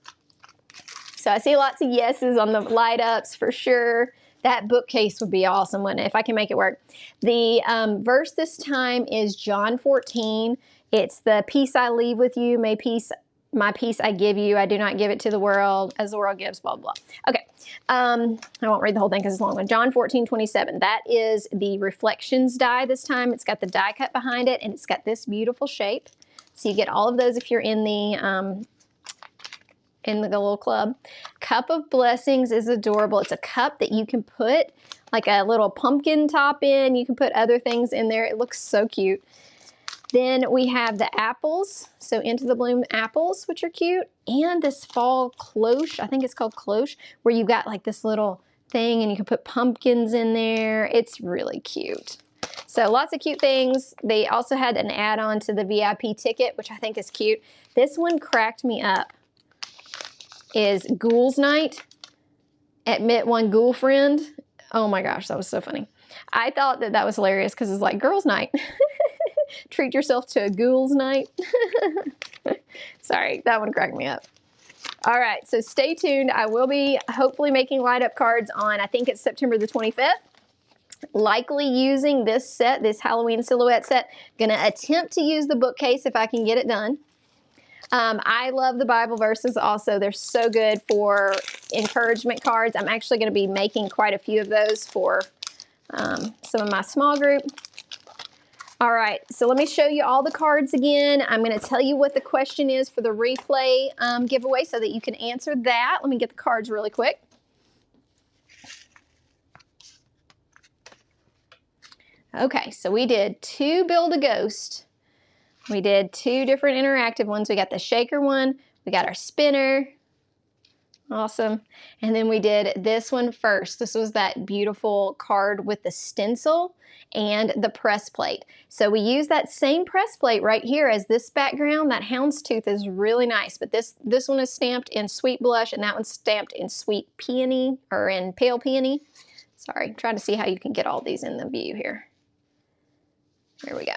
so I see lots of yeses on the light ups for sure. That bookcase would be awesome, wouldn't it, if I can make it work. The verse this time is John 14. It's the peace I leave with you, my peace I give you. I do not give it to the world as the world gives, blah, blah. Okay, I won't read the whole thing because it's a long one. John 14:27. That is the reflections die this time. It's got the die cut behind it, and it's got this beautiful shape. So you get all of those if you're in the in the little club. Cup of Blessings is adorable. It's a cup that you can put like a little pumpkin top in. You can put other things in there. It looks so cute. Then we have the apples, so Into the Bloom apples, which are cute, and this fall cloche, I think it's called cloche, where you've got like this little thing and you can put pumpkins in there. It's really cute. So lots of cute things. They also had an add-on to the VIP ticket, which I think is cute. This one cracked me up. Is Ghouls Night. Admit one ghoul friend. Oh my gosh, that was so funny. I thought that was hilarious because it's like girls' night. Treat yourself to a ghouls night. Sorry, that one cracked me up. All right, so stay tuned. I will be hopefully making light up cards on, I think it's September the 25th. Likely using this set, this Halloween silhouette set. Gonna attempt to use the bookcase if I can get it done. I love the Bible verses also. They're so good for encouragement cards. I'm actually gonna be making quite a few of those for some of my small group. All right, so let me show you all the cards again. I'm going to tell you what the question is for the replay giveaway so that you can answer that. Let me get the cards really quick. Okay, so we did 2 Build a Ghost. We did 2 different interactive ones. We got the shaker one. We got our spinner. Awesome. And then we did this one first. This was that beautiful card with the stencil and the press plate. So we use that same press plate right here as this background. That houndstooth is really nice, but this one is stamped in Sweet Blush and that one's stamped in Sweet Peony or in Pale Peony. Sorry, trying to see how you can get all these in the view here. There we go.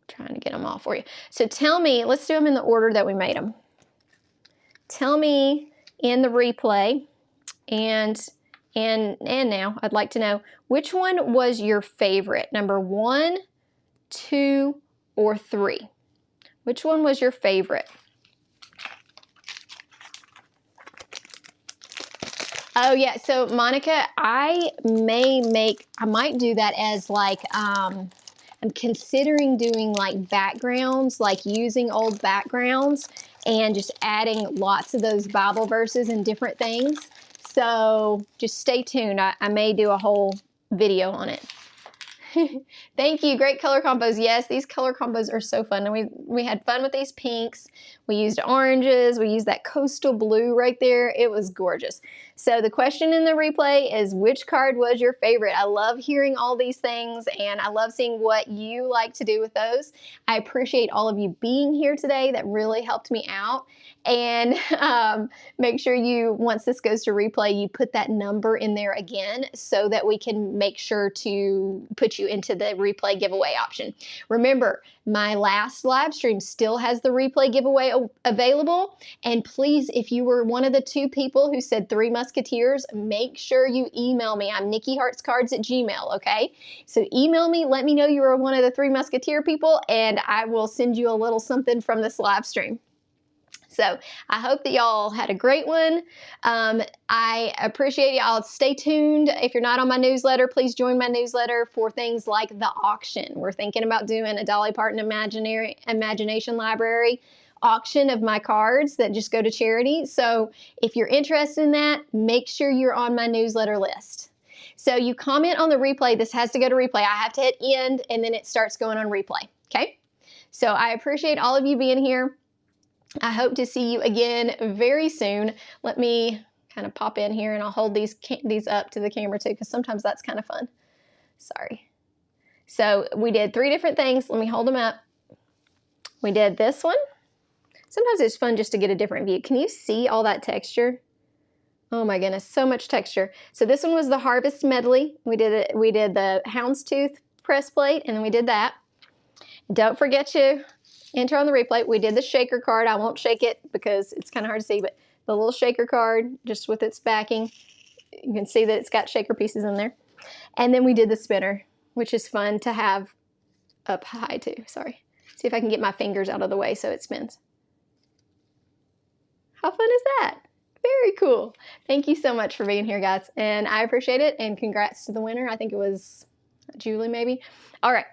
Trying to get them all for you. So tell me, let's do them in the order that we made them. Tell me in the replay and now I'd like to know which one was your favorite, number 1, 2, or 3. Which one was your favorite? Oh yeah, so Monica, I might do that as like, I'm considering doing like backgrounds, like using old backgrounds and just adding lots of those Bible verses and different things. So just stay tuned. I may do a whole video on it. Thank you. Great color combos. Yes, these color combos are so fun. And we had fun with these pinks. We used oranges. We used that coastal blue right there. It was gorgeous. So the question in the replay is, which card was your favorite? I love hearing all these things and I love seeing what you like to do with those. I appreciate all of you being here today. That really helped me out. And make sure you, once this goes to replay, you put that number in there again so that we can make sure to put you into the replay giveaway option. Remember, my last live stream still has the replay giveaway available. And please, if you were one of the 2 people who said 3 Musketeers, make sure you email me. I'm NickiHeartsCards@gmail.com, okay? So email me, let me know you were one of the 3 Musketeer people, and I will send you a little something from this live stream. So I hope that y'all had a great one. I appreciate y'all. Stay tuned. If you're not on my newsletter, please join my newsletter for things like the auction. We're thinking about doing a Dolly Parton Imagination Library auction of my cards that just go to charity. So if you're interested in that, make sure you're on my newsletter list. So you comment on the replay. This has to go to replay. I have to hit end and then it starts going on replay. Okay? So I appreciate all of you being here. I hope to see you again very soon. Let me kind of pop in here and I'll hold these up to the camera too, because sometimes that's kind of fun. Sorry. So we did 3 different things. Let me hold them up. We did this one. Sometimes it's fun just to get a different view. Can you see all that texture? Oh my goodness, so much texture. So this one was the Harvest Medley. We did the houndstooth press plate, and then we did that. Don't forget to enter on the replay. We did the shaker card. I won't shake it because it's kind of hard to see, but the little shaker card, just with its backing, you can see that it's got shaker pieces in there. And then we did the spinner, which is fun to have up high too. Sorry. See if I can get my fingers out of the way so it spins. How fun is that? Very cool. Thank you so much for being here, guys. And I appreciate it. And congrats to the winner. I think it was Julie, maybe. All right.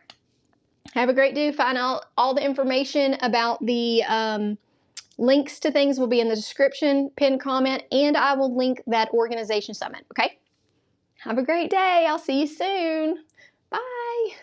Have a great day. Find out all the information about the Links to things will be in the description, pinned comment, and I will link that organization summit, okay? Have a great day. I'll see you soon. Bye.